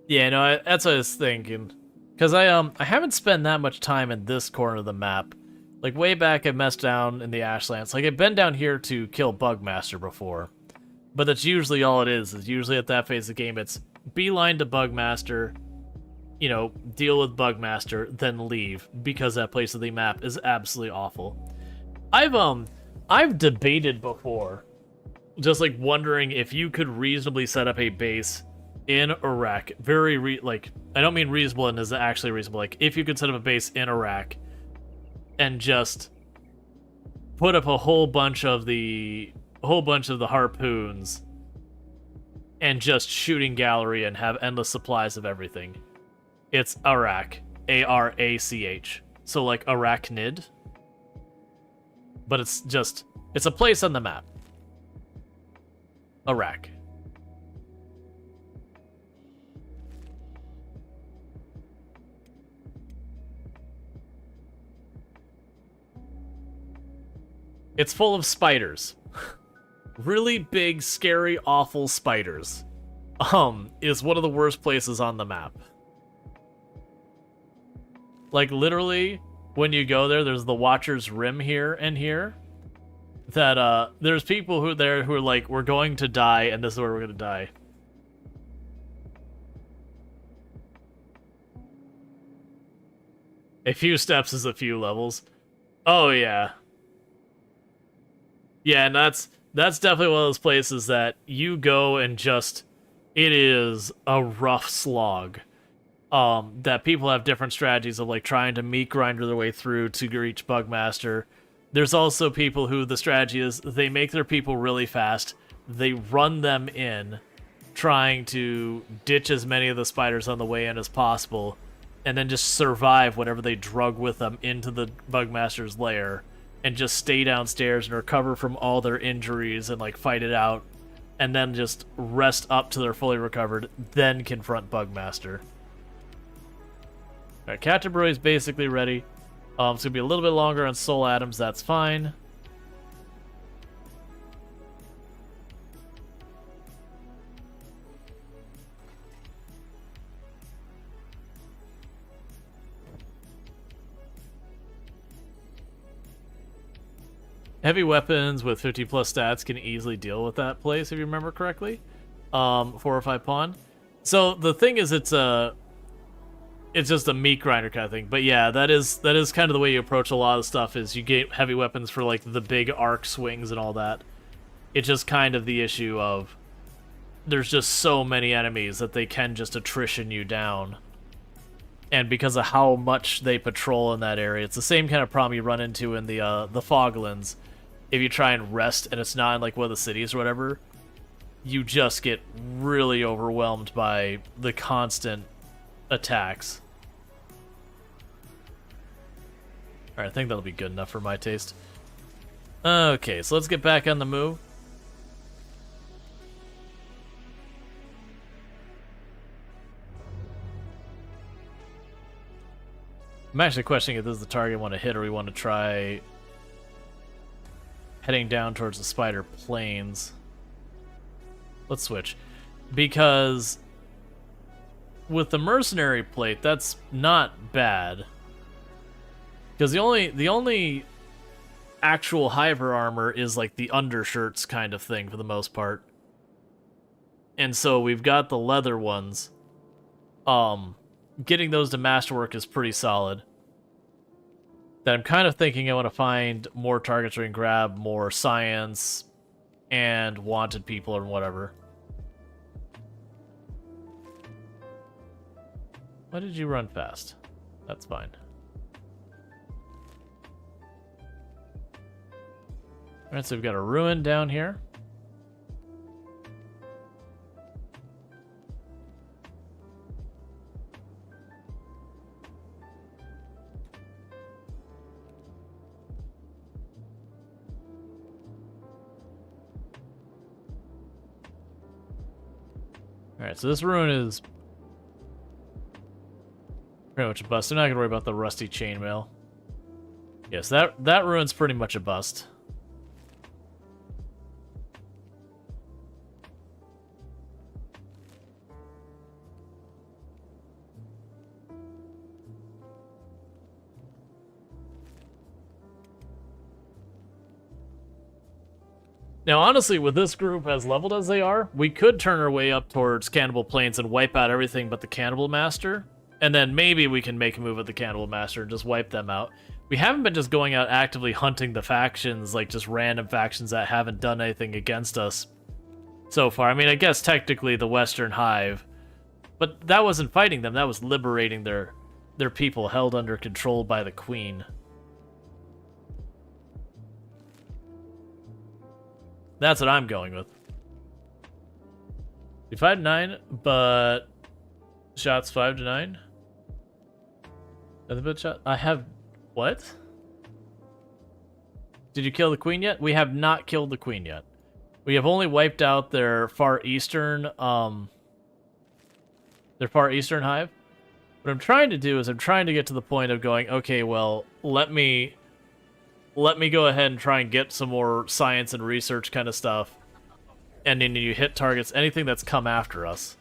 Yeah, no, that's what I was thinking. Because I haven't spent that much time in this corner of the map. Like, way back I messed down in the Ashlands. Like, I've been down here to kill Bugmaster before. But that's usually all it is usually at that phase of the game, it's beeline to Bugmaster, you know, deal with Bugmaster, then leave, because that place of the map is absolutely awful. I've debated before, just like wondering if you could reasonably set up a base in Iraq, like, I don't mean reasonable and is actually reasonable. Like, if you could set up a base in Iraq and just put up a whole bunch of the harpoons and just shooting gallery and have endless supplies of everything. It's Iraq. A-R-A-C-H. So like arachnid. But it's a place on the map. Iraq. It's full of spiders. Really big, scary, awful spiders. Is one of the worst places on the map. Like, literally, when you go there, there's the Watcher's Rim here and here. That, there's people who are like, we're going to die, and this is where we're gonna die. A few steps is a few levels. Oh, yeah. Yeah, and that's definitely one of those places that you go and just, it is a rough slog. That people have different strategies of like trying to meat grinder their way through to reach Bugmaster. There's also people who the strategy is they make their people really fast, they run them in, trying to ditch as many of the spiders on the way in as possible, and then just survive whatever they drug with them into the Bugmaster's lair, and just stay downstairs and recover from all their injuries and like fight it out, and then just rest up till they're fully recovered, then confront Bugmaster. Alright, Captain Brewery is basically ready. It's going to be a little bit longer on Soul Atoms, that's fine. Heavy weapons with 50 plus stats can easily deal with that place, if you remember correctly. 4 or 5 pawn. So the thing is, it's just a meat grinder kind of thing. But yeah, that is kind of the way you approach a lot of stuff, is you get heavy weapons for like the big arc swings and all that. It's just kind of the issue of there's just so many enemies that they can just attrition you down. And because of how much they patrol in that area, it's the same kind of problem you run into in the Foglands. If you try and rest and it's not in like one of the cities or whatever, you just get really overwhelmed by the constant attacks. Alright, I think that'll be good enough for my taste. Okay, so let's get back on the move. I'm actually questioning if this is the target I want to hit or we want to try heading down towards the Spider Plains. Let's switch. Because with the Mercenary Plate, that's not bad. Because the only actual Hyper armor is like the undershirts kind of thing for the most part. And so we've got the leather ones. Getting those to masterwork is pretty solid. That I'm kind of thinking I want to find more targets where we can grab more science and wanted people or whatever. Why did you run fast? That's fine. Alright, so we've got a ruin down here. Alright, so this ruin is pretty much a bust. I'm not gonna worry about the rusty chainmail. Yes, that ruin's pretty much a bust. Now, honestly, with this group as leveled as they are, we could turn our way up towards Cannibal Plains and wipe out everything but the Cannibal Master. And then maybe we can make a move at the Cannibal Master and just wipe them out. We haven't been just going out actively hunting the factions, like just random factions that haven't done anything against us so far. I mean, I guess technically the Western Hive But that wasn't fighting them, that was liberating their people held under control by the queen. That's what I'm going with. You 5-9, but shots 5-9. Another bit shot. I have what? Did you kill the queen yet? We have not killed the queen yet. We have only wiped out their far eastern hive. What I'm trying to do is I'm trying to get to the point of going, okay, well, let me go ahead and try and get some more science and research kind of stuff. And then you hit targets, anything that's come after us.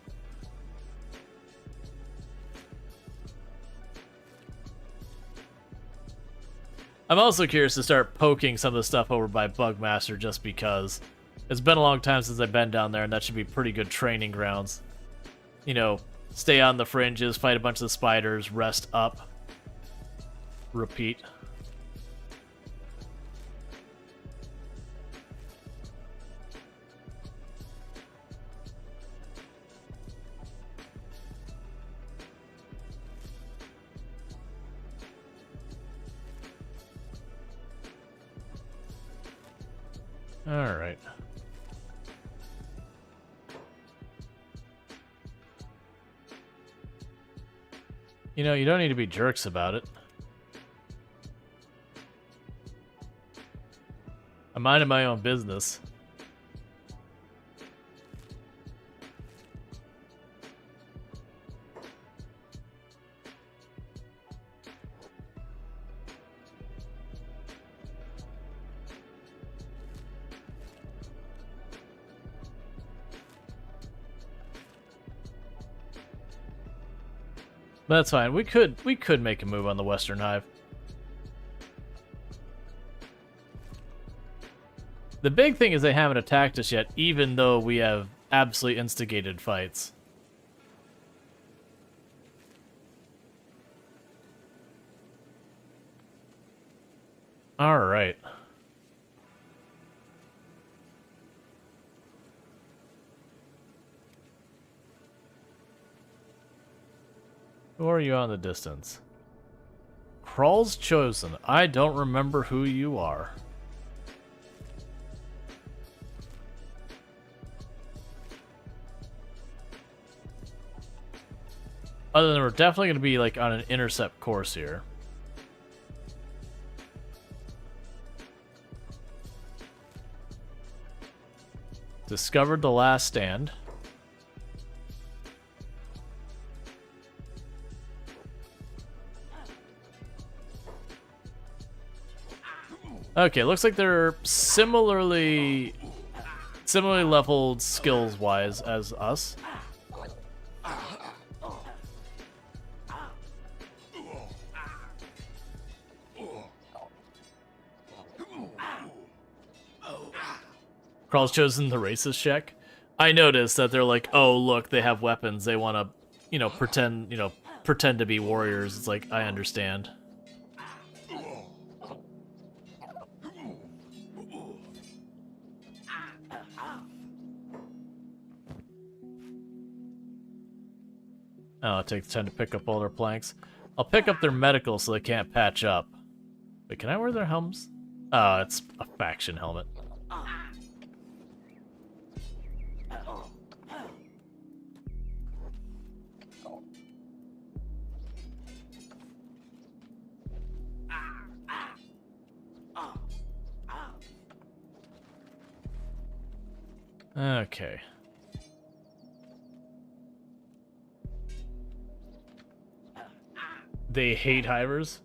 I'm also curious to start poking some of the stuff over by Bugmaster just because it's been a long time since I've been down there, and that should be pretty good training grounds. You know, stay on the fringes, fight a bunch of the spiders, rest up, repeat. All right. You know, you don't need to be jerks about it. I'm minding my own business. But that's fine. We could make a move on the Western Hive. The big thing is they haven't attacked us yet, even though we have absolutely instigated fights. All right. Who are you on the distance? Crawl's Chosen. I don't remember who you are. Other than we're definitely going to be like on an intercept course here. Discovered the last stand. Okay, looks like they're similarly leveled skills-wise as us. Crawl's chosen the racist check. I noticed that they're like, oh look, they have weapons. They want to, pretend to be warriors. It's like, I understand. Oh, it takes time to pick up all their planks. I'll pick up their medical so they can't patch up. Wait, can I wear their helms? Oh, it's a faction helmet. Okay. They hate hivers.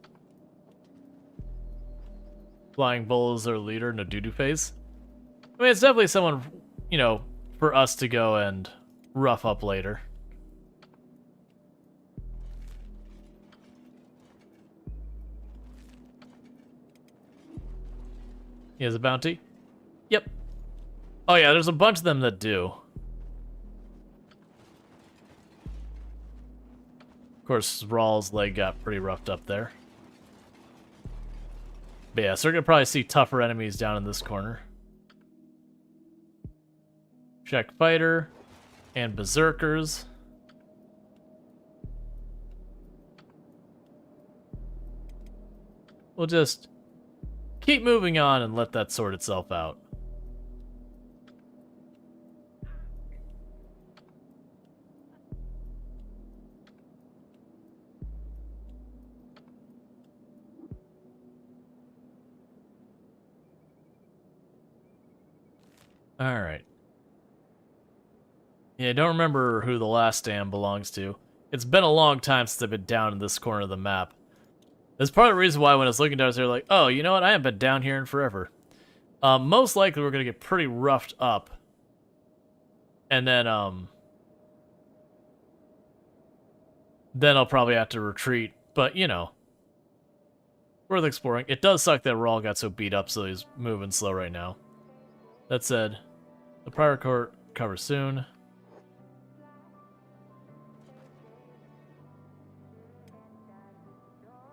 Flying Bull is their leader in a doo-doo phase. I mean, it's definitely someone, for us to go and rough up later. He has a bounty? Yep. Oh yeah, there's a bunch of them that do. Of course, Rual's leg got pretty roughed up there. But yeah, so we're gonna probably see tougher enemies down in this corner. Check fighter and berserkers. we'll just keep moving on and let that sort itself out. Alright. Yeah, I don't remember who the last dam belongs to. It's been a long time since I've been down in this corner of the map. That's part of the reason why when I was looking down, I was like, oh, you know what? I haven't been down here in forever. Most likely we're going to get pretty roughed up. And then I'll probably have to retreat. But, you know, worth exploring. It does suck that Rual got so beat up, so he's moving slow right now. That said, the prior court covers soon.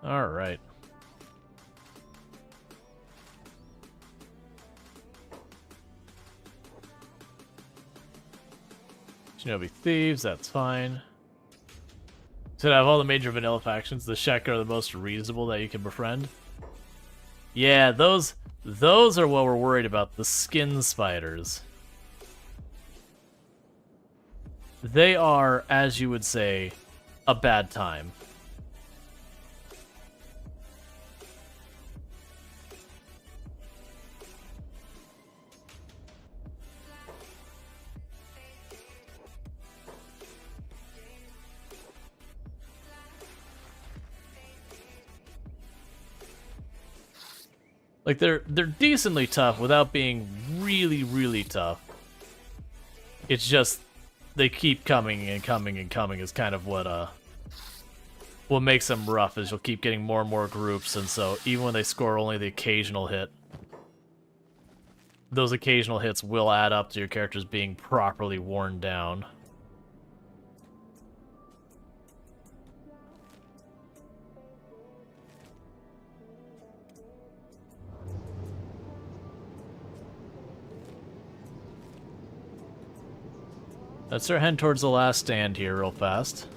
Alright. Shinobi Thieves, that's fine. So out of all the major vanilla factions, the Shek are the most reasonable that you can befriend. Yeah, those are what we're worried about, the skin spiders. They are, as you would say, a bad time. Like, they're decently tough without being really, really tough. It's just they keep coming and coming and coming is kind of what makes them rough, is you'll keep getting more and more groups, and so even when they score only the occasional hit, those occasional hits will add up to your characters being properly worn down. Let's start heading towards the last stand here real fast.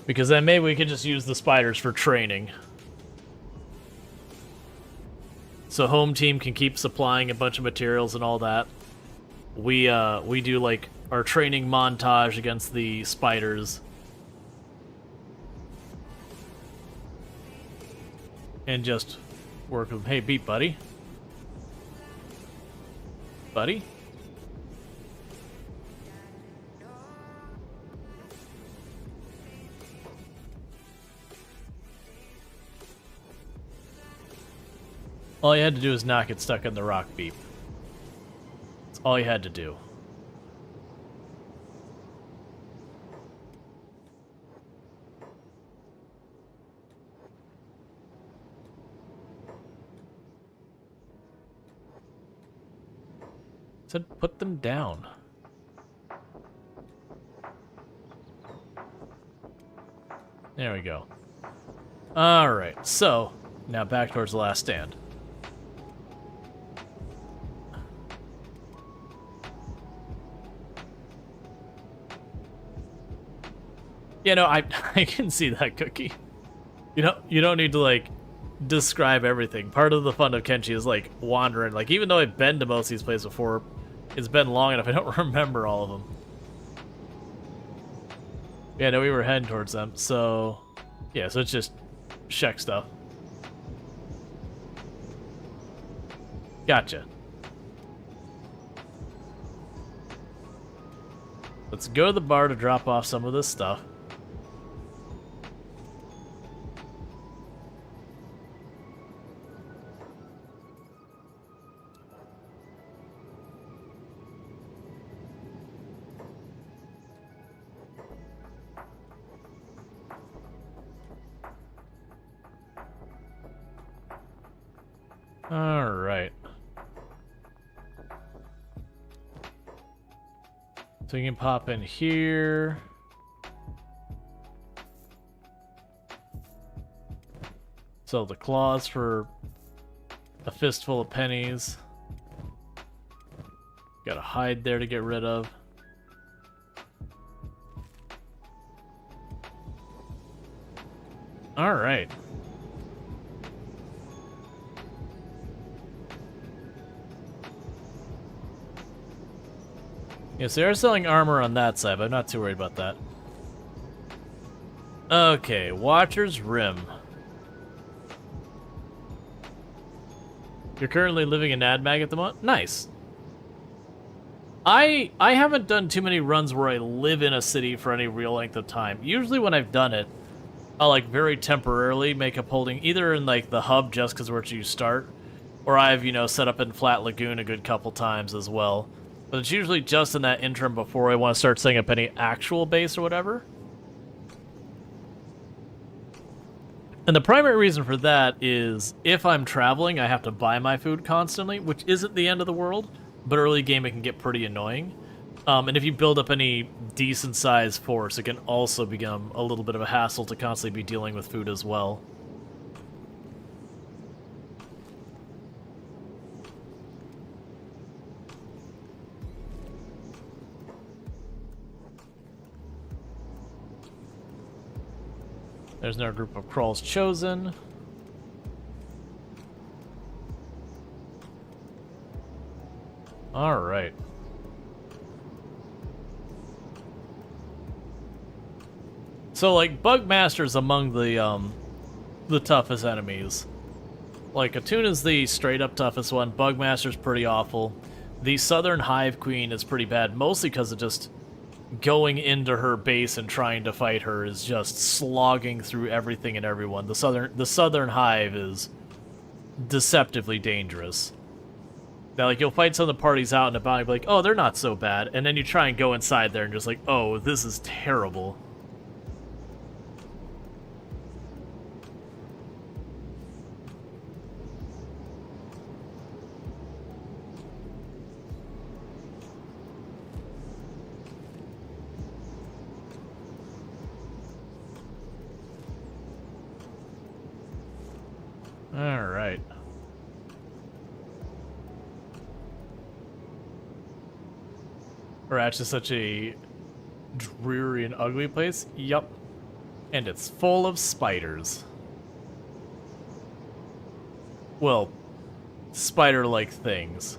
Because then maybe we could just use the spiders for training. So home team can keep supplying a bunch of materials and all that. We do like our training montage against the spiders. And just work with, hey, beat buddy. Buddy? All you had to do is not get stuck in the rock beep. That's all you had to do. Said put them down. There we go. Alright, so now back towards the last stand. Yeah, no, I can see that, Cookie. You don't need to, like, describe everything. Part of the fun of Kenshi is, like, wandering. Like, even though I've been to most of these places before, it's been long enough, I don't remember all of them. Yeah, no, we were heading towards them, so... Yeah, so it's just Shek stuff. Gotcha. Let's go to the bar to drop off some of this stuff. Alright. So you can pop in here. Sell the claws for a fistful of pennies. Got a hide there to get rid of. All right. Yes, they are selling armor on that side, but I'm not too worried about that. Okay, Watcher's Rim. You're currently living in Nadmag at the moment? Nice. I haven't done too many runs where I live in a city for any real length of time. Usually when I've done it, I'll like very temporarily make up holding either in like the hub just because where you start, or I've, you know, set up in Flat Lagoon a good couple times as well. But it's usually just in that interim before I want to start setting up any actual base or whatever. And the primary reason for that is if I'm traveling, I have to buy my food constantly, which isn't the end of the world, but early game it can get pretty annoying. And if you build up any decent-sized force, it can also become a little bit of a hassle to constantly be dealing with food as well. There's another group of crawls chosen. All right. So, like, Bugmaster's among the toughest enemies. Like, Atuna's the straight-up toughest one. Bugmaster's pretty awful. The Southern Hive Queen is pretty bad, mostly because of just going into her base and trying to fight her is just slogging through everything and everyone. The Southern Hive is deceptively dangerous. Now, like, you'll fight some of the parties out and about and be like, oh, they're not so bad. And then you try and go inside there and just like, oh, this is terrible. All right. Ratch is such a dreary and ugly place. Yup. And it's full of spiders. Well, spider-like things.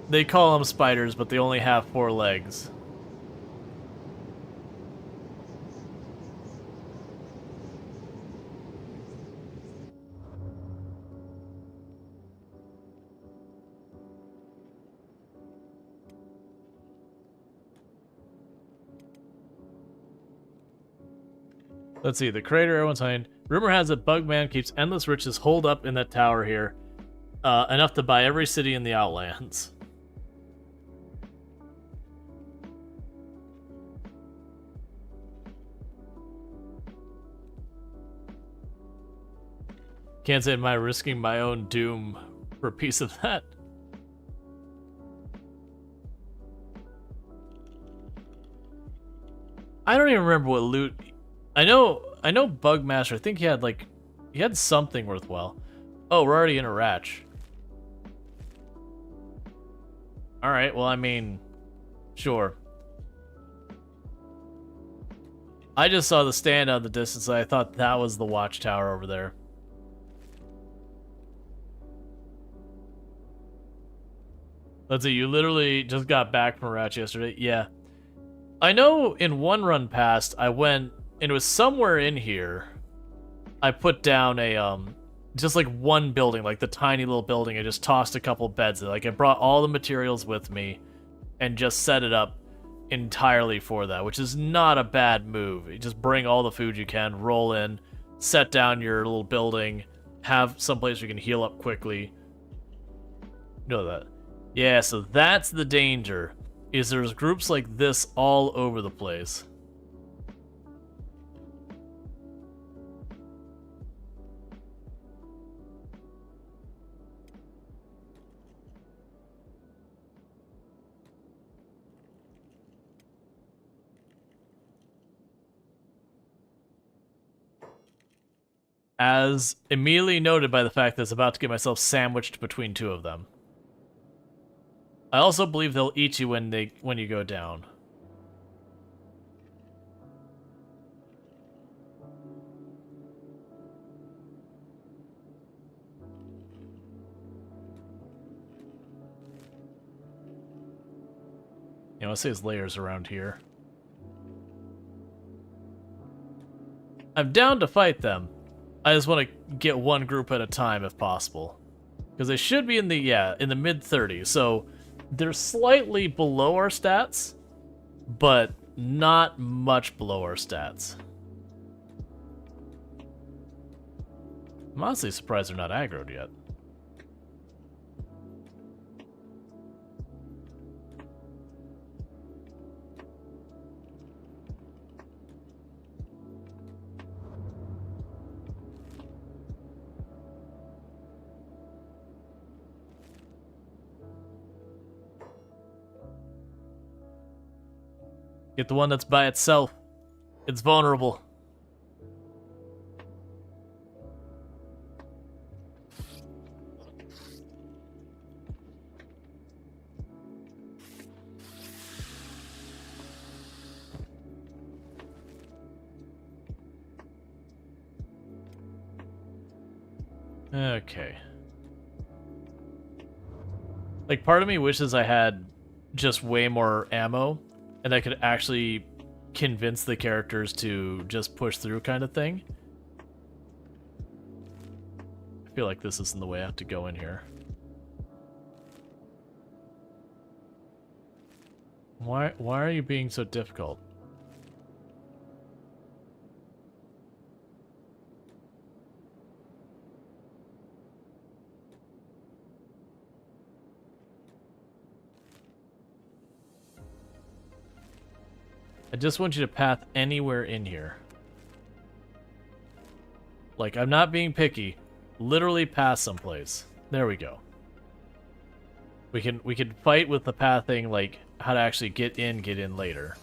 They call them spiders, but they only have 4 legs. Let's see, the crater everyone's hiding. Rumor has it Bugman keeps endless riches holed up in that tower here. Enough to buy every city in the Outlands. Can't say am I risking my own doom for a piece of that. I don't even remember what loot... I know Bugmaster, I think he had something worthwhile. Oh, we're already in a Ratch. Alright, well, I mean, sure. I just saw the stand out of the distance, and I thought that was the watchtower over there. Let's see, you literally just got back from Ratch yesterday? Yeah. I know in one run past, I went... and it was somewhere in here, I put down a, just like one building, like the tiny little building. I just tossed a couple beds in. Like, I brought all the materials with me and just set it up entirely for that, which is not a bad move. You just bring all the food you can, roll in, set down your little building, have someplace you can heal up quickly. You know that. Yeah, so that's the danger, is there's groups like this all over the place. As immediately noted by the fact that it's about to get myself sandwiched between 2 of them. I also believe they'll eat you when you go down. You know, I say his layers around here. I'm down to fight them. I just want to get one group at a time if possible. Because they should be in the mid-30s, so they're slightly below our stats, but not much below our stats. I'm honestly surprised they're not aggroed yet. Get the one that's by itself. It's vulnerable. Okay. Like, part of me wishes I had just way more ammo, and I could actually convince the characters to just push through kind of thing. I feel like this isn't the way I have to go in here. Why are you being so difficult? I just want you to path anywhere in here. Like, I'm not being picky. Literally path someplace. There we go. We can fight with the pathing, like how to actually get in later.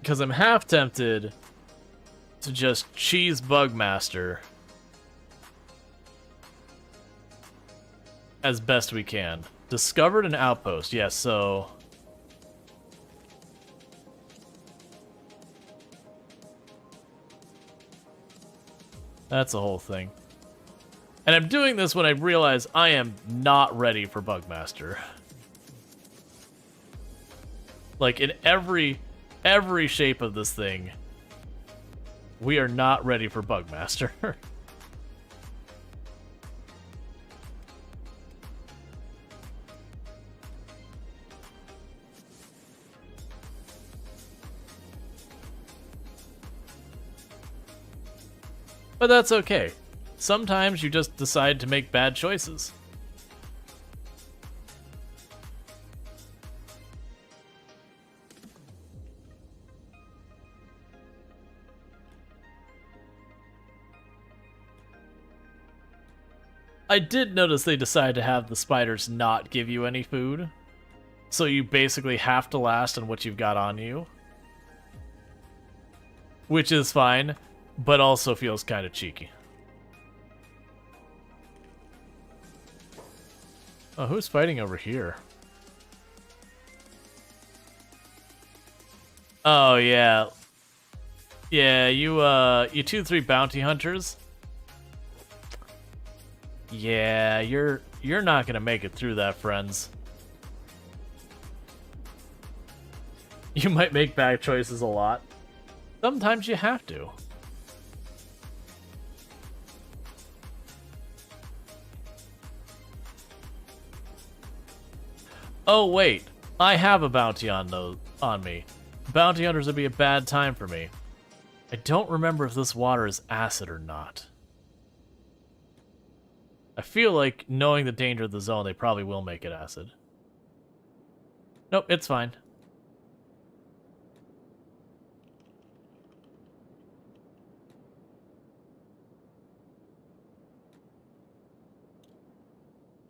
Because I'm half tempted to just cheese Bugmaster as best we can. Discovered an outpost, yes, so... That's the whole thing. And I'm doing this when I realize I am not ready for Bugmaster. Like, in every shape of this thing, we are not ready for Bugmaster. But that's okay. Sometimes you just decide to make bad choices. I did notice they decided to have the spiders not give you any food. So you basically have to last on what you've got on you. Which is fine, but also feels kind of cheeky. Oh, who's fighting over here? Oh, yeah. Yeah, you 2-3 bounty hunters. Yeah, you're not gonna make it through that, friends. You might make bad choices a lot. Sometimes you have to. Oh wait, I have a bounty on me. Bounty hunters would be a bad time for me. I don't remember if this water is acid or not. I feel like, knowing the danger of the zone, they probably will make it acid. Nope, it's fine.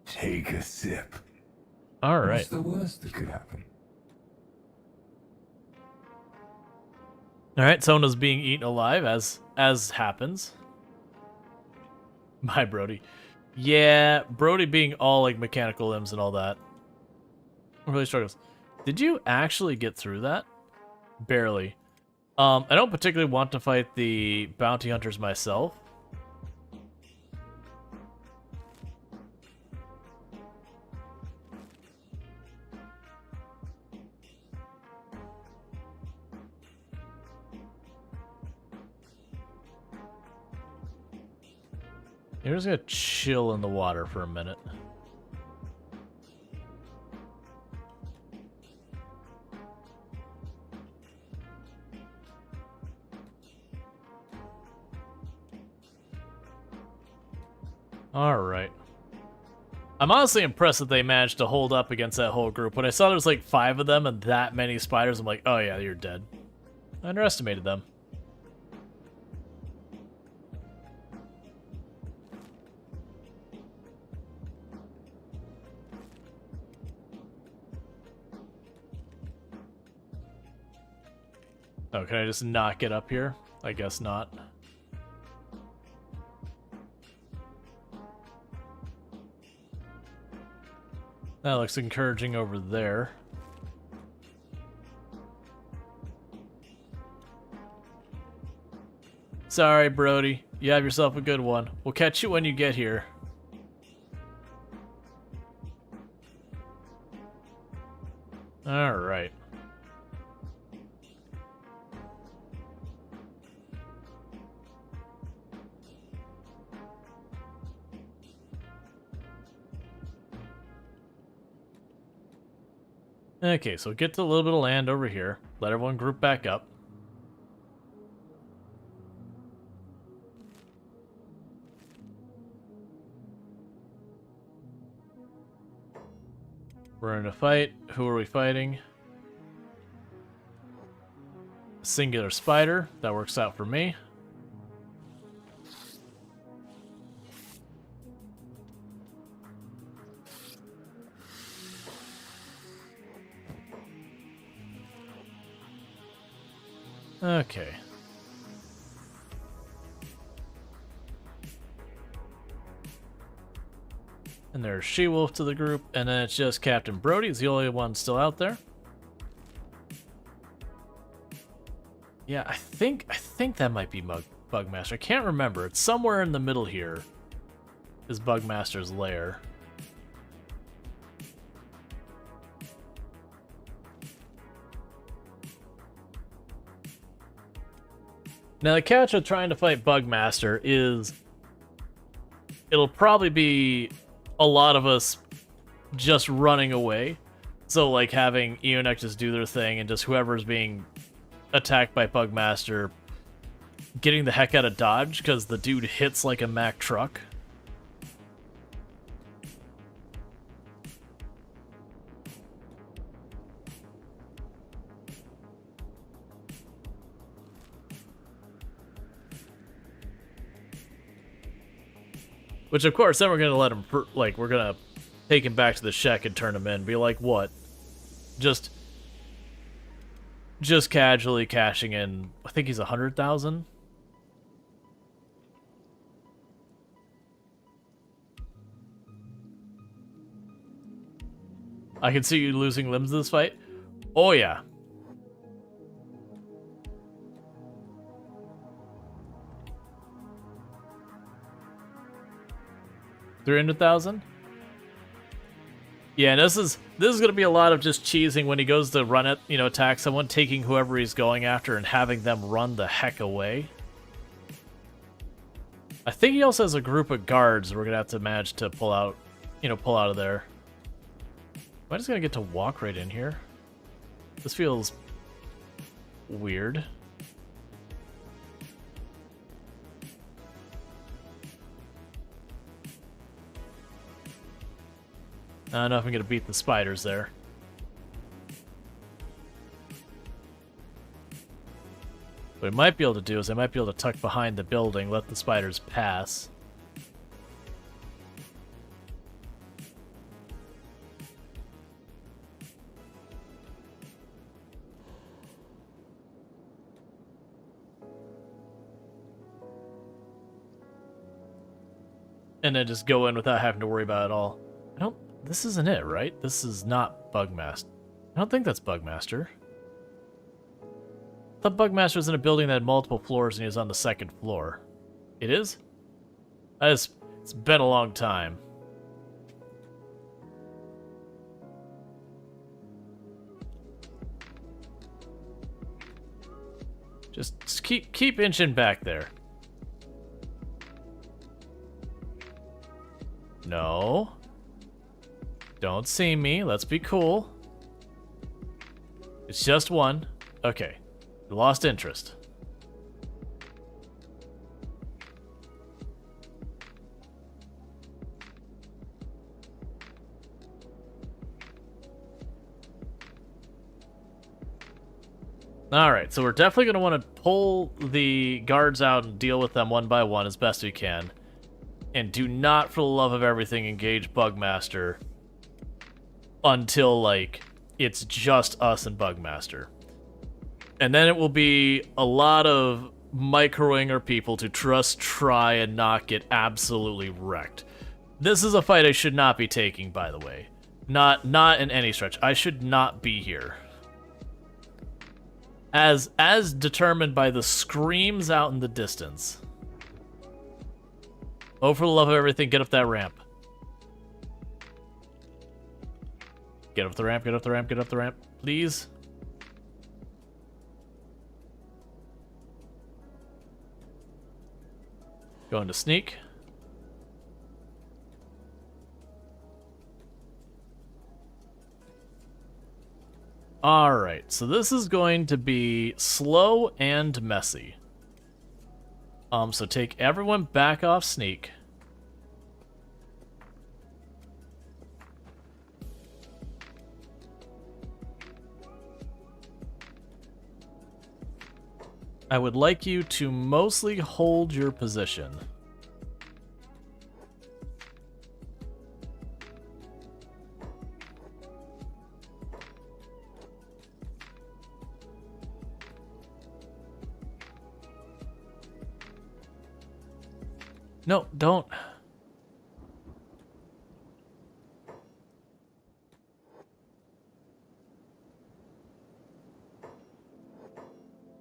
Take a sip.
All right.
What's the worst that could happen?
All right, Sona's being eaten alive, as happens. Bye, Brody. Yeah, Brody being all like mechanical limbs and all that really struggles. Did you actually get through that? Barely. I don't particularly want to fight the bounty hunters myself. You're just gonna chill in the water for a minute. Alright. I'm honestly impressed that they managed to hold up against that whole group. When I saw there's like 5 of them and that many spiders, I'm like, oh yeah, you're dead. I underestimated them. Oh, can I just not get up here? I guess not. That looks encouraging over there. Sorry, Brody. You have yourself a good one. We'll catch you when you get here. Alright. Okay, so get to a little bit of land over here. Let everyone group back up. We're in a fight. Who are we fighting? Singular spider. That works out for me. Okay. And there's She-Wolf to the group, and then it's just Captain Brody. He's the only one still out there. Yeah, I think that might be Bugmaster. I can't remember. It's somewhere in the middle here. Is Bugmaster's lair. Now, the catch with trying to fight Bugmaster is it'll probably be a lot of us just running away. So, like, having Eonek just do their thing and just whoever's being attacked by Bugmaster getting the heck out of dodge because the dude hits like a Mack truck. Which, of course, then we're going to let him, we're going to take him back to the shack and turn him in. Be like, what? Just casually cashing in, I think he's 100,000? I can see you losing limbs this fight. Oh, yeah. $300,000? Yeah, and this is gonna be a lot of just cheesing when he goes to run it, attack someone, taking whoever he's going after and having them run the heck away. I think he also has a group of guards we're gonna have to manage to pull out of there. Am I just gonna get to walk right in here? This feels weird. I don't know if I'm going to beat the spiders there. What I might be able to do is I might be able to tuck behind the building, let the spiders pass. And then just go in without having to worry about it all. This isn't it, right? This is not Bugmaster. I don't think that's Bugmaster. I thought Bugmaster was in a building that had multiple floors and he was on the 2nd floor. It is? It's been a long time. Just keep inching back there. No. Don't see me. Let's be cool. It's just one. Okay. Lost interest. Alright, so we're definitely going to want to pull the guards out and deal with them one by one as best we can. And do not, for the love of everything, engage Bugmaster until, like, it's just us and Bugmaster. And then it will be a lot of microing our people to just try and not get absolutely wrecked. This is a fight I should not be taking, by the way. Not in any stretch. I should not be here. As determined by the screams out in the distance. Oh, for the love of everything, get up that ramp. Get up the ramp, get up the ramp, get up the ramp, please. Going to sneak. Alright, so this is going to be slow and messy. So take everyone back off sneak. I would like you to mostly hold your position. No, don't.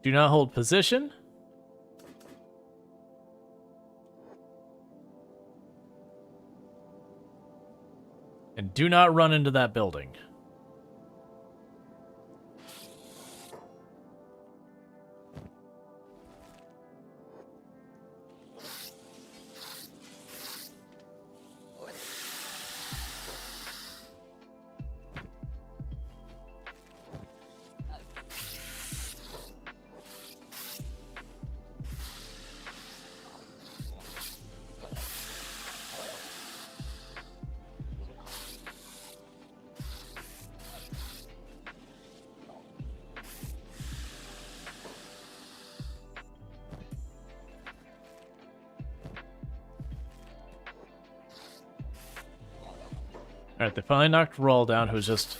Do not hold position. And do not run into that building. Alright, they finally knocked Rual down, who's just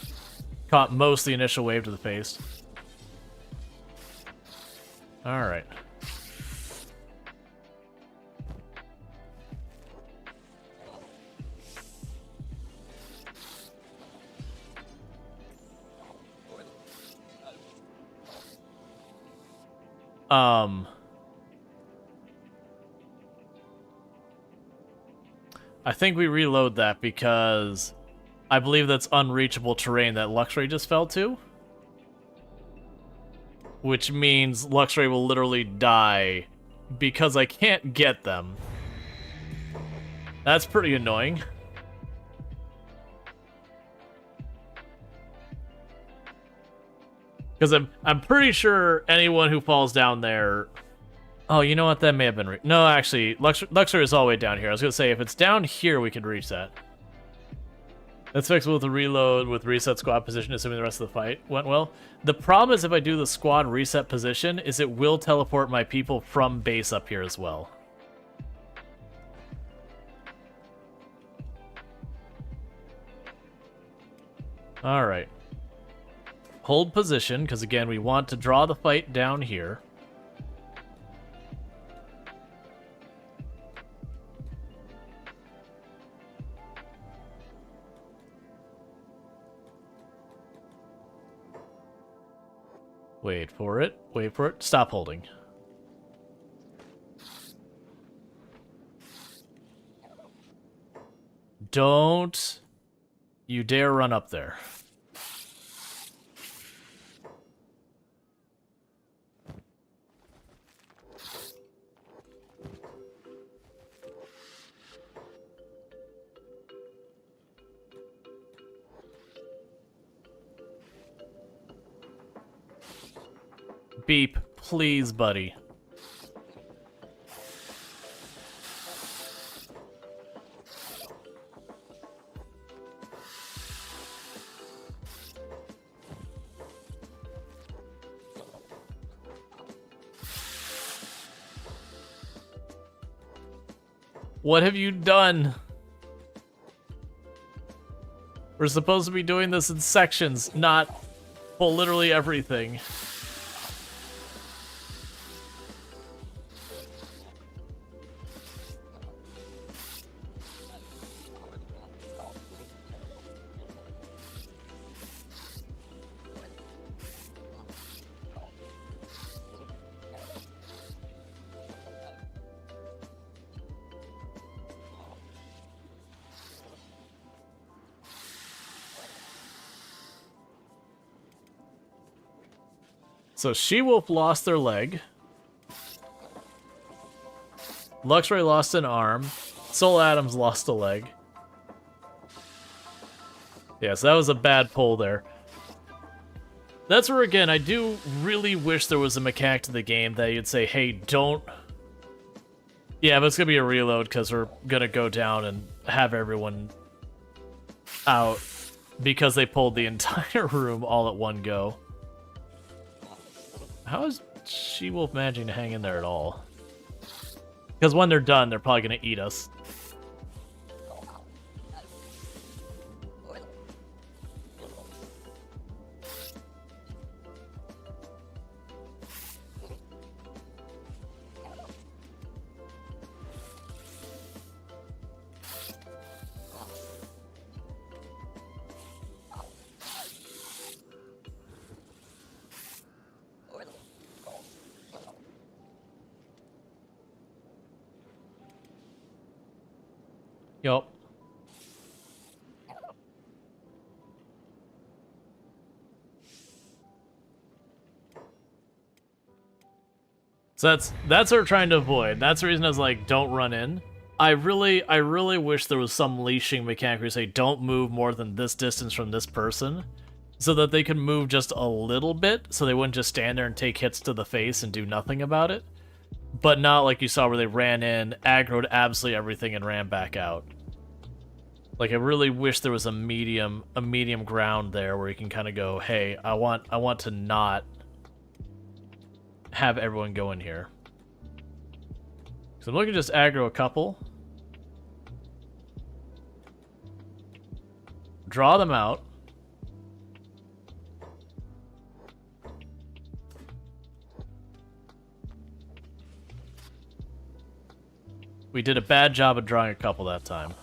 caught most of the initial wave to the face. Alright. I think we reload that because I believe that's unreachable terrain that Luxray just fell to. Which means Luxray will literally die because I can't get them. That's pretty annoying. Because I'm pretty sure anyone who falls down there... Oh, you know what? That may have been... No, actually, Luxray is all the way down here. I was going to say, if it's down here, we could reach that. That's fixable with a reload with reset squad position, assuming the rest of the fight went well. The problem is if I do the squad reset position, is it will teleport my people from base up here as well. Alright. Hold position, because again, we want to draw the fight down here. Wait for it. Wait for it. Stop holding. Don't you dare run up there. Beep, please, buddy. What have you done? We're supposed to be doing this in sections, not pull literally everything. So She-Wolf lost their leg. Luxray lost an arm. Soul Adams lost a leg. Yeah, so that was a bad pull there. That's where, again, I do really wish there was a mechanic to the game that you'd say, hey, don't... Yeah, but it's going to be a reload because we're going to go down and have everyone out because they pulled the entire room all at one go. How is She-Wolf managing to hang in there at all? Because when they're done, they're probably going to eat us. Yup. So that's what we're trying to avoid. That's the reason I was like, don't run in. I really wish there was some leashing mechanic where you say don't move more than this distance from this person, so that they could move just a little bit, so they wouldn't just stand there and take hits to the face and do nothing about it. But not like you saw where they ran in, aggroed absolutely everything, and ran back out. Like, I really wish there was a medium ground there where you can kind of go, hey, I want to not have everyone go in here. So I'm looking to just aggro a couple. Draw them out. We did a bad job of drawing a couple that time.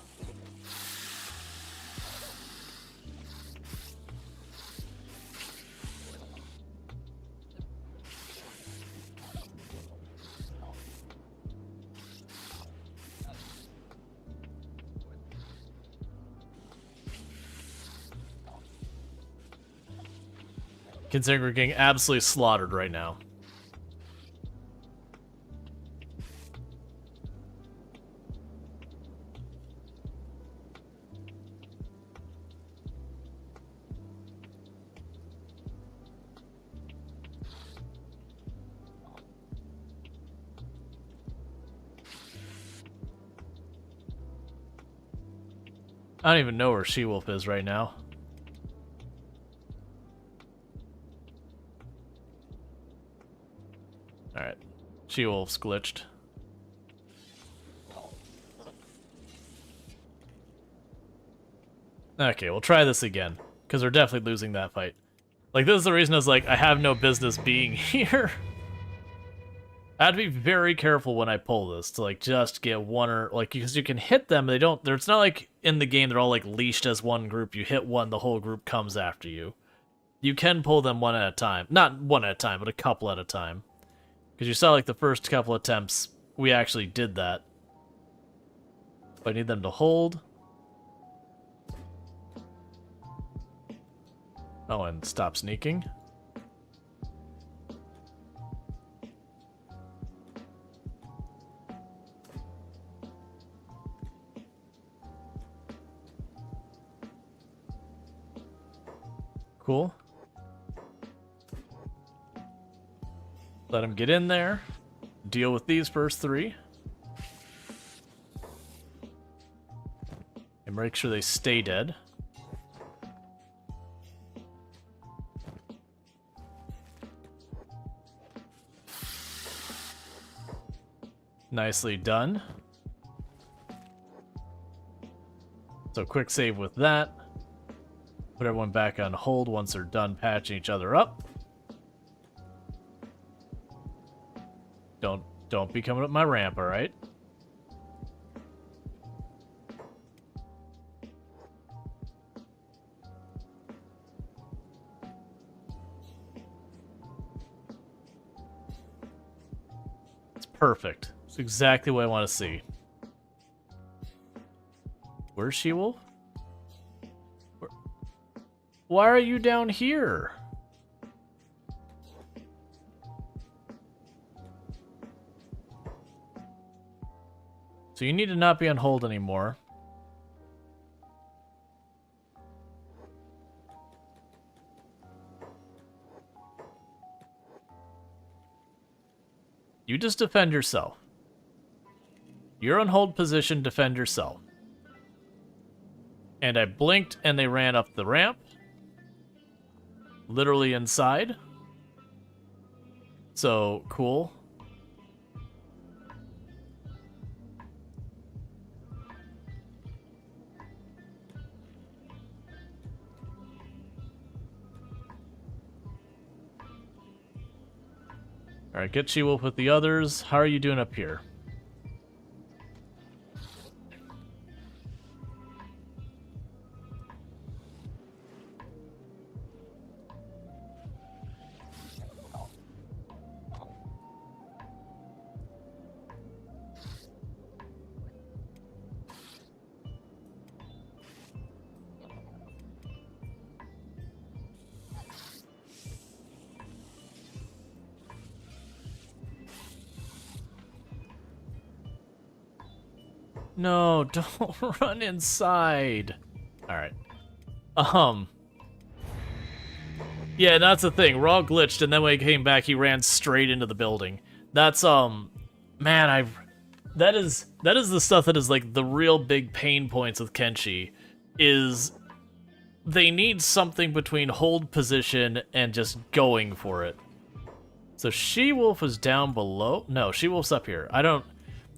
Considering we're getting absolutely slaughtered right now. I don't even know where She-Wolf is right now. Alright. She-Wolf's glitched. Okay, we'll try this again. Because we're definitely losing that fight. Like, this is the reason I was like, I have no business being here. I have to be very careful when I pull this to, like, just get one or, like, because you can hit them, they don't, it's not like in the game they're all, like, leashed as one group. You hit one, the whole group comes after you. You can pull them one at a time. Not one at a time, but a couple at a time. Because you saw, like, the first couple attempts, we actually did that. But I need them to hold. Oh, and stop sneaking. Cool. Let him get in there. Deal with these first 3. And make sure they stay dead. Nicely done. So quick save with that. Put everyone back on hold once they're done patching each other up. Don't be coming up my ramp, all right? It's perfect. It's exactly what I want to see. Where's She-Wolf? Why are you down here? So you need to not be on hold anymore. You just defend yourself. You're on hold position, defend yourself. And I blinked and they ran up the ramp. Literally inside. So, cool. Alright, get She-Wolf with the others. How are you doing up here? No, don't run inside. Alright. Yeah, that's the thing. Rual glitched, and then when he came back, he ran straight into the building. That's, man, that is the stuff that is, like, the real big pain points with Kenshi, is they need something between hold position and just going for it. So She-Wolf is down below? No, She-Wolf's up here.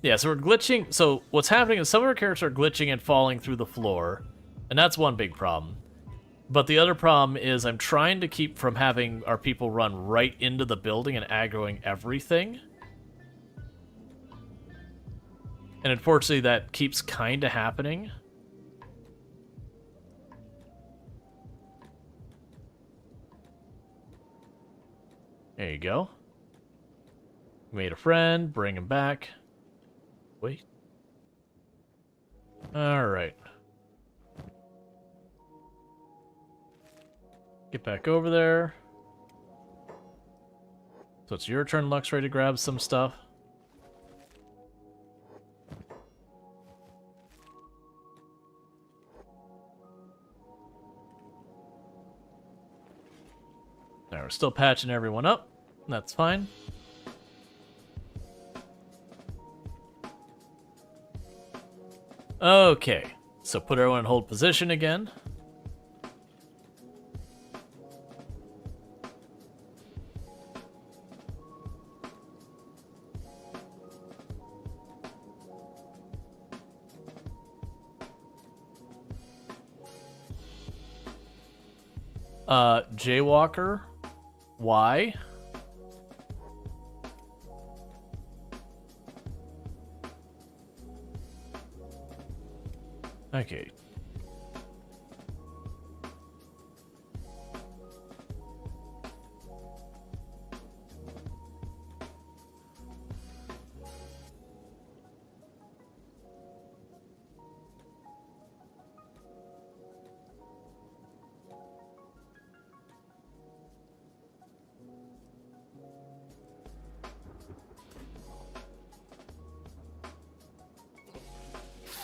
Yeah, so we're glitching. So what's happening is some of our characters are glitching and falling through the floor, and that's one big problem. But the other problem is I'm trying to keep from having our people run right into the building and aggroing everything. And unfortunately, that keeps kind of happening. There you go. Made a friend, bring him back. Wait. Alright. Get back over there. So it's your turn, Lux, ready to grab some stuff. Now we're still patching everyone up. That's fine. Okay, so put everyone in hold position again. Jaywalker, why? Okay.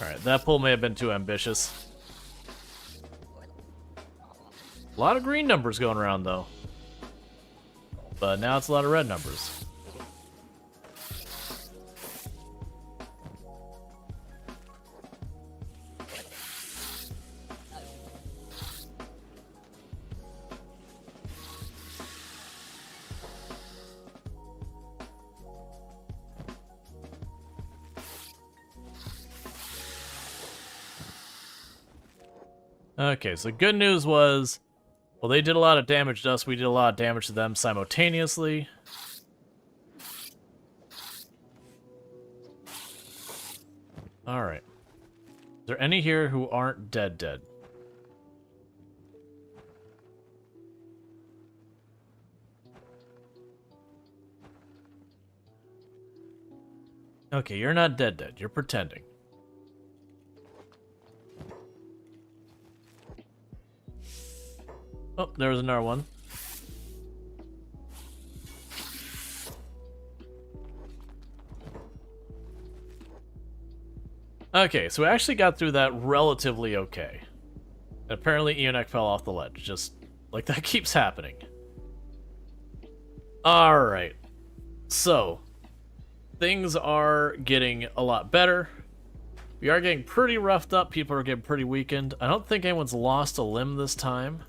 Alright, that pull may have been too ambitious. A lot of green numbers going around, though. But now it's a lot of red numbers. Okay, so good news was, well, they did a lot of damage to us. We did a lot of damage to them simultaneously. Alright. Is there any here who aren't dead? Okay, you're not dead. You're pretending. Oh, there was another one. Okay, so we actually got through that relatively okay. And apparently Ionek fell off the ledge, just like that keeps happening. Alright. So, things are getting a lot better. We are getting pretty roughed up. People are getting pretty weakened. I don't think anyone's lost a limb this time.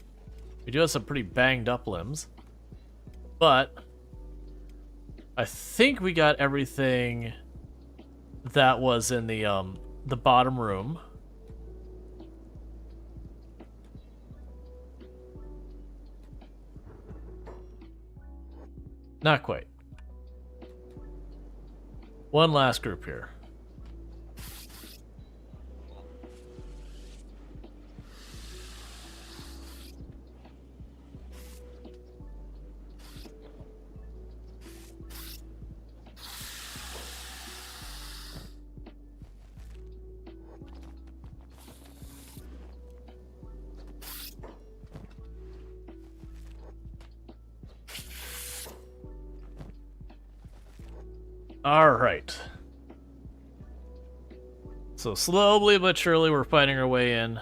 We do have some pretty banged up limbs. But I think we got everything that was in the bottom room. Not quite. One last group here. Alright. So slowly but surely we're fighting our way in.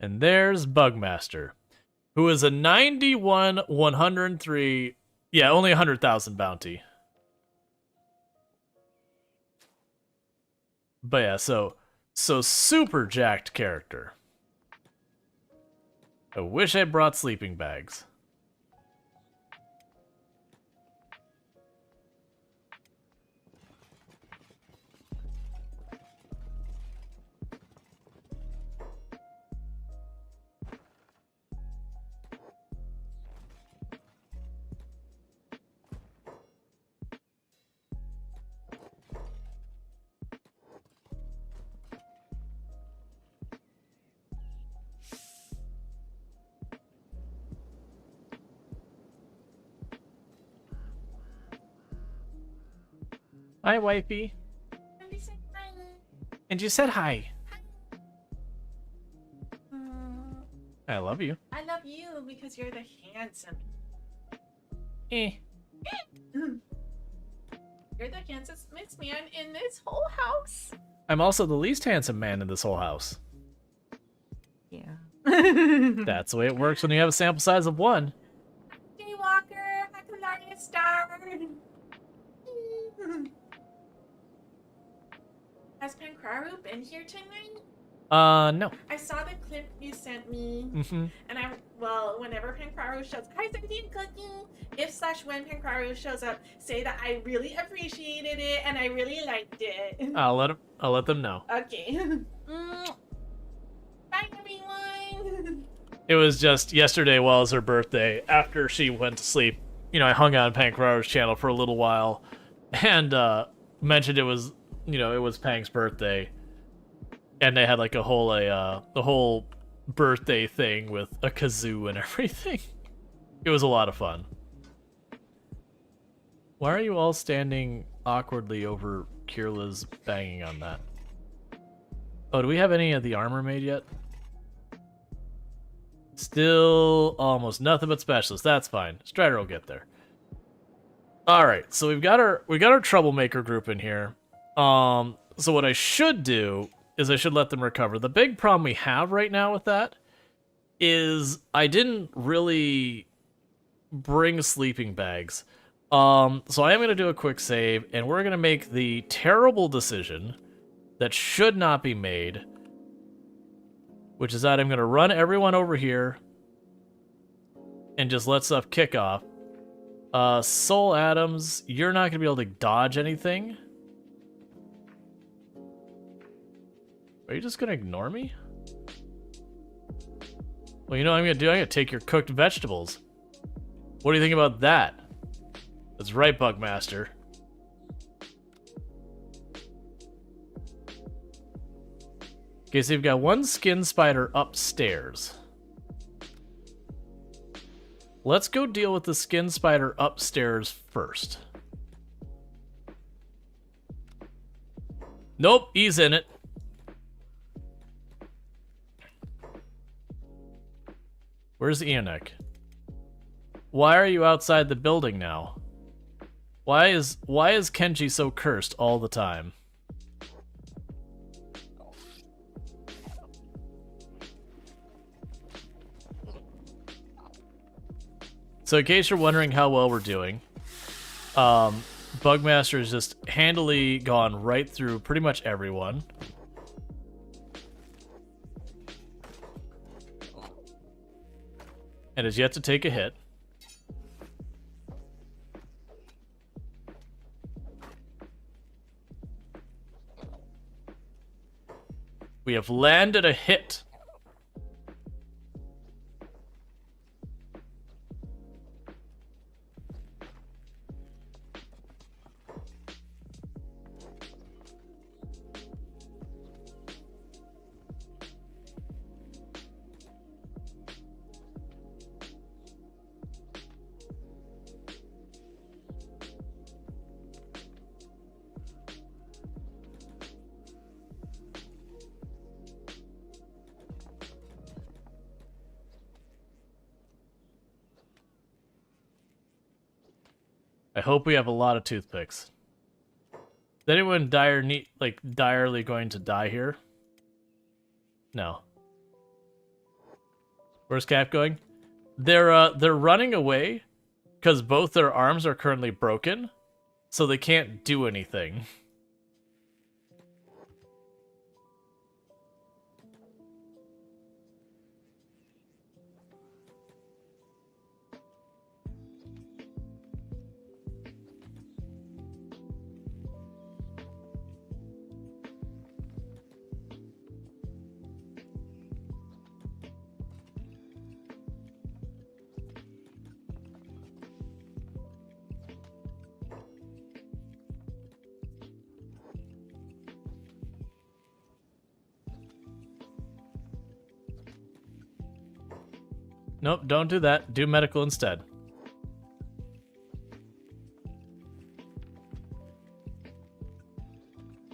And there's Bugmaster, who is a 91, 103, yeah, only 100,000 bounty. But yeah, so super jacked character. I wish I brought sleeping bags. Hi, wifey. And you said hi. I love you.
I love you because you're the handsome.
Eh.
You're the handsomest man in this whole house.
I'm also the least handsome man in this whole house.
Yeah.
That's the way it works when you have a sample size of 1.
Daywalker, Hakalari Star. Has Pankraru been here tonight?
No.
I saw the clip you sent me,
Mm-hmm.
and whenever Pankraru shows up, hi, Seventeen Cooking. If/when Pankraru shows up, say that I really appreciated it and I really liked it.
I'll let them know.
Okay. Bye, everyone.
It was just yesterday while it was her birthday, after she went to sleep, you know, I hung out on Pankraru's channel for a little while and mentioned it was, you know, it was Pang's birthday. And they had like a whole birthday thing with a kazoo and everything. It was a lot of fun. Why are you all standing awkwardly over Kirla's banging on that? Oh, do we have any of the armor made yet? Still almost nothing but specialists. That's fine. Strider will get there. All right, so we got our troublemaker group in here. So what I should do is I should let them recover. The big problem we have right now with that is I didn't really bring sleeping bags. So I am going to do a quick save, and we're going to make the terrible decision that should not be made which is that I'm going to run everyone over here and just let stuff kick off. Soul Atoms, you're not going to be able to dodge anything. Are you just going to ignore me? Well, you know what I'm going to do? I'm going to take your cooked vegetables. What do you think about that? That's right, Bugmaster. Okay, so you've got one skin spider upstairs. Let's go deal with the skin spider upstairs first. Nope, he's in it. Where's Enoch? Why are you outside the building now? Why is Kenshi so cursed all the time? So in case you're wondering how well we're doing, Bugmaster has just handily gone right through pretty much everyone. And has yet to take a hit. We have landed a hit. I hope we have a lot of toothpicks. Is anyone direly going to die here? No. Where's Cap going? They're running away because both their arms are currently broken, so they can't do anything. Nope, don't do that. Do medical instead.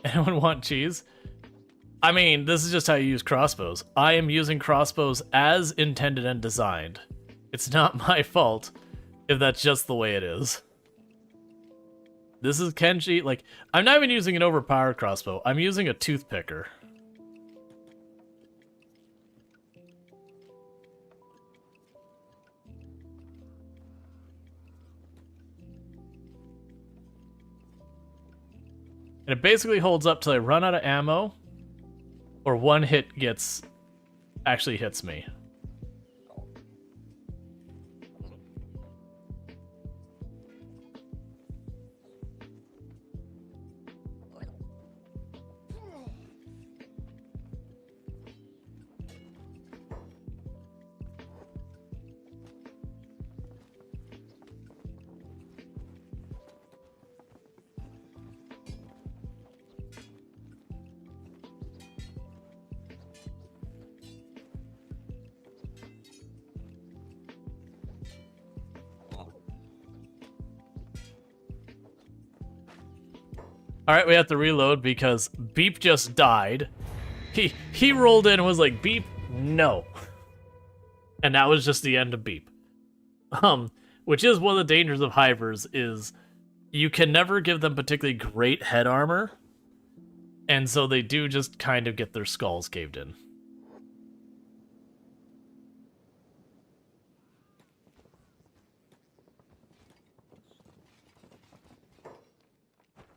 Anyone want cheese? I mean, this is just how you use crossbows. I am using crossbows as intended and designed. It's not my fault if that's just the way it is. This is Kenshi. Like, I'm not even using an overpowered crossbow. I'm using a toothpicker. And it basically holds up till I run out of ammo, or one hit actually hits me. Alright, we have to reload because Beep just died. He rolled in and was like, Beep, no. And that was just the end of Beep. Which is one of the dangers of Hivers, is you can never give them particularly great head armor. And so they do just kind of get their skulls caved in.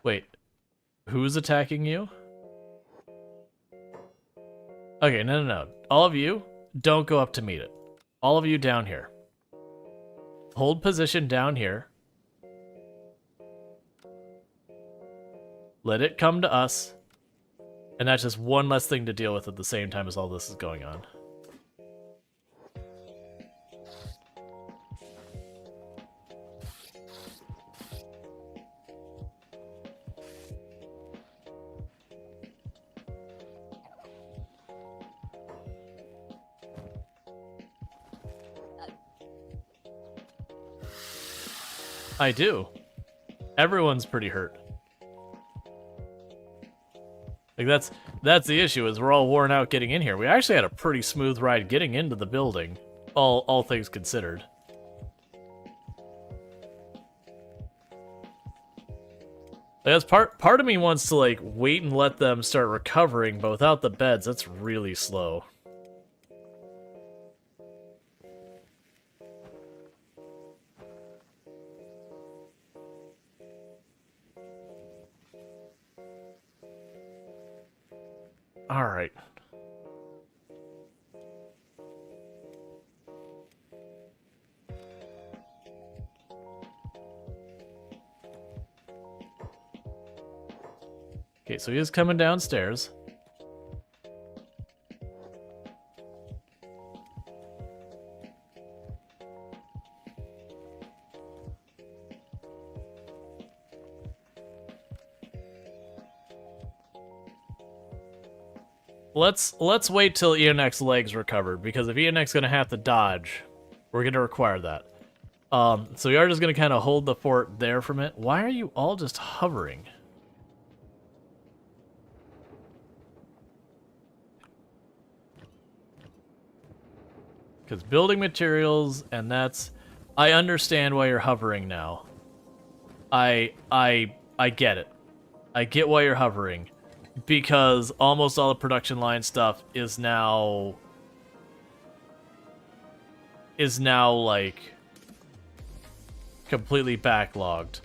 Wait. Who's attacking you? Okay, no. All of you, don't go up to meet it. All of you down here. Hold position down here. Let it come to us. And that's just one less thing to deal with at the same time as all this is going on. I do. Everyone's pretty hurt. Like that's the issue, is we're all worn out getting in here. We actually had a pretty smooth ride getting into the building, all things considered. That's part of me wants to like wait and let them start recovering, but without the beds, that's really slow. All right. Okay, so he is coming downstairs. Let's wait till ENX's legs recovered, because if ENX's gonna have to dodge, we're gonna require that. So we are just gonna kind of hold the fort there for a minute. Why are you all just hovering? Because building materials, and that's... I understand why you're hovering now. I get it. I get why you're hovering. Because almost all the production line stuff is now like completely backlogged.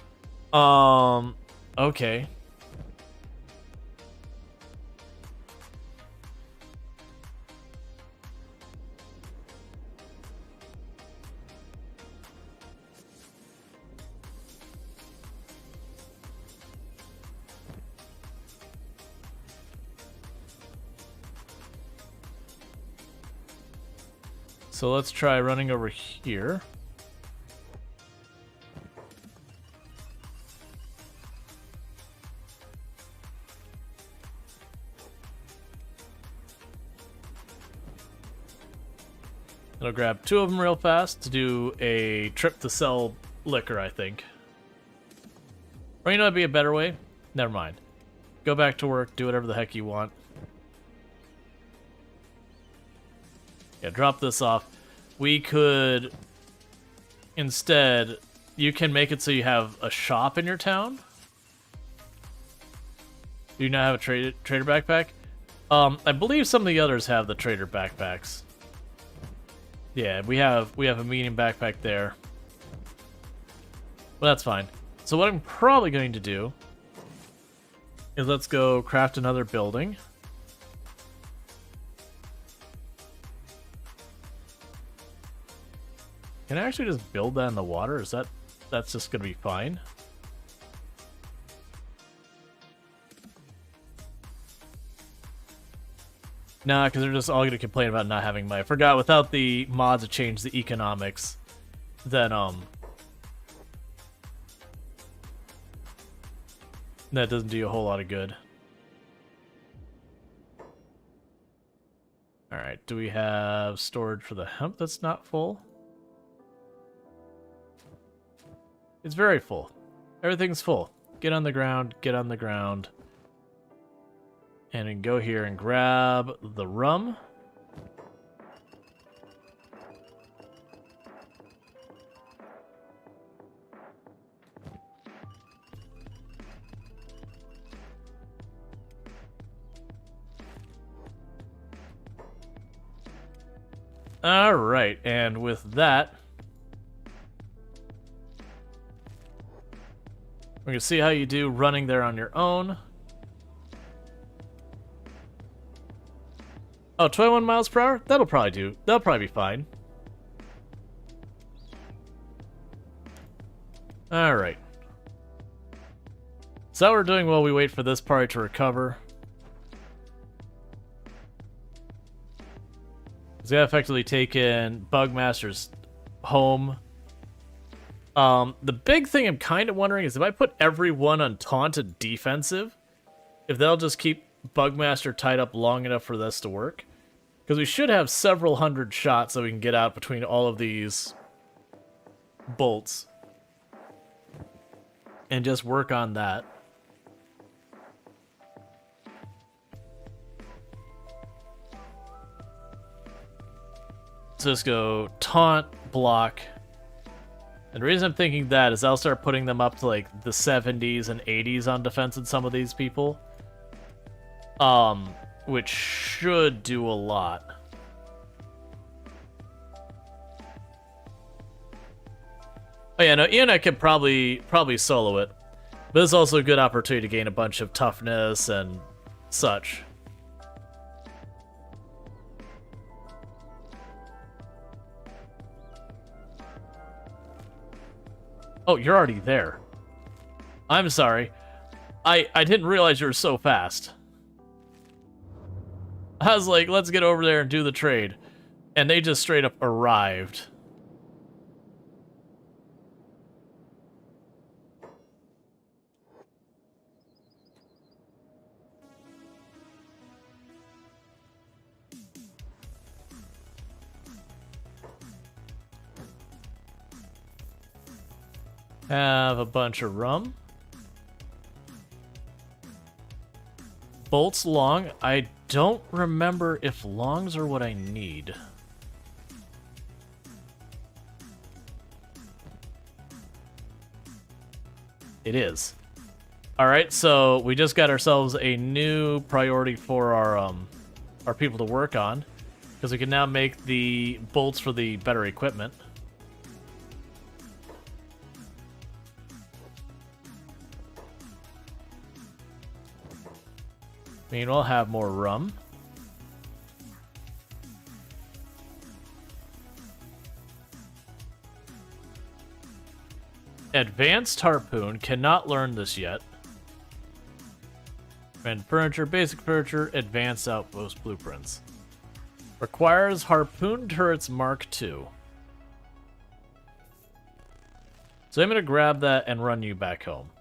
Okay. So let's try running over here. I'll grab 2 of them real fast to do a trip to sell liquor, I think. Or you know what'd be a better way? Never mind. Go back to work, do whatever the heck you want. Yeah, drop this off. We could... Instead, you can make it so you have a shop in your town. Do you now have a trader backpack? I believe some of the others have the trader backpacks. Yeah, we have a medium backpack there. Well, that's fine. So what I'm probably going to do is let's go craft another building. Can I actually just build that in the water? Is that's just gonna be fine? Nah, because they're just all gonna complain about not having money. I forgot, without the mods to change the economics, then that doesn't do you a whole lot of good. Alright, do we have storage for the hemp that's not full? It's very full. Everything's full. Get on the ground, get on the ground. And then go here and grab the rum. Alright, and with that, we're going to see how you do running there on your own. Oh, 21 miles per hour? That'll probably do. That'll probably be fine. Alright. So what we're doing while we wait for this party to recover. He's gonna effectively take in Bugmaster's home. The big thing I'm kind of wondering is if I put everyone on taunted defensive, if they'll just keep Bugmaster tied up long enough for this to work. Because we should have several hundred shots that we can get out between all of these bolts. And just work on that. So just go taunt, block. And the reason I'm thinking that is I'll start putting them up to like the 70s and 80s on defense in some of these people. Which should do a lot. Oh yeah, no, Ian, I could probably solo it. But it's also a good opportunity to gain a bunch of toughness and such. Oh, you're already there. I'm sorry. I didn't realize you were so fast. I was like, let's get over there and do the trade. And they just straight up arrived. Have a bunch of rum. Bolts long. I don't remember if longs are what I need. It is. Alright, so we just got ourselves a new priority for our people to work on. Because we can now make the bolts for the better equipment. Meanwhile, have more rum. Advanced harpoon, cannot learn this yet. And furniture, basic furniture, advanced outpost blueprints. Requires harpoon turrets Mark II. So I'm going to grab that and run you back home.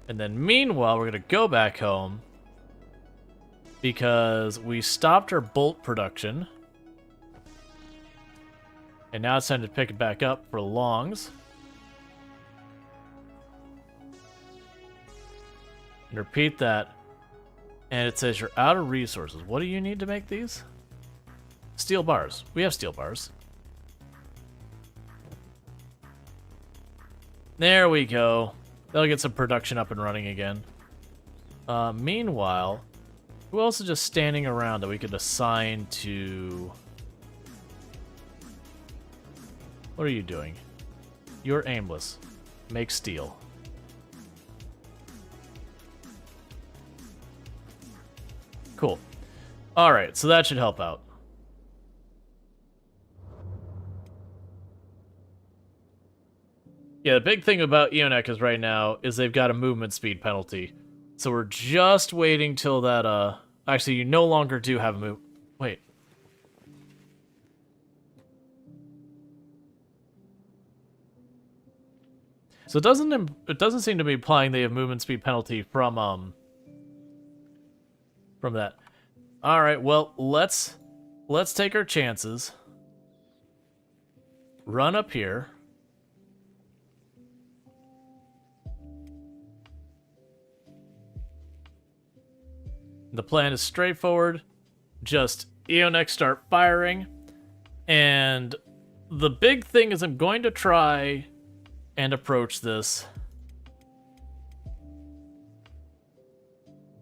And then meanwhile, we're going to go back home because we stopped our bolt production. And now it's time to pick it back up for longs. And repeat that. And it says you're out of resources. What do you need to make these? Steel bars. We have steel bars. There we go. That'll get some production up and running again. Meanwhile, who else is just standing around that we could assign to... What are you doing? You're aimless. Make steel. Cool. Alright, so that should help out. Yeah, the big thing about Eonek right now is they've got a movement speed penalty. So we're just waiting till that, actually, you no longer do have a move... Wait. So it doesn't seem to be implying they have movement speed penalty from that. Alright, well, let's take our chances. Run up here. The plan is straightforward. Just Eonek start firing. And the big thing is I'm going to try and approach this.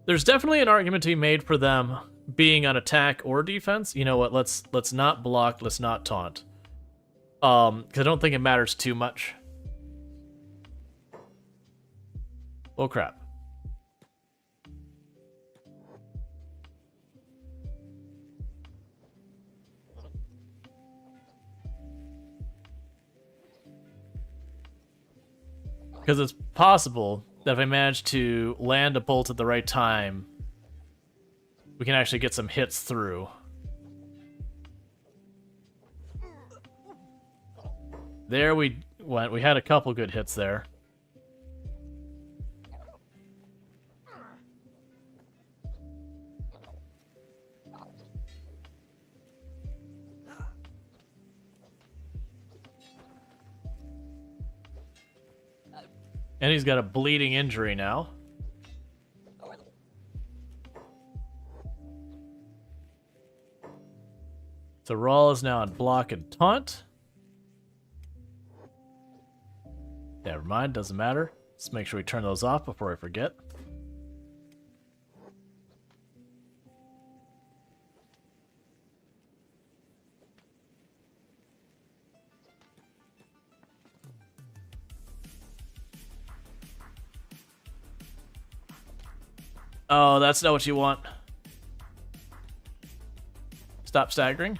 There's definitely an argument to be made for them being on attack or defense. You know what, let's not block, let's not taunt. Because I don't think it matters too much. Oh crap. Because it's possible that if I manage to land a bolt at the right time, we can actually get some hits through. There we went. We had a couple good hits there. And he's got a bleeding injury now. So Rual is now on block and taunt. Never mind, doesn't matter. Let's make sure we turn those off before I forget. Oh, that's not what you want. Stop staggering.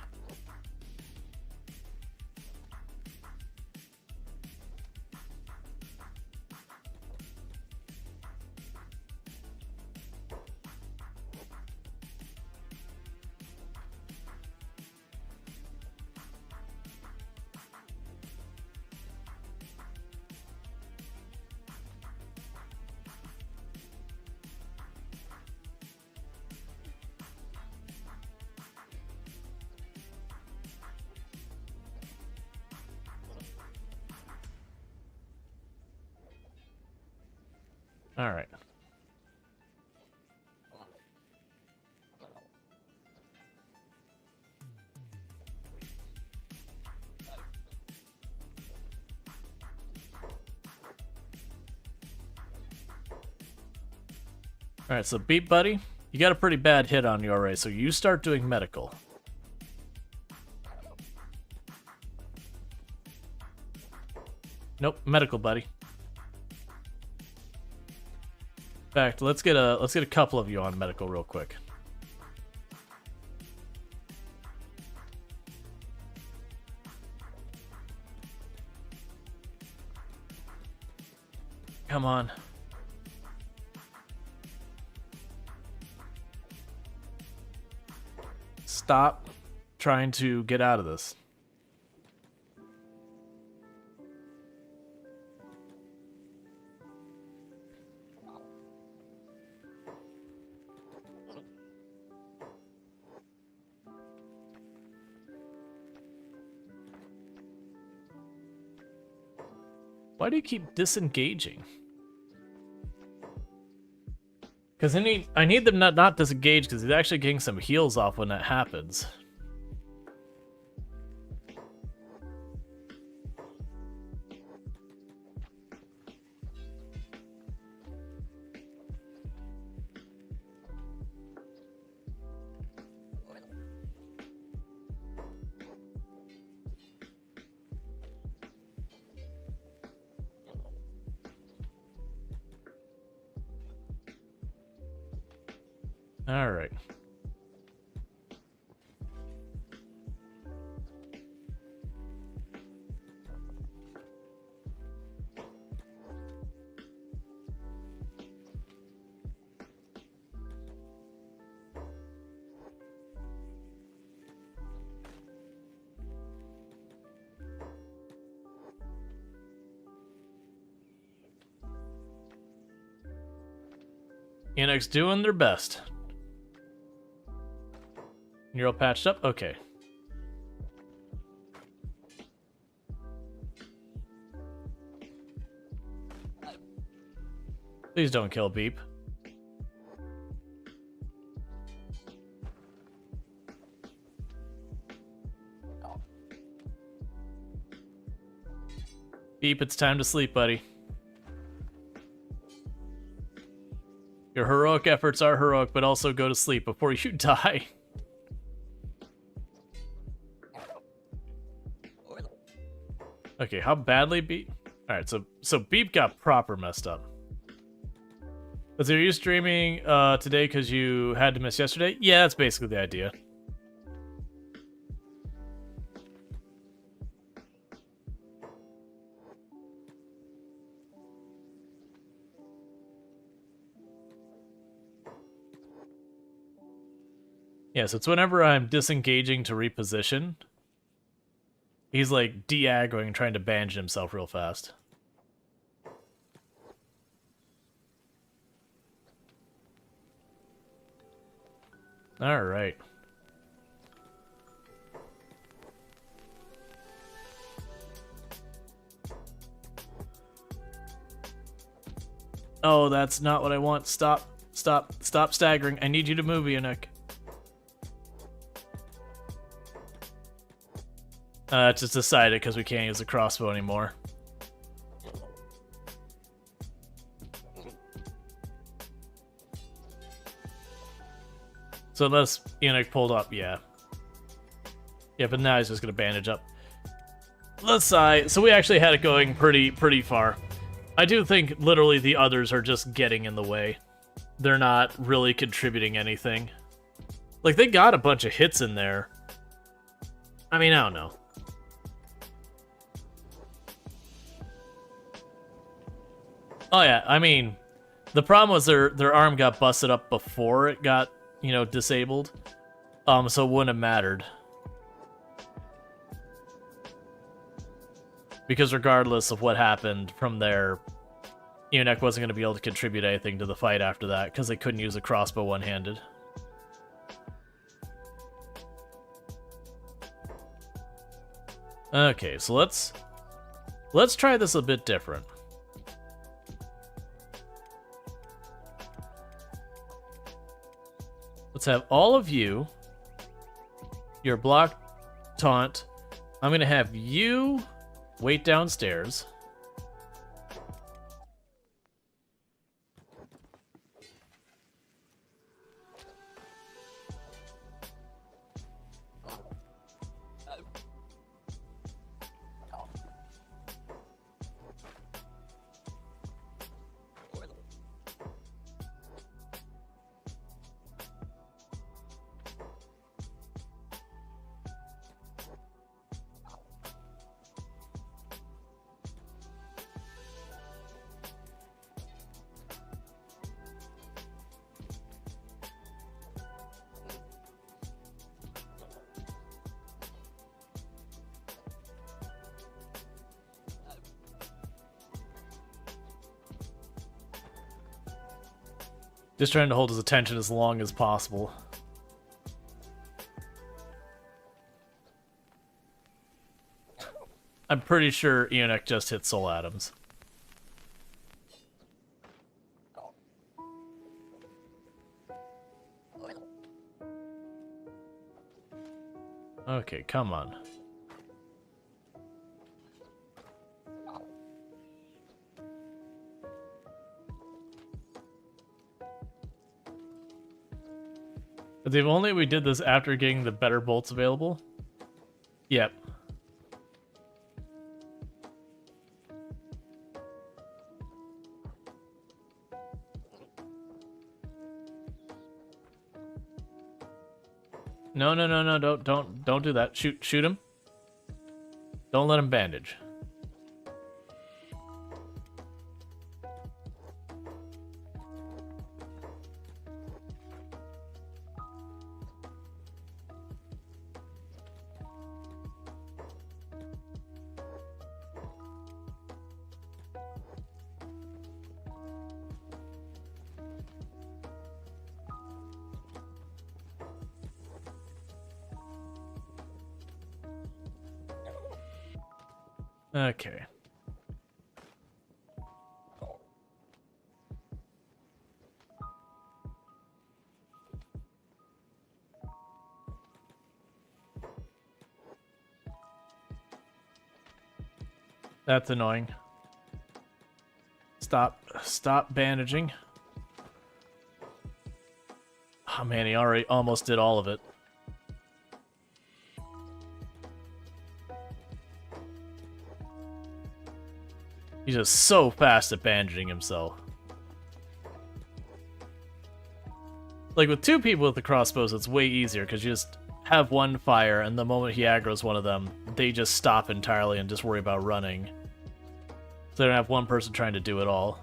All right. All right, so Beat Buddy, you got a pretty bad hit on you already, so you start doing medical. Nope, medical, buddy. In fact, let's get a couple of you on medical real quick. Come on. Stop trying to get out of this. Why do you keep disengaging? Because I need them not disengage because he's actually getting some heals off when that happens. All right. Enix doing their best. You're all patched up? Okay. Please don't kill Beep. Beep, it's time to sleep, buddy. Your heroic efforts are heroic, but also go to sleep before you die. Okay, how badly Beep? Alright, so Beep got proper messed up. But so are you streaming today because you had to miss yesterday? Yeah, that's basically the idea. Yeah, so it's whenever I'm disengaging to reposition, he's like de-aggroing and trying to bandage himself real fast. Alright. Oh, that's not what I want. Stop. Stop. Stop staggering. I need you to move, Eunuch. It's just decided because we can't use the crossbow anymore. So unless Eunuch pulled up, yeah. Yeah, but now he's just gonna bandage up. Let's so we actually had it going pretty far. I do think literally the others are just getting in the way. They're not really contributing anything. Like, they got a bunch of hits in there. I mean, I don't know. Oh yeah, I mean, the problem was their arm got busted up before it got, you know, disabled. So it wouldn't have mattered. Because regardless of what happened from there, Eunuch wasn't going to be able to contribute anything to the fight after that, because they couldn't use a crossbow one-handed. Okay, so let's try this a bit different. Let's have all of you, your block taunt. I'm going to have you wait downstairs. Just trying to hold his attention as long as possible. I'm pretty sure Eunuch just hit Soul Atoms. Okay, come on. But if only we did this after getting the better bolts available. Yep. No, don't do that. Shoot him. Don't let him bandage. Okay. That's annoying. Stop bandaging. Oh man, he already almost did all of it. He's just so fast at bandaging himself. Like, with two people with the crossbows, it's way easier, because you just have one fire, and the moment he aggroes one of them, they just stop entirely and just worry about running. So they don't have one person trying to do it all.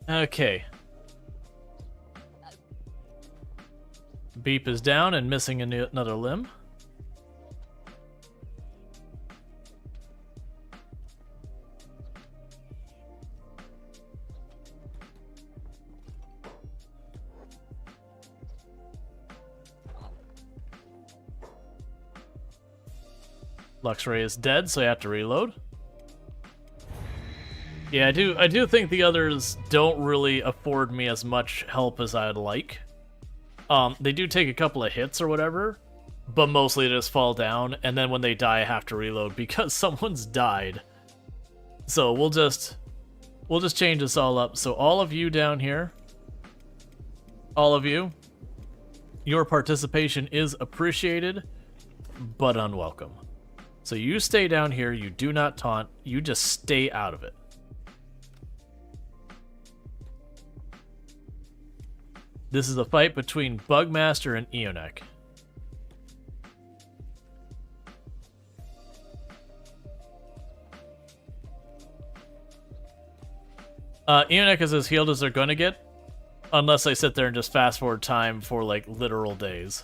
Okay. Beep is down and missing another limb. Luxray is dead, so I have to reload. Yeah, I do think the others don't really afford me as much help as I'd like. They do take a couple of hits or whatever, but mostly they just fall down, and then when they die I have to reload because someone's died. So we'll just change this all up. So all of you down here, all of you, your participation is appreciated, but unwelcome. So you stay down here, you do not taunt, you just stay out of it. This is a fight between Bugmaster and Eonek. Eonek is as healed as they're gonna get, unless I sit there and just fast forward time for like literal days.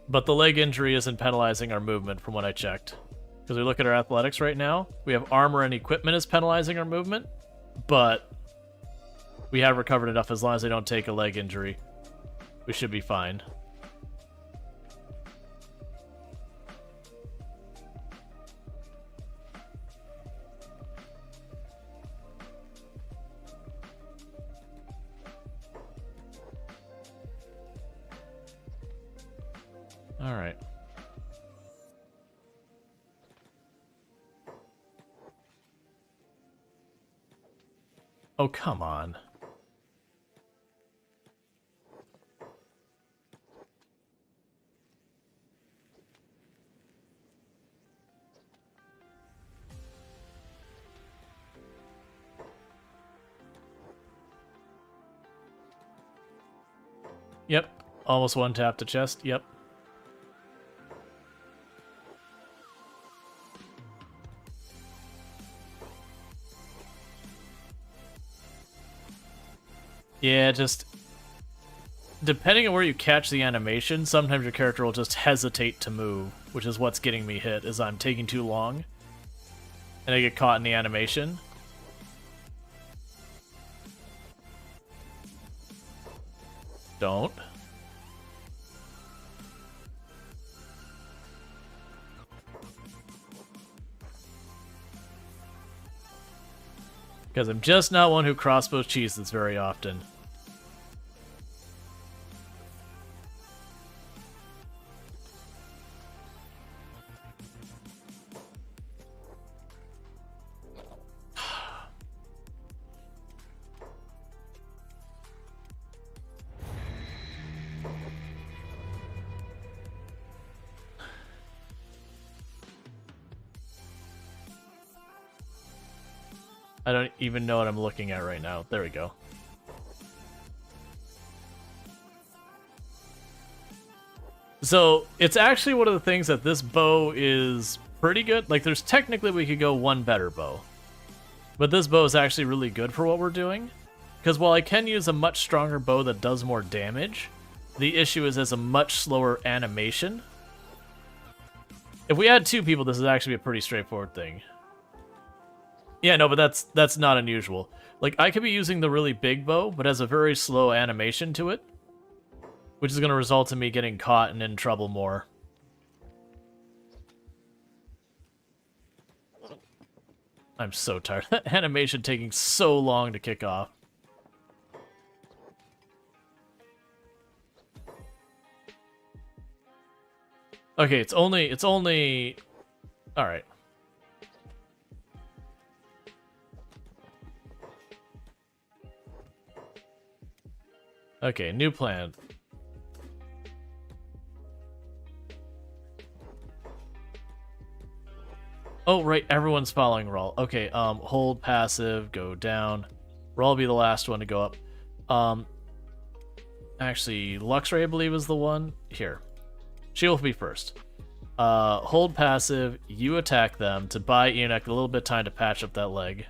But the leg injury isn't penalizing our movement from what I checked. Because we look at our athletics right now, we have armor and equipment is penalizing our movement, but we have recovered enough as long as they don't take a leg injury. We should be fine. All right. Oh, come on. Yep. Almost one tap to chest. Yep. Yeah, just depending on where you catch the animation, sometimes your character will just hesitate to move, which is what's getting me hit, is I'm taking too long and I get caught in the animation. Don't. Because I'm just not one who crossbows cheeses very often. I don't even know what I'm looking at right now. There we go. So, it's actually one of the things that this bow is pretty good. Like, there's technically we could go one better bow. But this bow is actually really good for what we're doing. Because while I can use a much stronger bow that does more damage, the issue is it's a much slower animation. If we had two people, this would actually be a pretty straightforward thing. Yeah, no, but that's not unusual. Like, I could be using the really big bow, but has a very slow animation to it, which is going to result in me getting caught and in trouble more. I'm so tired. That animation taking so long to kick off. Okay, it's only... Alright. Okay, new plan. Oh, right, everyone's following Rual. Okay, hold passive, go down. Rual will be the last one to go up. Actually, Luxray, I believe, is the one. Here. She will be first. Hold passive, you attack them to buy Eonek a little bit of time to patch up that leg.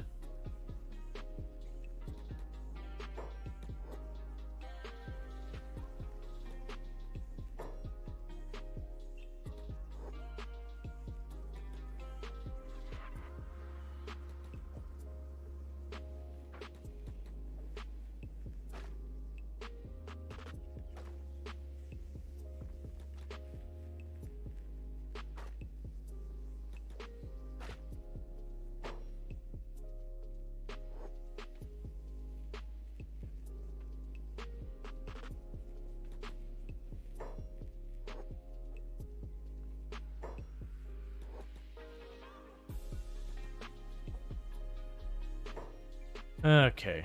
Okay.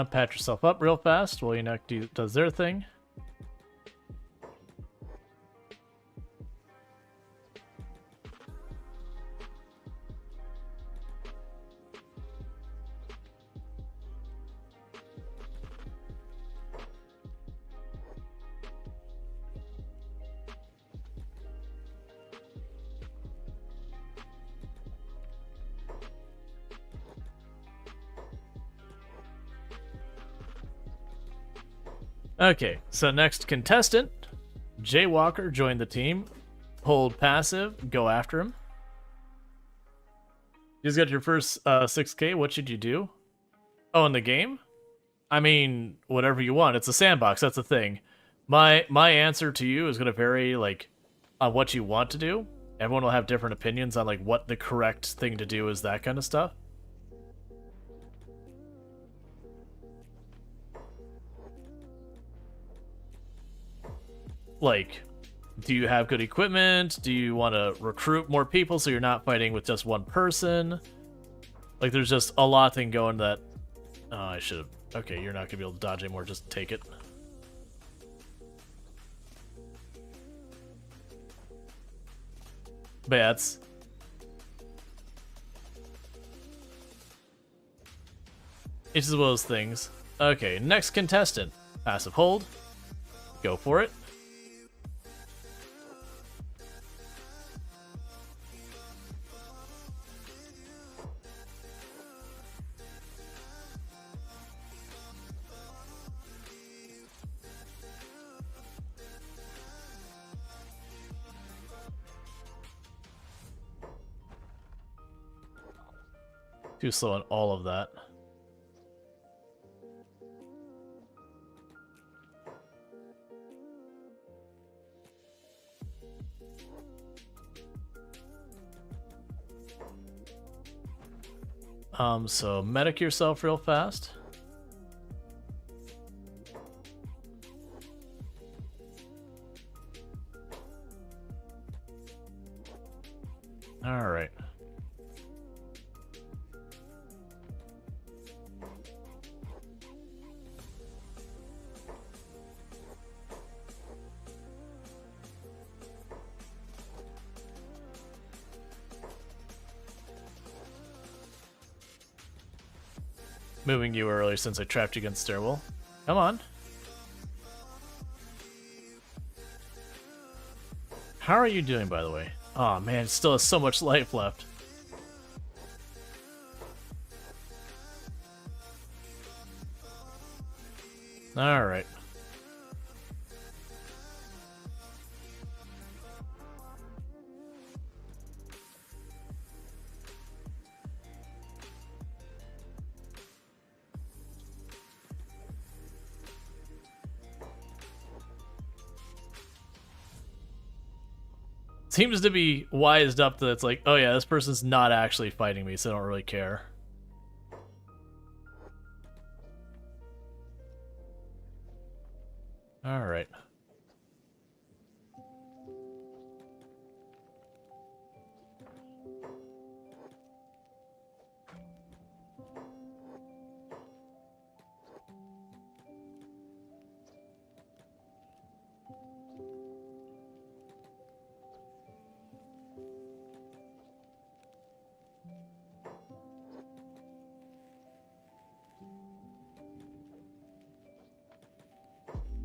Patch yourself up real fast while Yunek does their thing. Okay, so next contestant, Jay Walker joined the team. Hold passive, go after him. You just got your first 6K, what should you do? Oh, in the game? I mean, whatever you want. It's a sandbox, that's the thing. My answer to you is going to vary, like, on what you want to do. Everyone will have different opinions on, like, what the correct thing to do is, that kind of stuff. Like, do you have good equipment? Do you want to recruit more people so you're not fighting with just one person? Like, there's just a lot of things going that... Oh, I should have... Okay, you're not going to be able to dodge anymore. Just take it. But yeah, it's just one of those things. Okay, next contestant. Passive hold. Go for it. Too slow on all of that. So medic yourself real fast. All right. Moving you early since I trapped you against Stairwell. Come on. How are you doing, by the way? Oh man, it still has so much life left. Alright. Seems to be wised up that it's like, oh yeah, this person's not actually fighting me, so I don't really care. Alright.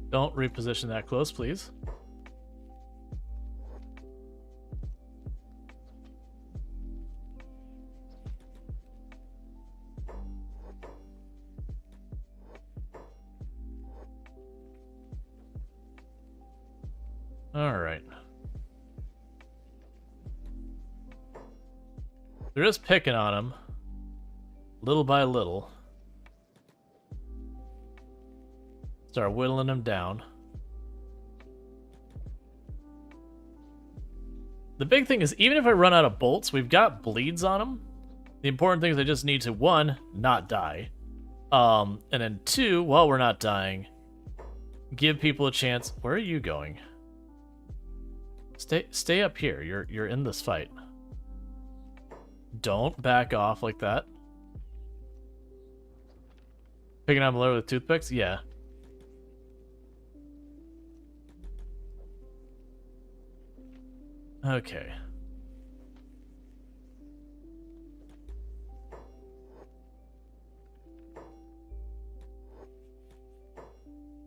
Don't reposition that close, please. All right. They're just picking on him, little by little. Start whittling him down. The big thing is, even if I run out of bolts, we've got bleeds on him. The important thing is I just need to, 1, not die. And then 2, while we're not dying, give people a chance. Where are you going? Stay up here. You're in this fight. Don't back off like that. Picking on below with toothpicks? Yeah. Okay.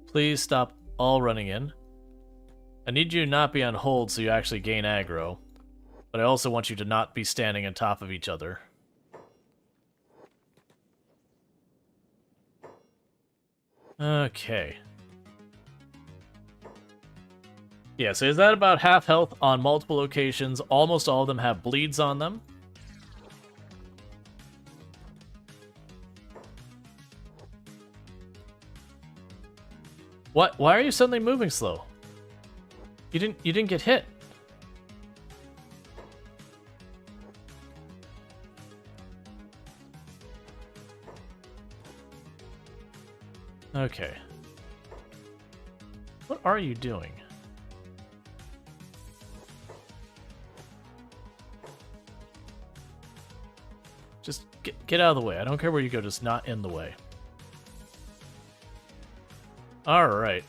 Please stop all running in. I need you to not be on hold so you actually gain aggro. But I also want you to not be standing on top of each other. Okay. Yeah, so is that about half health on multiple locations? Almost all of them have bleeds on them. What? Why are you suddenly moving slow? You didn't get hit. Okay. What are you doing? Just get out of the way. I don't care where you go, just not in the way. Alright.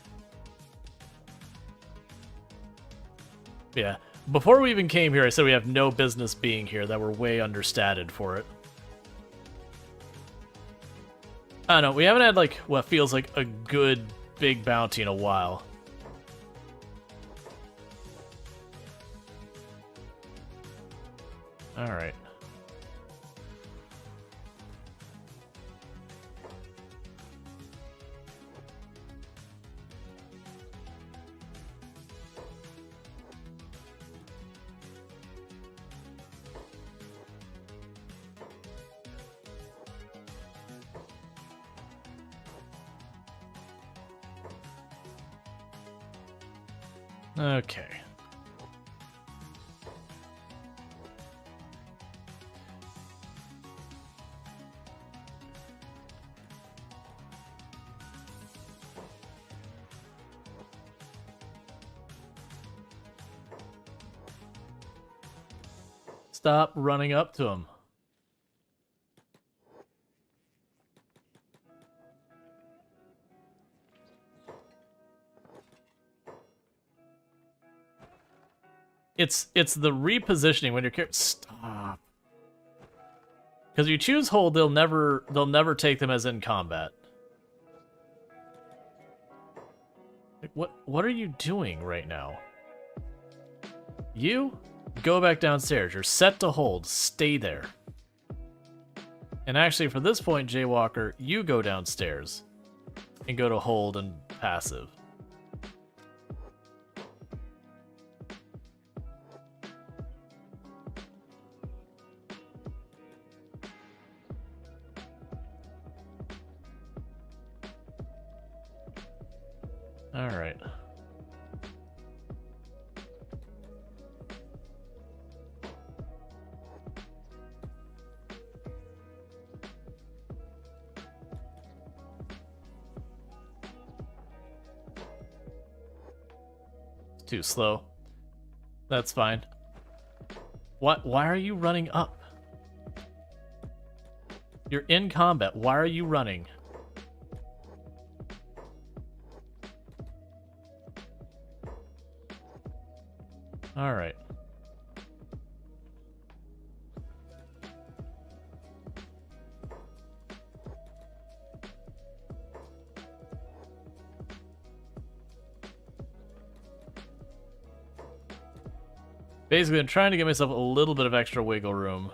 Yeah. Before we even came here, I said we have no business being here, that we're way understated for it. I don't know, we haven't had, like, what feels like a good big bounty in a while. Alright. Okay. Stop running up to him. It's the repositioning when your character stop. Because you choose hold, they'll never take them as in combat. Like what are you doing right now? You go back downstairs. You're set to hold. Stay there. And actually, for this point, Jaywalker, you go downstairs and go to hold and passive. All right. It's too slow. That's fine. What? Why are you running up? You're in combat. Why are you running? All right. Basically, I'm trying to give myself a little bit of extra wiggle room.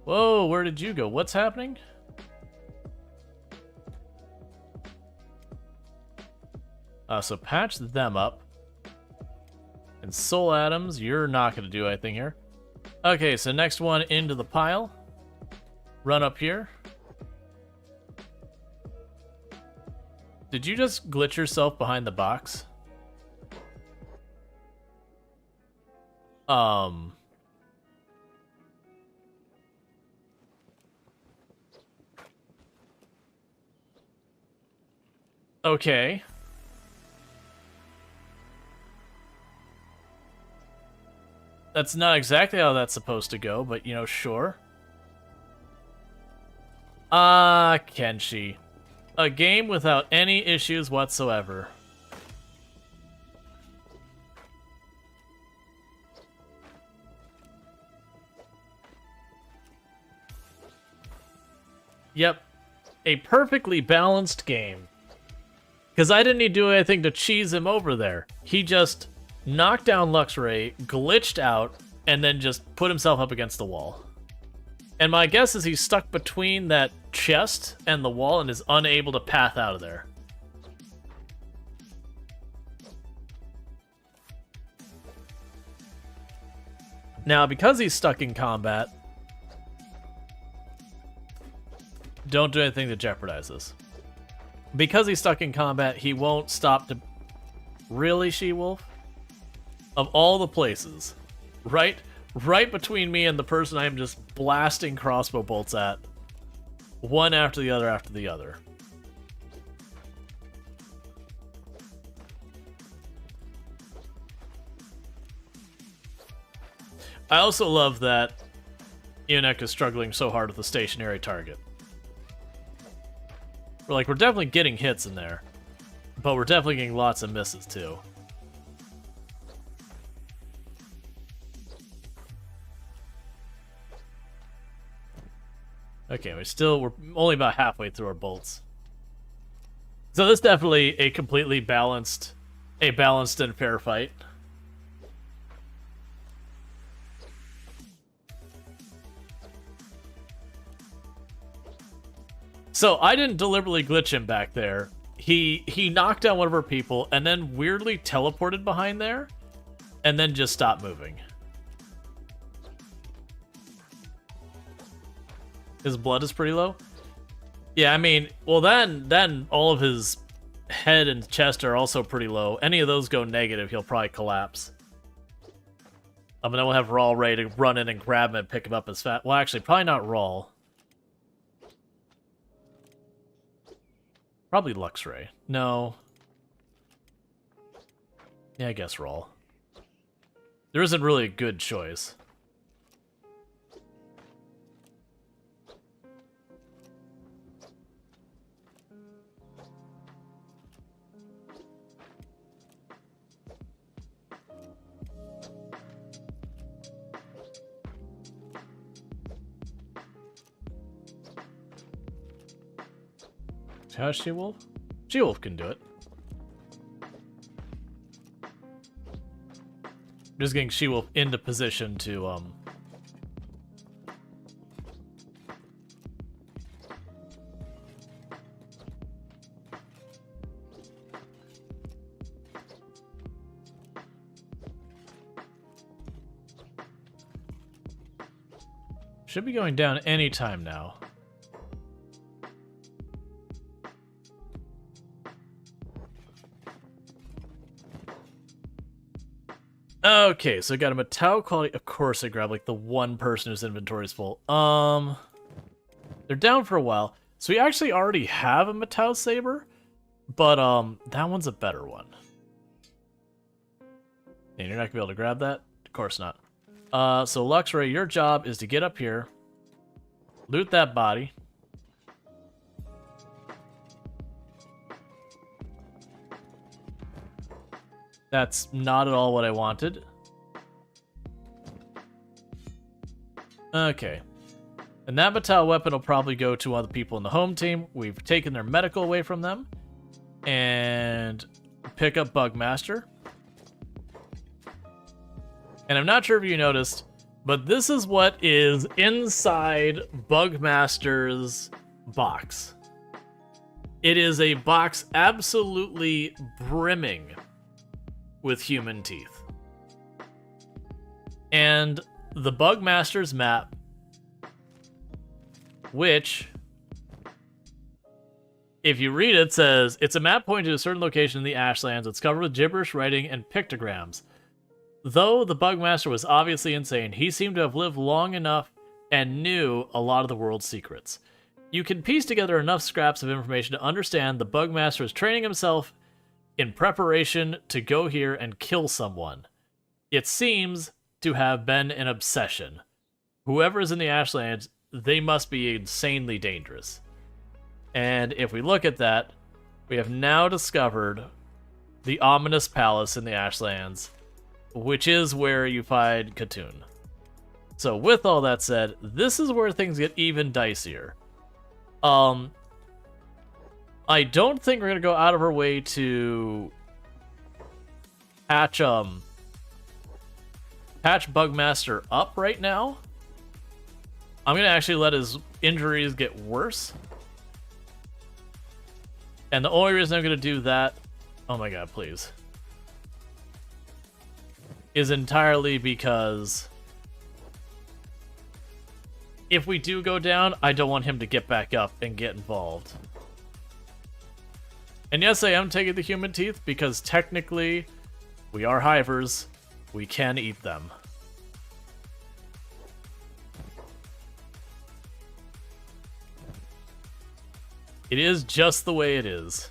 Whoa, where did you go? What's happening? So patch them up. And Soul Atoms, you're not going to do anything here. Okay, so next one into the pile. Run up here. Did you just glitch yourself behind the box? Okay. That's not exactly how that's supposed to go, but, you know, sure. Ah, Kenshi. A game without any issues whatsoever. Yep. A perfectly balanced game. Because I didn't need to do anything to cheese him over there. He just knocked down Luxray, glitched out, and then just put himself up against the wall. And my guess is he's stuck between that chest and the wall and is unable to path out of there. Now, because he's stuck in combat, don't do anything to jeopardize this. Because he's stuck in combat, he won't stop to... Really, She-Wolf? Of all the places, right between me and the person I am just blasting crossbow bolts at, one after the other after the other. I also love that Ionek is struggling so hard with the stationary target. We're definitely getting hits in there, but we're definitely getting lots of misses too. Okay, we're only about halfway through our bolts. So this is definitely a completely balanced and fair fight. So I didn't deliberately glitch him back there. He knocked down one of our people and then weirdly teleported behind there and then just stopped moving. His blood is pretty low? Yeah, I mean, well then all of his head and chest are also pretty low. Any of those go negative, he'll probably collapse. And then we'll have Rual ready to run in and grab him and pick him up as fast. Well, actually, probably not Rual. Probably Luxray. No. Yeah, I guess Rual. There isn't really a good choice. How's She-Wolf? She-Wolf can do it. Just getting She-Wolf into position to, should be going down any time now. Okay, so I got a metal quality. Of course I grab, the one person whose inventory is full. They're down for a while. So we actually already have a metal saber, but, that one's a better one. And you're not gonna be able to grab that? Of course not. So Luxray, your job is to get up here, loot that body. That's not at all what I wanted. Okay. And that metal weapon will probably go to other people in the home team. We've taken their medical away from them. And pick up Bugmaster. And I'm not sure if you noticed, but this is what is inside Bugmaster's box. It is a box absolutely brimming with human teeth. And the Bugmaster's map, which, if you read it, says, it's a map pointing to a certain location in the Ashlands. It's covered with gibberish writing and pictograms. Though the Bugmaster was obviously insane, he seemed to have lived long enough and knew a lot of the world's secrets. You can piece together enough scraps of information to understand the Bugmaster is training himself in preparation to go here and kill someone. It seems to have been an obsession. Whoever is in the Ashlands, they must be insanely dangerous. And if we look at that, we have now discovered the ominous palace in the Ashlands, which is where you find Khatun. So with all that said, this is where things get even dicier. I don't think we're gonna go out of our way to patch Bugmaster up right now. I'm gonna actually let his injuries get worse. And the only reason I'm gonna do that, oh my god, please, is entirely because if we do go down, I don't want him to get back up and get involved. And yes, I am taking the human teeth because technically we are hivers. We can eat them. It is just the way it is.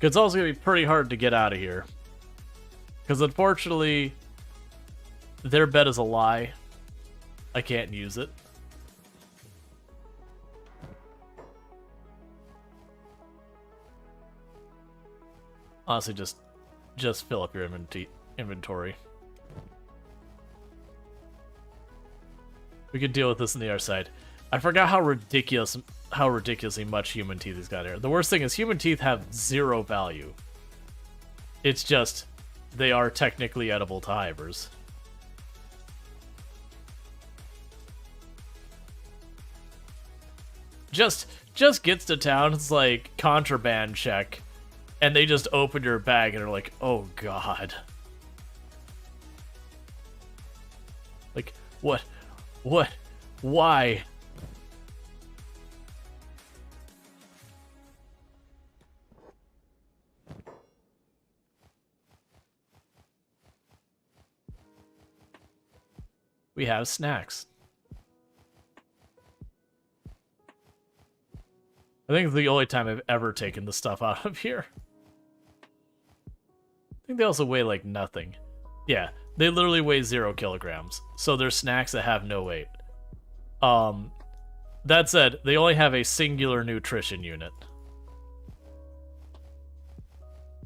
It's also going to be pretty hard to get out of here. Because unfortunately, their bed is a lie. I can't use it. Honestly, just fill up your inventory. We could deal with this on the other side. I forgot how ridiculously much human teeth he's got here. The worst thing is human teeth have 0 value. It's just they are technically edible to hivers. Just gets to town, it's like contraband check, and they just open your bag and are like, oh god. Like, what, why? We have snacks. I think it's the only time I've ever taken the stuff out of here. I think they also weigh like nothing. Yeah, they literally weigh 0 kilograms. So they're snacks that have no weight. That said, they only have a singular nutrition unit.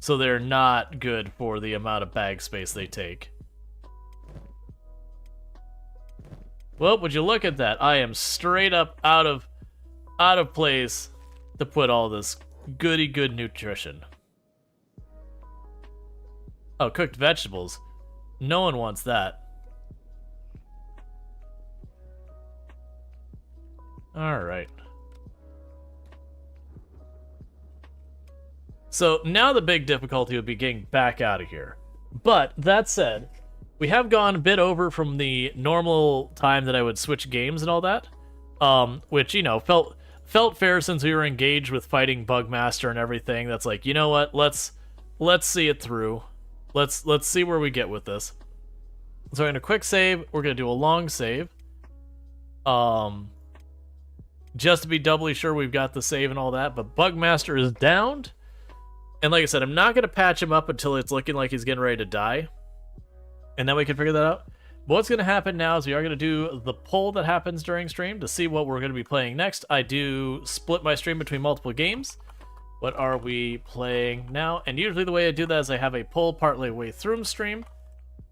So they're not good for the amount of bag space they take. Well, would you look at that? I am straight up out of place to put all this goody good nutrition. Oh, cooked vegetables. No one wants that. Alright. So now the big difficulty would be getting back out of here. But that said, we have gone a bit over from the normal time that I would switch games and all that, which, you know, felt fair since we were engaged with fighting Bugmaster and everything. That's like, you know what? Let's see it through. Let's see where we get with this. So we're gonna quick save. We're gonna do a long save, just to be doubly sure we've got the save and all that. But Bugmaster is downed, and like I said, I'm not gonna patch him up until it's looking like he's getting ready to die. And then we can figure that out. But what's going to happen now is we are going to do the poll that happens during stream to see what we're going to be playing next. I do split my stream between multiple games. What are we playing now? And usually the way I do that is I have a poll partly way through stream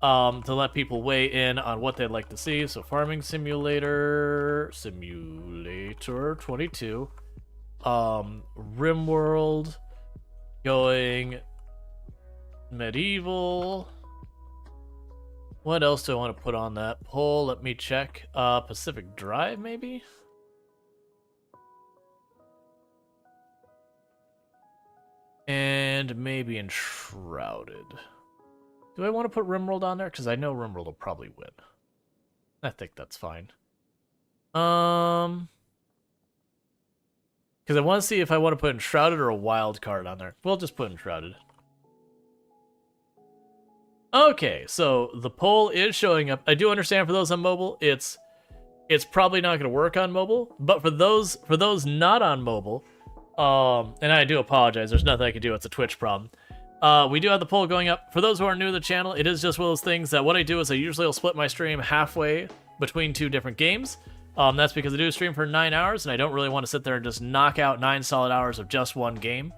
to let people weigh in on what they'd like to see. So Farming Simulator 22, RimWorld, going Medieval. What else do I want to put on that poll? Let me check. Pacific Drive, maybe? And maybe Enshrouded. Do I want to put RimWorld on there? Because I know RimWorld will probably win. I think that's fine. Because I want to see if I want to put Enshrouded or a wild card on there. We'll just put Enshrouded. Okay, so the poll is showing up. I do understand for those on mobile, it's probably not going to work on mobile. But for those not on mobile, and I do apologize, there's nothing I can do. It's a Twitch problem. We do have the poll going up. For those who are new to the channel, it is just one of those things that what I do is I usually will split my stream halfway between 2 different games. That's because I do stream for 9 hours, and I don't really want to sit there and just knock out 9 solid hours of just one game.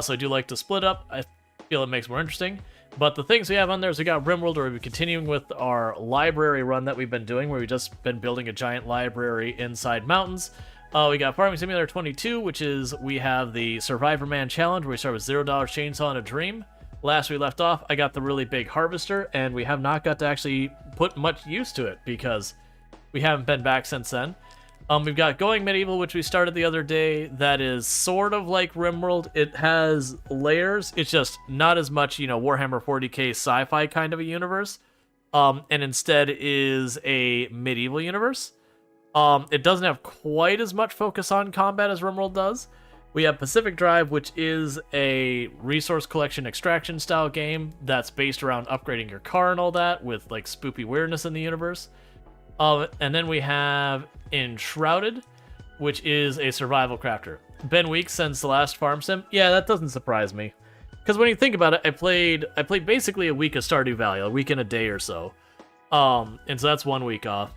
So I do like to split up. I feel it makes it more interesting. But the things we have on there is we got RimWorld, where we'll be continuing with our library run that we've been doing, where we've just been building a giant library inside mountains. We got Farming Simulator 22, which is we have the Survivor Man Challenge, where we start with $0 Chainsaw and a Dream. Last we left off, I got the really big Harvester, and we have not got to actually put much use to it because we haven't been back since then. We've got Going Medieval, which we started the other day. That is sort of like RimWorld. It has layers. It's just not as much, Warhammer 40k sci-fi kind of a universe. And instead is a medieval universe. It doesn't have quite as much focus on combat as RimWorld does. We have Pacific Drive, which is a resource collection extraction style game that's based around upgrading your car and all that with like spoopy weirdness in the universe. And then we have Enshrouded, which is a survival crafter. Been weeks since the last farm sim. Yeah, that doesn't surprise me. Because when you think about it, I played basically a week of Stardew Valley, a week and a day or so. And so that's 1 week off.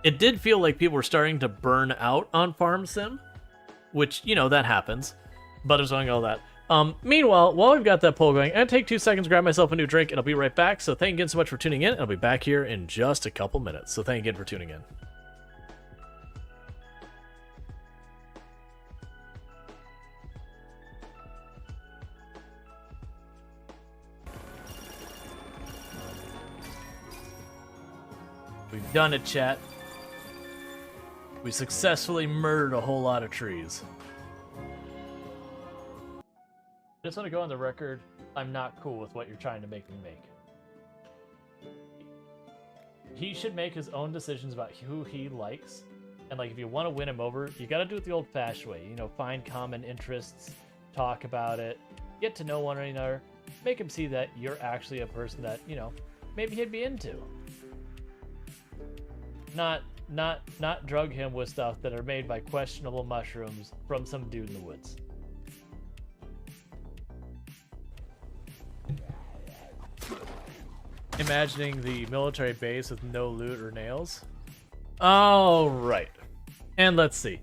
It did feel like people were starting to burn out on farm sim, which, that happens. But there's only all that. Meanwhile, while we've got that poll going, I'm going to take 2 seconds, grab myself a new drink, and I'll be right back. So thank you again so much for tuning in. I'll be back here in just a couple minutes. So thank you again for tuning in. We've done it, chat. We successfully murdered a whole lot of trees. I just want to go on the record, I'm not cool with what you're trying to make me make. He should make his own decisions about who he likes. And like, if you want to win him over, you got to do it the old-fashioned way. Find common interests, talk about it, get to know one another, make him see that you're actually a person that, maybe he'd be into. Not drug him with stuff that are made by questionable mushrooms from some dude in the woods. Imagining the military base with no loot or nails. All right. And let's see.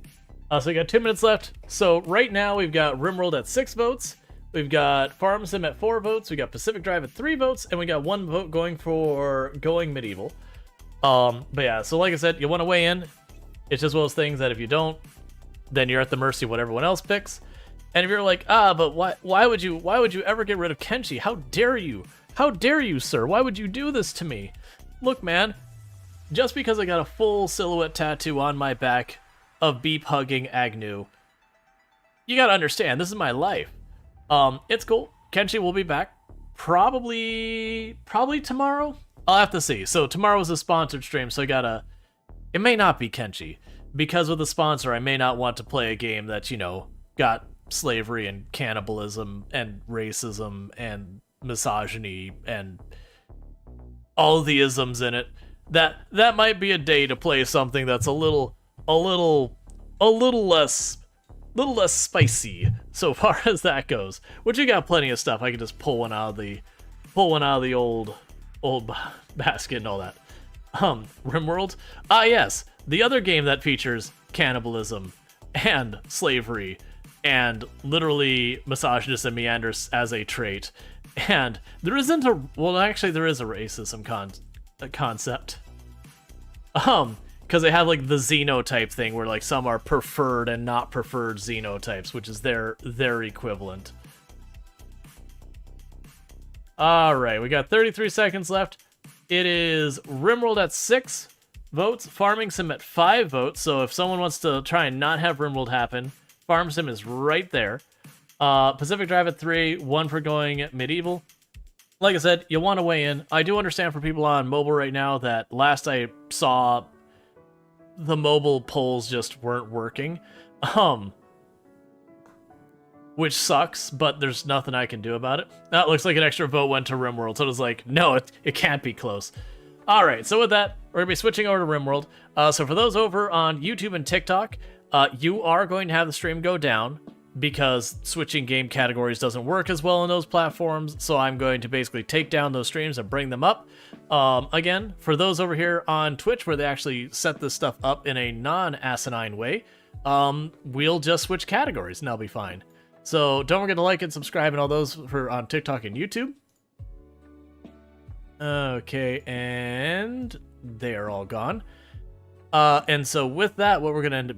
So we got 2 minutes left. So right now we've got RimWorld at 6 votes. We've got Farm Sim at 4 votes. We got Pacific Drive at 3 votes. And we got 1 vote going for Going Medieval. But yeah, so like I said, you want to weigh in. It's just one of those things that if you don't, then you're at the mercy of what everyone else picks. And if you're like, but why would you ever get rid of Kenshi? How dare you? How dare you, sir? Why would you do this to me? Look, man, just because I got a full silhouette tattoo on my back of beep-hugging Agnew, you gotta understand, this is my life. It's cool. Kenshi will be back. Probably tomorrow? I'll have to see. So tomorrow is a sponsored stream, so it may not be Kenshi. Because with a sponsor, I may not want to play a game that, got slavery and cannibalism and racism and misogyny and all the isms in it. That might be a day to play something that's a little less spicy so far as that goes. Which you got plenty of stuff. I can just pull one out of the old basket and all that. RimWorld? Yes, the other game that features cannibalism and slavery and literally misogynist and meanders as a trait. And there isn't there is a racism concept. Because they have like the xenotype thing where like some are preferred and not preferred xenotypes, which is their equivalent. Alright, we got 33 seconds left. It is RimWorld at 6 votes, Farming Sim at 5 votes, so if someone wants to try and not have RimWorld happen, Farm Sim is right there. Pacific Drive at 3, 1 for Going Medieval. Like I said, you want to weigh in. I do understand for people on mobile right now that last I saw, the mobile polls just weren't working. which sucks, but there's nothing I can do about it. That looks like an extra vote went to RimWorld, so it was like, no, it can't be close. All right, so with that, we're going to be switching over to RimWorld. So for those over on YouTube and TikTok, you are going to have the stream go down because switching game categories doesn't work as well on those platforms, so I'm going to basically take down those streams and bring them up. Again, for those over here on Twitch where they actually set this stuff up in a non-asinine way, we'll just switch categories and that'll be fine. So don't forget to like and subscribe and all those for on TikTok and YouTube. Okay, and they're all gone. And so with that, what we're going to end up doing